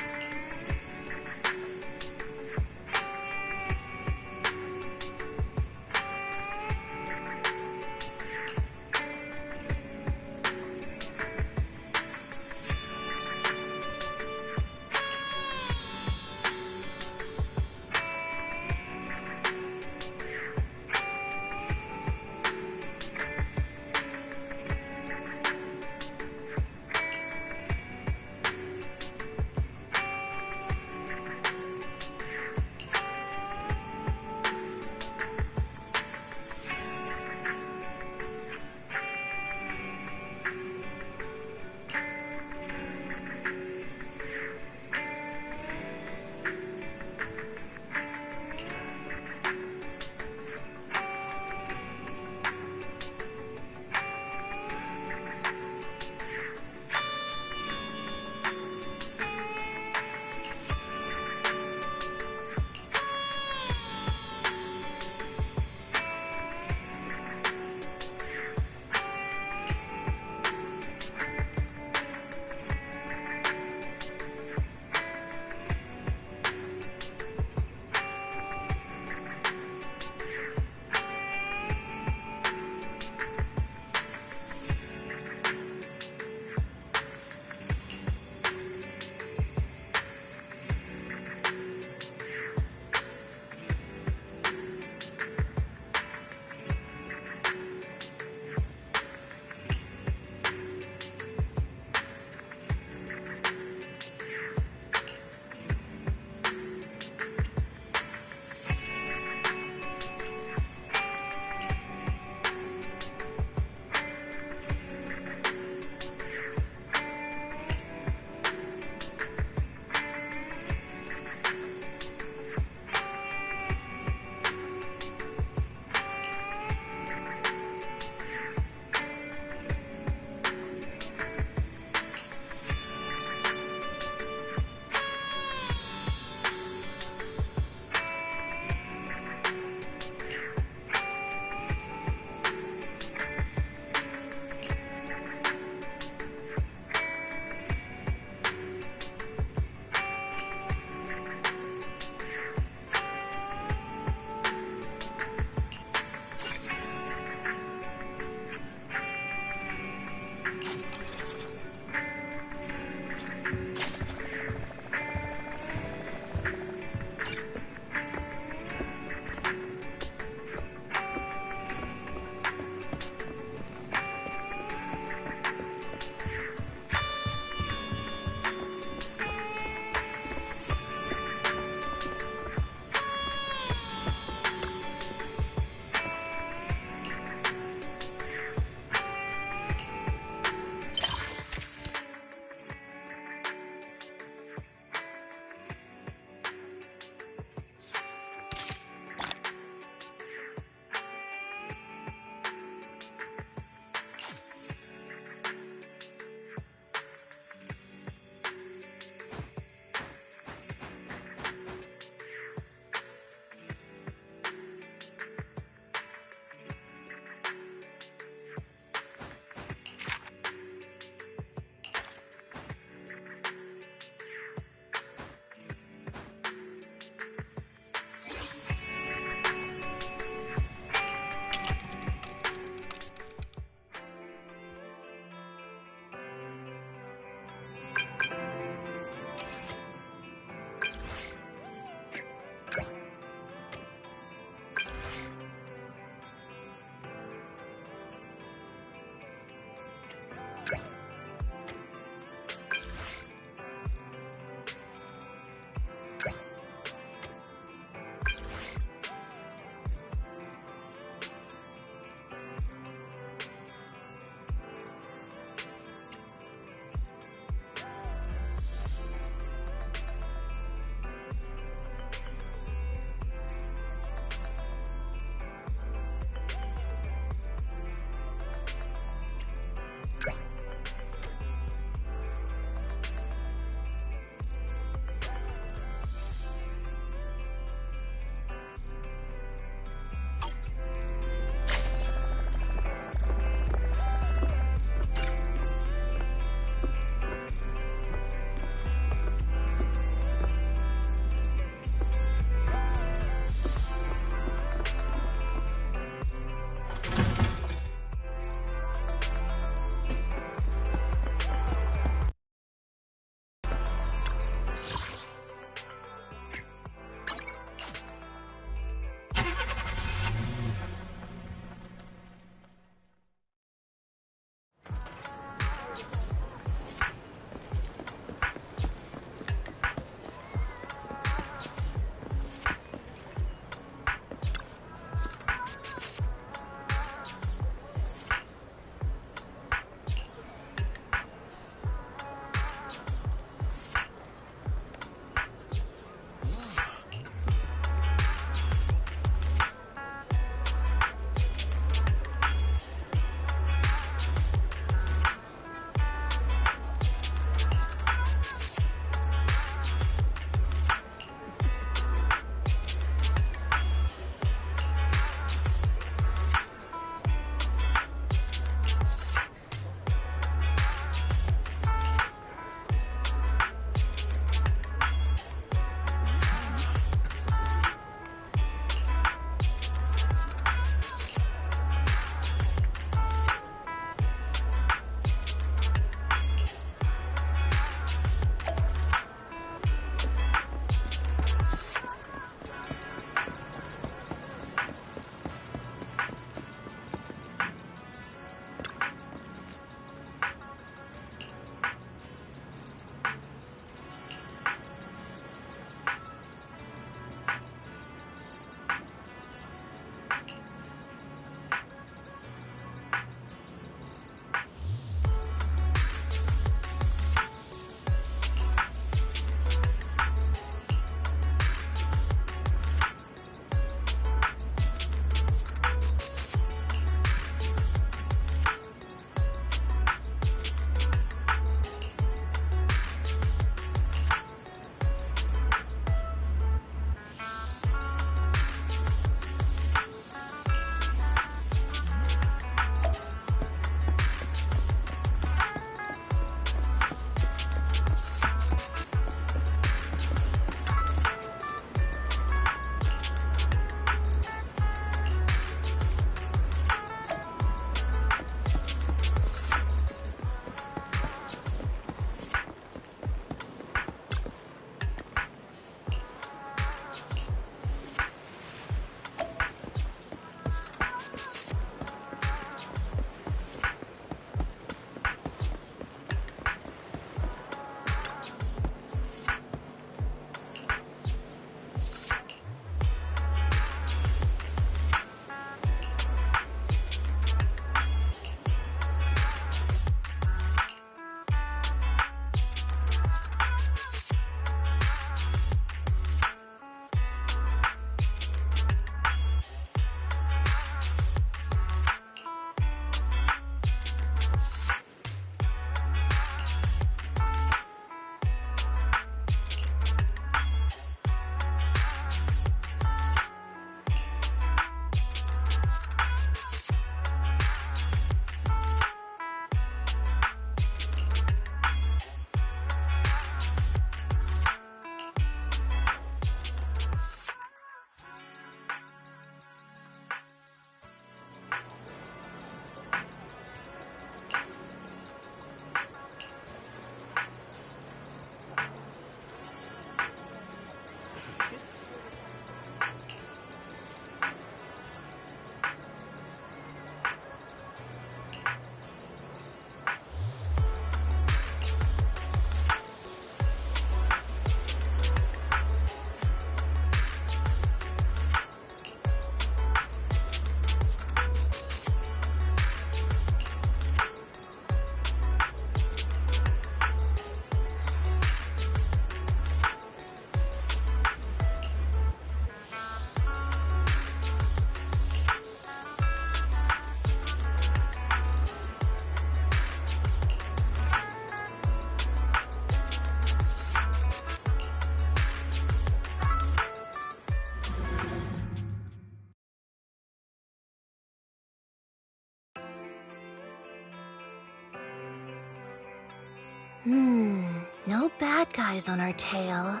No bad guys on our tail.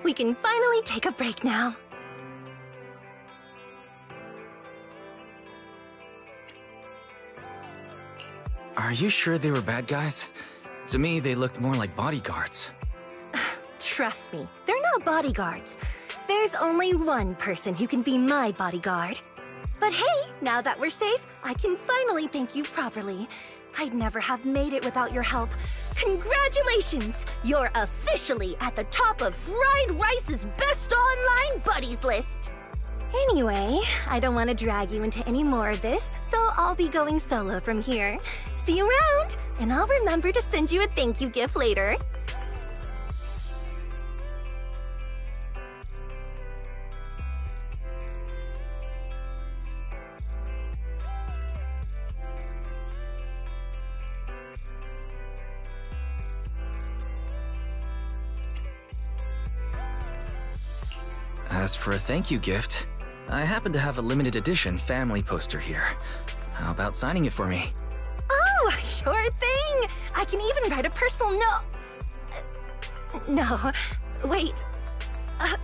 We can finally take a break now. Are you sure they were bad guys? To me, they looked more like bodyguards. Trust me, they're not bodyguards. There's only one person who can be my bodyguard. But hey, now that we're safe, I can finally thank you properly. I'd never have made it without your help. Congratulations! You're officially at the top of Fried Rice's Best Online Buddies list! Anyway, I don't want to drag you into any more of this, so I'll be going solo from here. See you around, and I'll remember to send you a thank you gift later. As for a thank you gift, I happen to have a limited edition family poster here. How about signing it for me? Oh, sure thing! I can even write a personal note. No, wait. Oh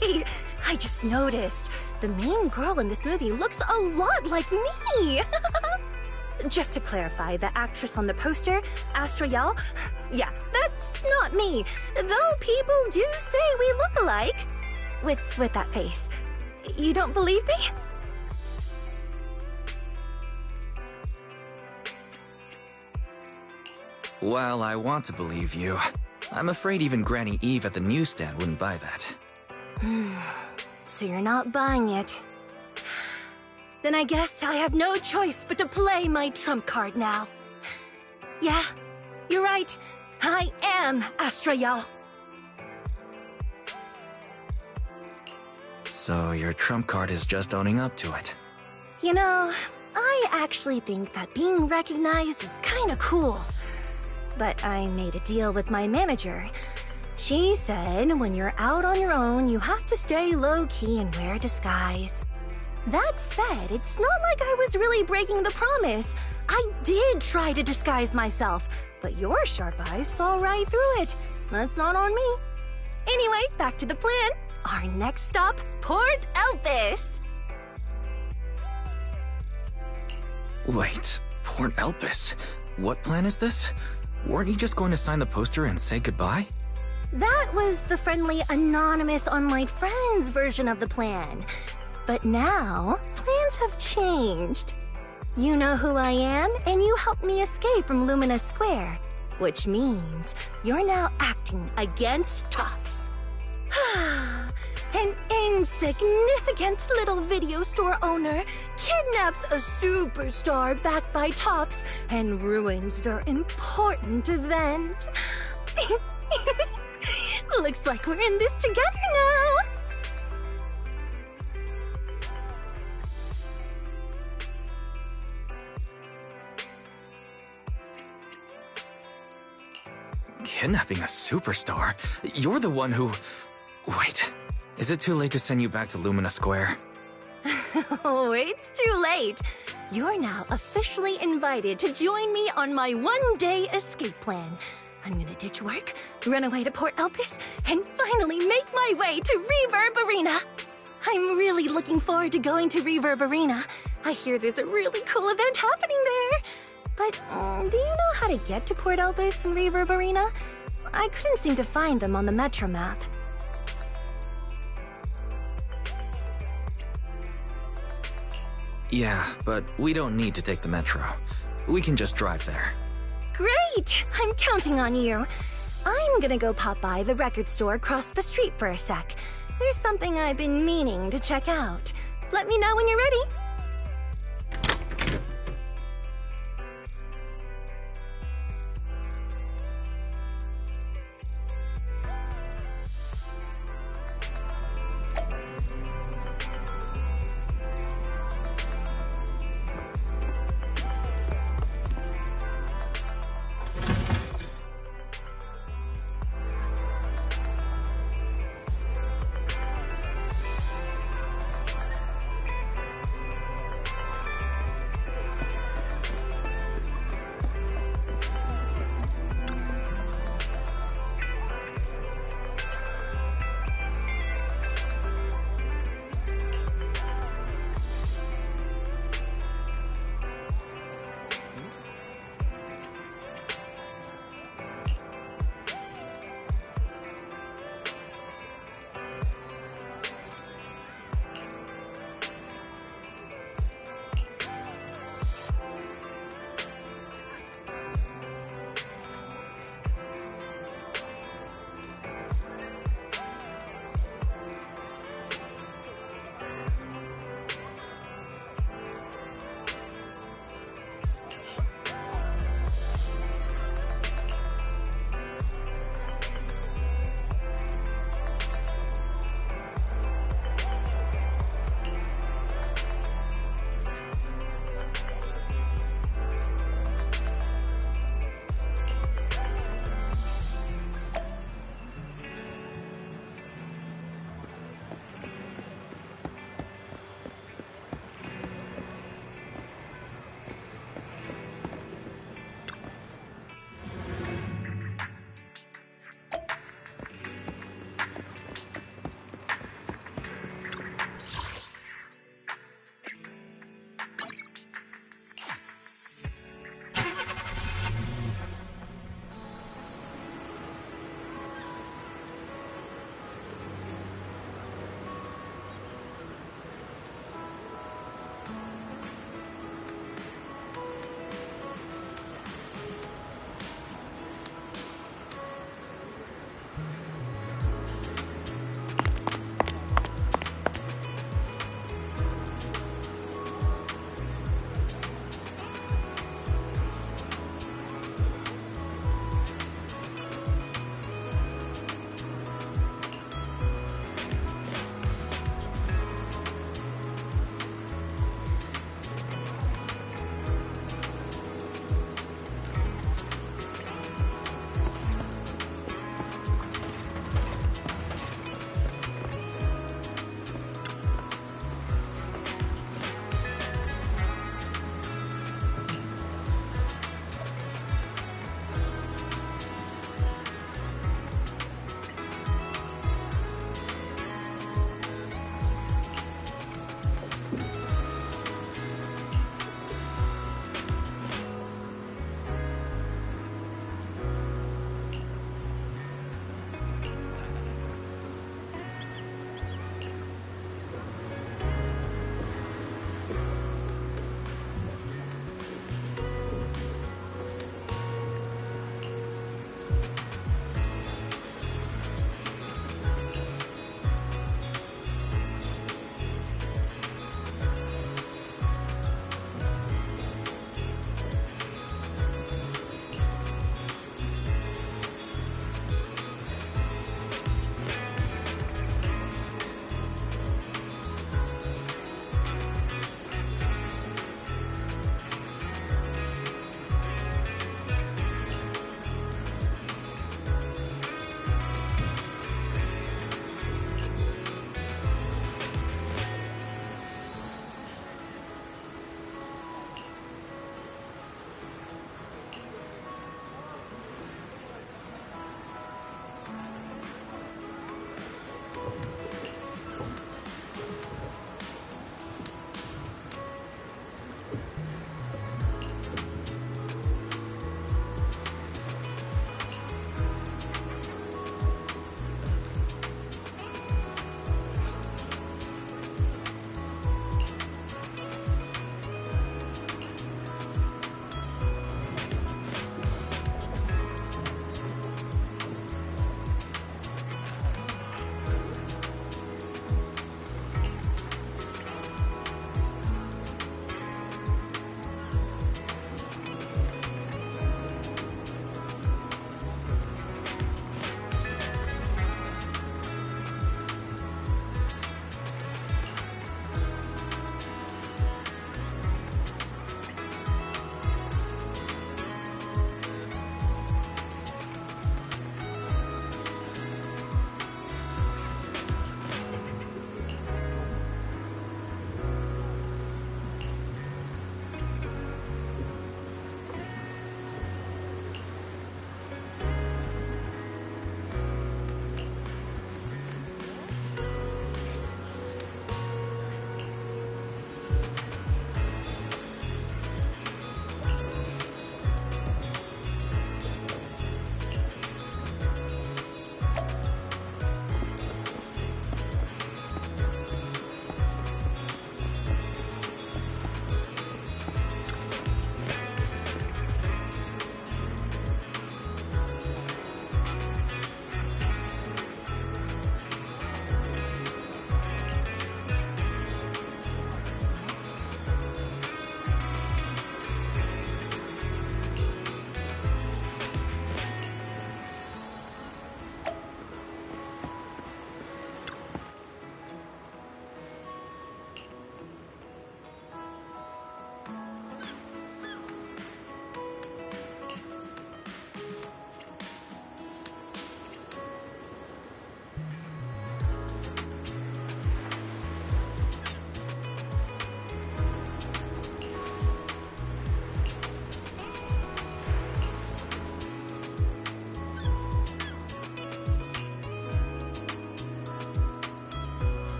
my! I just noticed. The main girl in this movie looks a lot like me! Just to clarify, the actress on the poster, Astra Yal, yeah, that's not me. Though people do say we look alike. What's with that face? You don't believe me? While I want to believe you, I'm afraid even Granny Eve at the newsstand wouldn't buy that. So you're not buying it. Then I guess I have no choice but to play my trump card now. Yeah, you're right. I am Astra Yal. So your trump card is just owning up to it. You know, I actually think that being recognized is kinda cool. But I made a deal with my manager. She said when you're out on your own, you have to stay low-key and wear a disguise. That said, it's not like I was really breaking the promise. I did try to disguise myself, but your sharp eyes saw right through it. That's not on me. Anyway, back to the plan. Our next stop, Port Elpis. Wait, Port Elpis? What plan is this? Weren't you just going to sign the poster and say goodbye? That was the friendly, anonymous online friends version of the plan. But now, plans have changed. You know who I am, and you helped me escape from Lumina Square. Which means you're now acting against Tops. An insignificant little video store owner kidnaps a superstar backed by Tops and ruins their important event. Looks like we're in this together now. Kidnapping a superstar? You're the one who... Wait, is it too late to send you back to Lumina Square? Oh, it's too late. You're now officially invited to join me on my one-day escape plan. I'm gonna ditch work, run away to Port Elpis, and finally make my way to Reverb Arena. I'm really looking forward to going to Reverb Arena. I hear there's a really cool event happening there. But do you know how to get to Port Elpis and Reverb Arena? I couldn't seem to find them on the Metro map. Yeah, but we don't need to take the Metro. We can just drive there. Great! I'm counting on you. I'm gonna go pop by the record store across the street for a sec. There's something I've been meaning to check out. Let me know when you're ready.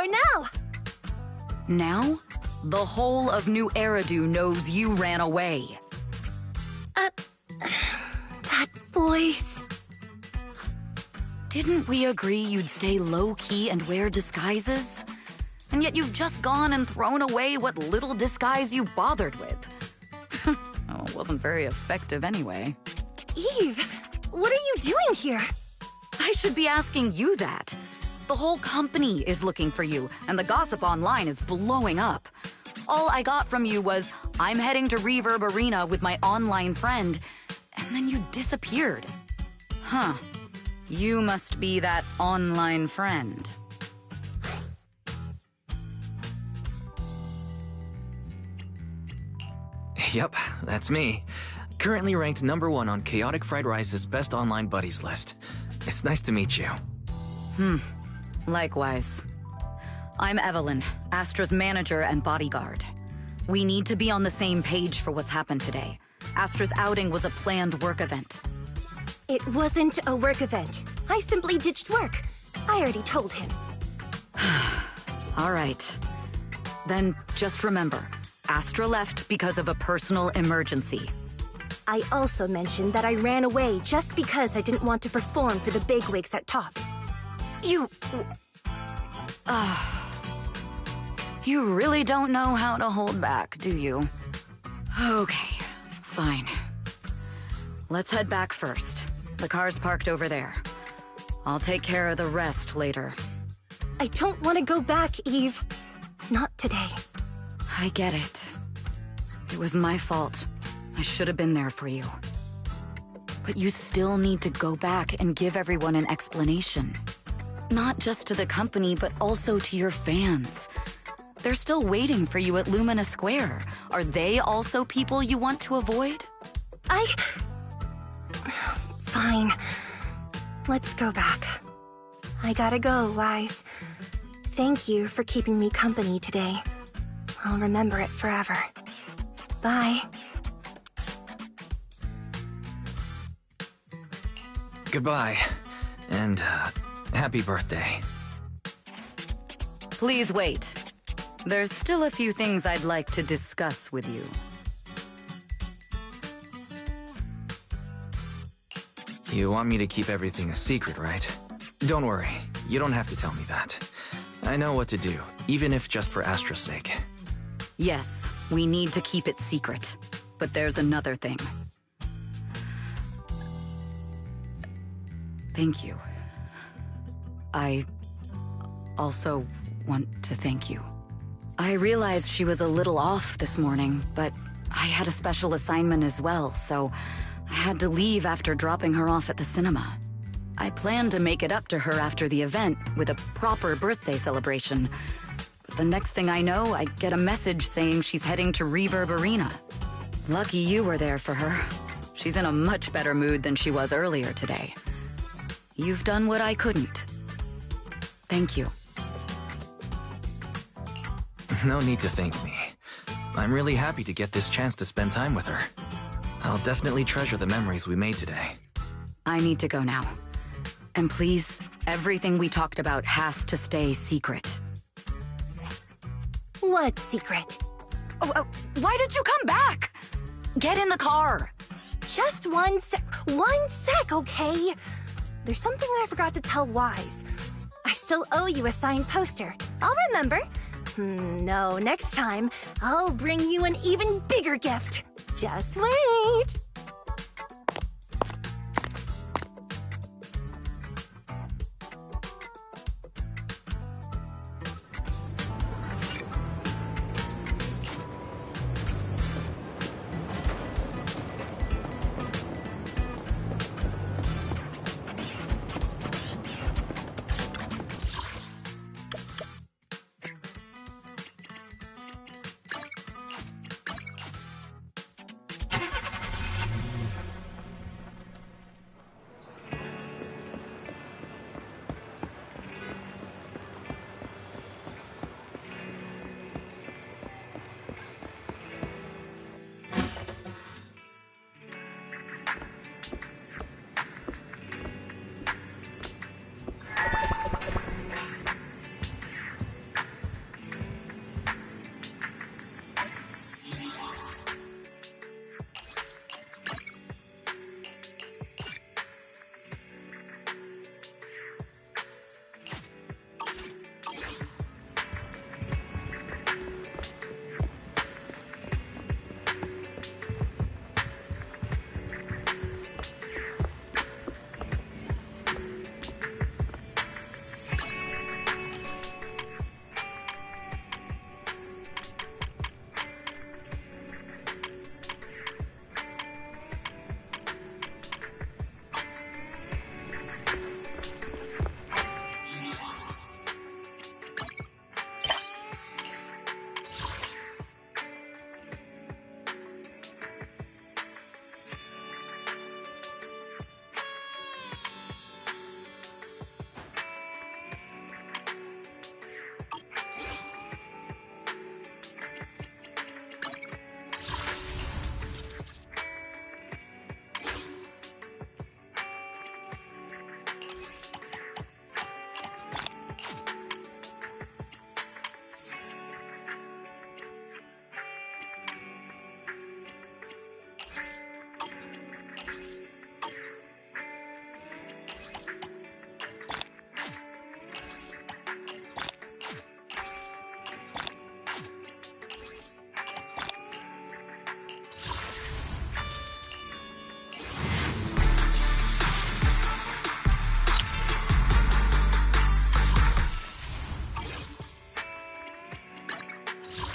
for now. Now? The whole of New Eridu knows you ran away. That voice. Didn't we agree you'd stay low-key and wear disguises? And yet you've just gone and thrown away what little disguise you bothered with. Oh, it wasn't very effective anyway. Eve, what are you doing here? I should be asking you that. The whole company is looking for you, and the gossip online is blowing up. All I got from you was, I'm heading to Reverb Arena with my online friend, and then you disappeared. Huh. You must be that online friend. Yep, that's me. Currently ranked #1 on Chaotic Fried Rice's Best Online Buddies list. It's nice to meet you. Likewise. I'm Evelyn, Astra's manager and bodyguard. We need to be on the same page for what's happened today. Astra's outing was a planned work event. It wasn't a work event. I simply ditched work. I already told him. All right. Then just remember, Astra left because of a personal emergency. I also mentioned that I ran away just because I didn't want to perform for the bigwigs at Tops. You really don't know how to hold back, do you? Okay, fine. Let's head back first. The car's parked over there. I'll take care of the rest later. I don't want to go back, Eve. Not today. I get it. It was my fault. I should have been there for you. But you still need to go back and give everyone an explanation. Not just to the company, but also to your fans. They're still waiting for you at Lumina Square. Are they also people you want to avoid? Fine. Let's go back. I gotta go, Wise. Thank you for keeping me company today. I'll remember it forever. Bye. Goodbye, and happy birthday. Please wait. There's still a few things I'd like to discuss with you. You want me to keep everything a secret, right? Don't worry, you don't have to tell me that. I know what to do, even if just for Astra's sake. Yes, we need to keep it secret. But there's another thing. Thank you. I also want to thank you. I realized she was a little off this morning, but I had a special assignment as well, so I had to leave after dropping her off at the cinema. I planned to make it up to her after the event with a proper birthday celebration. But the next thing I know, I get a message saying she's heading to Reverb Arena. Lucky you were there for her. She's in a much better mood than she was earlier today. You've done what I couldn't. Thank you. No need to thank me. I'm really happy to get this chance to spend time with her. I'll definitely treasure the memories we made today. I need to go now. And please, everything we talked about has to stay secret. What secret? Why did you come back? Get in the car. Just one sec, okay? There's something I forgot to tell Wise. I still owe you a signed poster. I'll remember. No, next time, I'll bring you an even bigger gift. Just wait.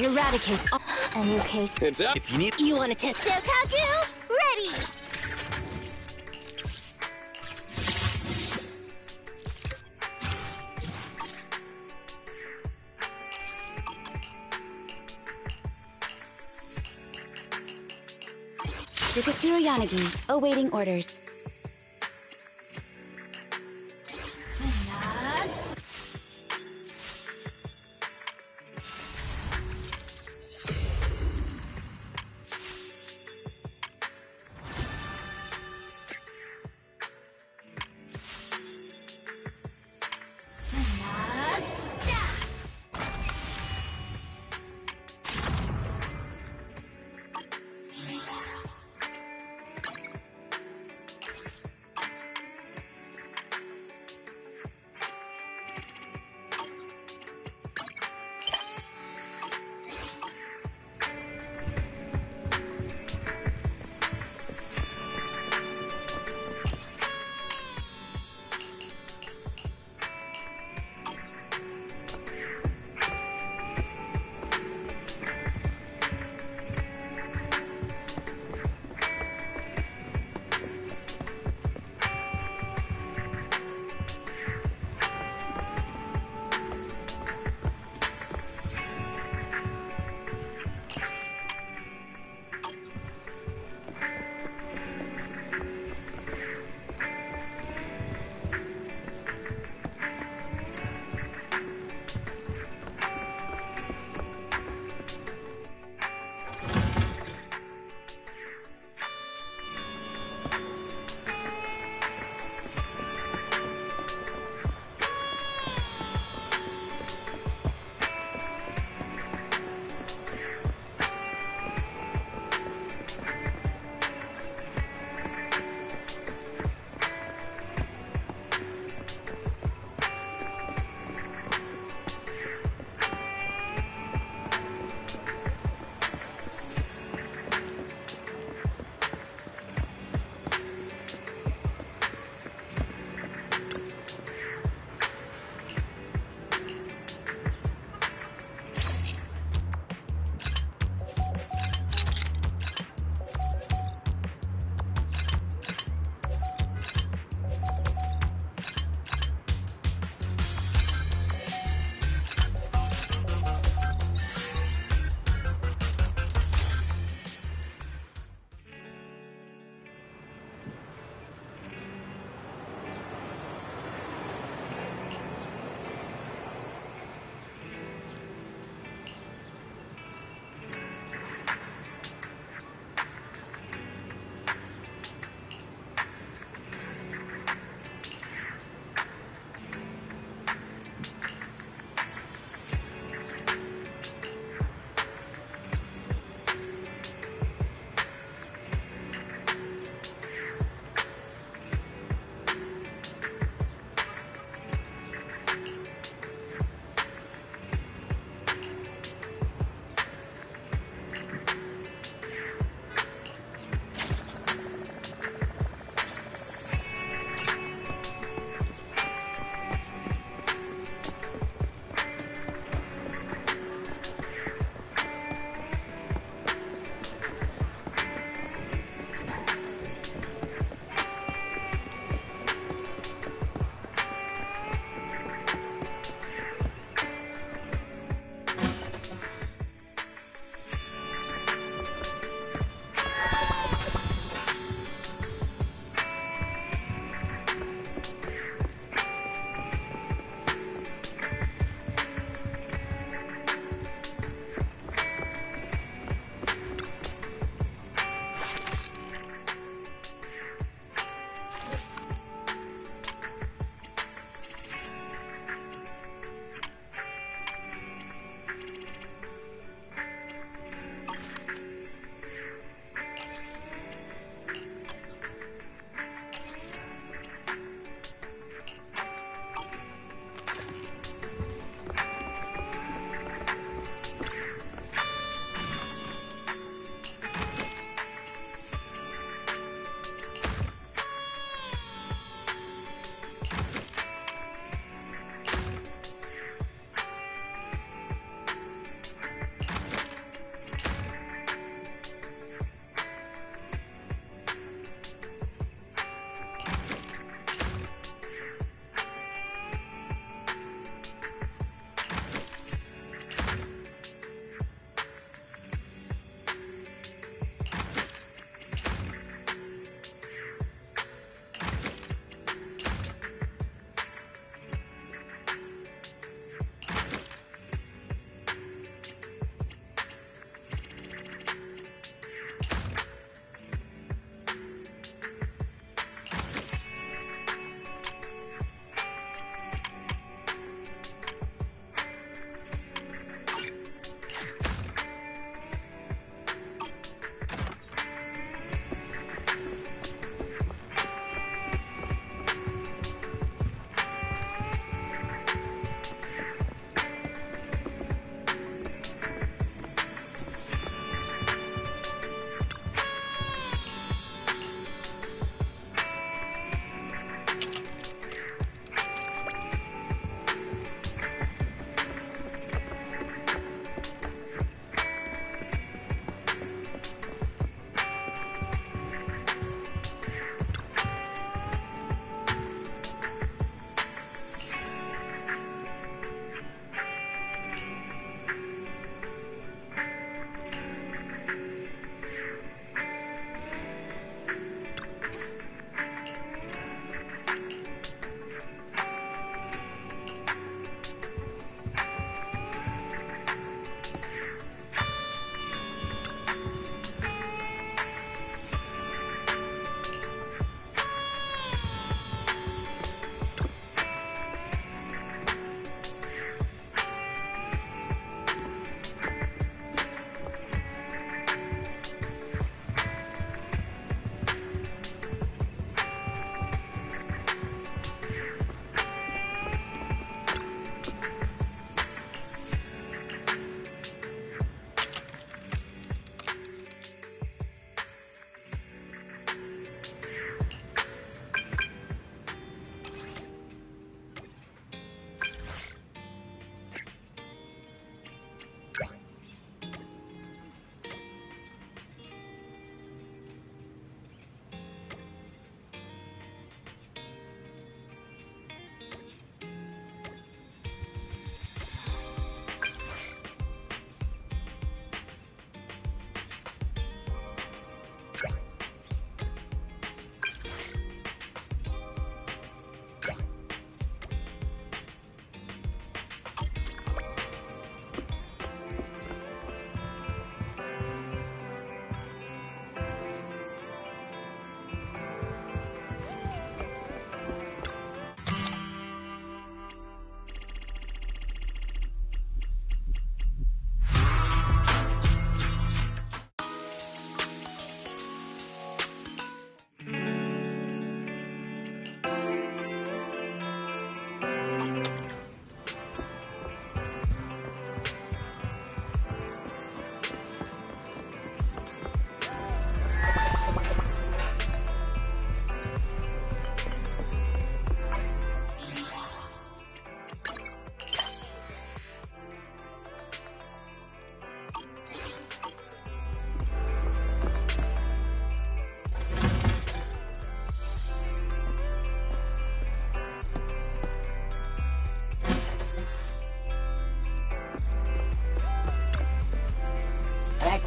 eradicate all... A new case. It's up. If you need... You want a test? Shokaku, ready! Yukashiro Yanagi, awaiting orders.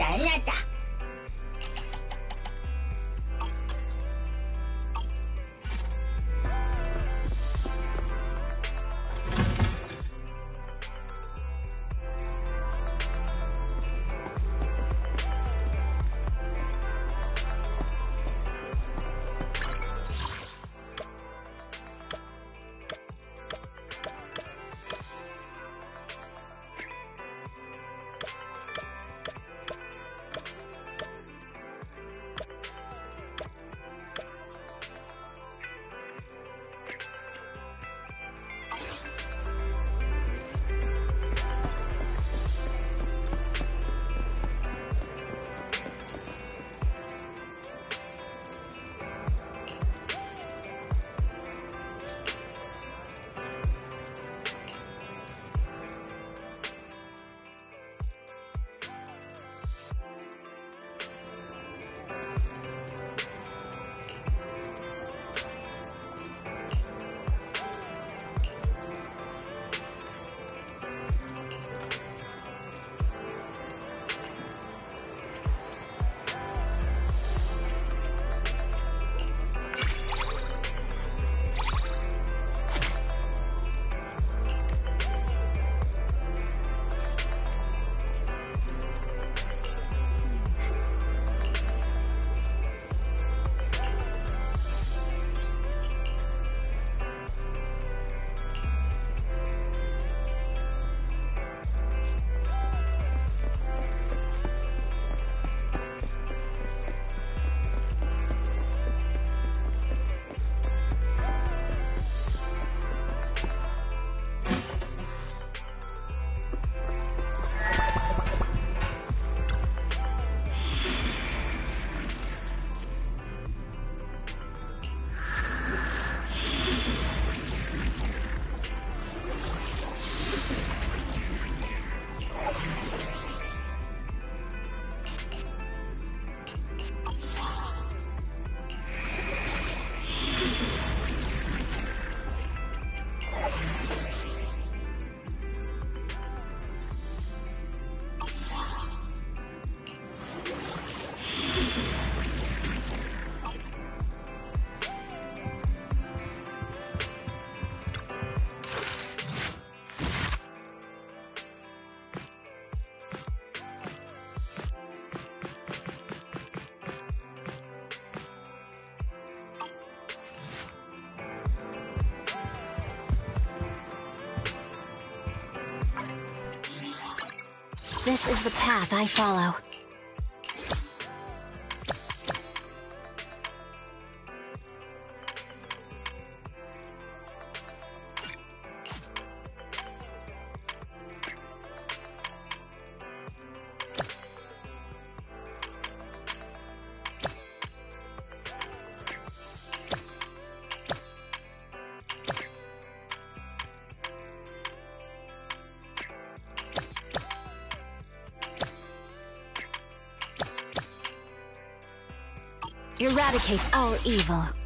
完了的。This is the path I follow. Eradicate all evil.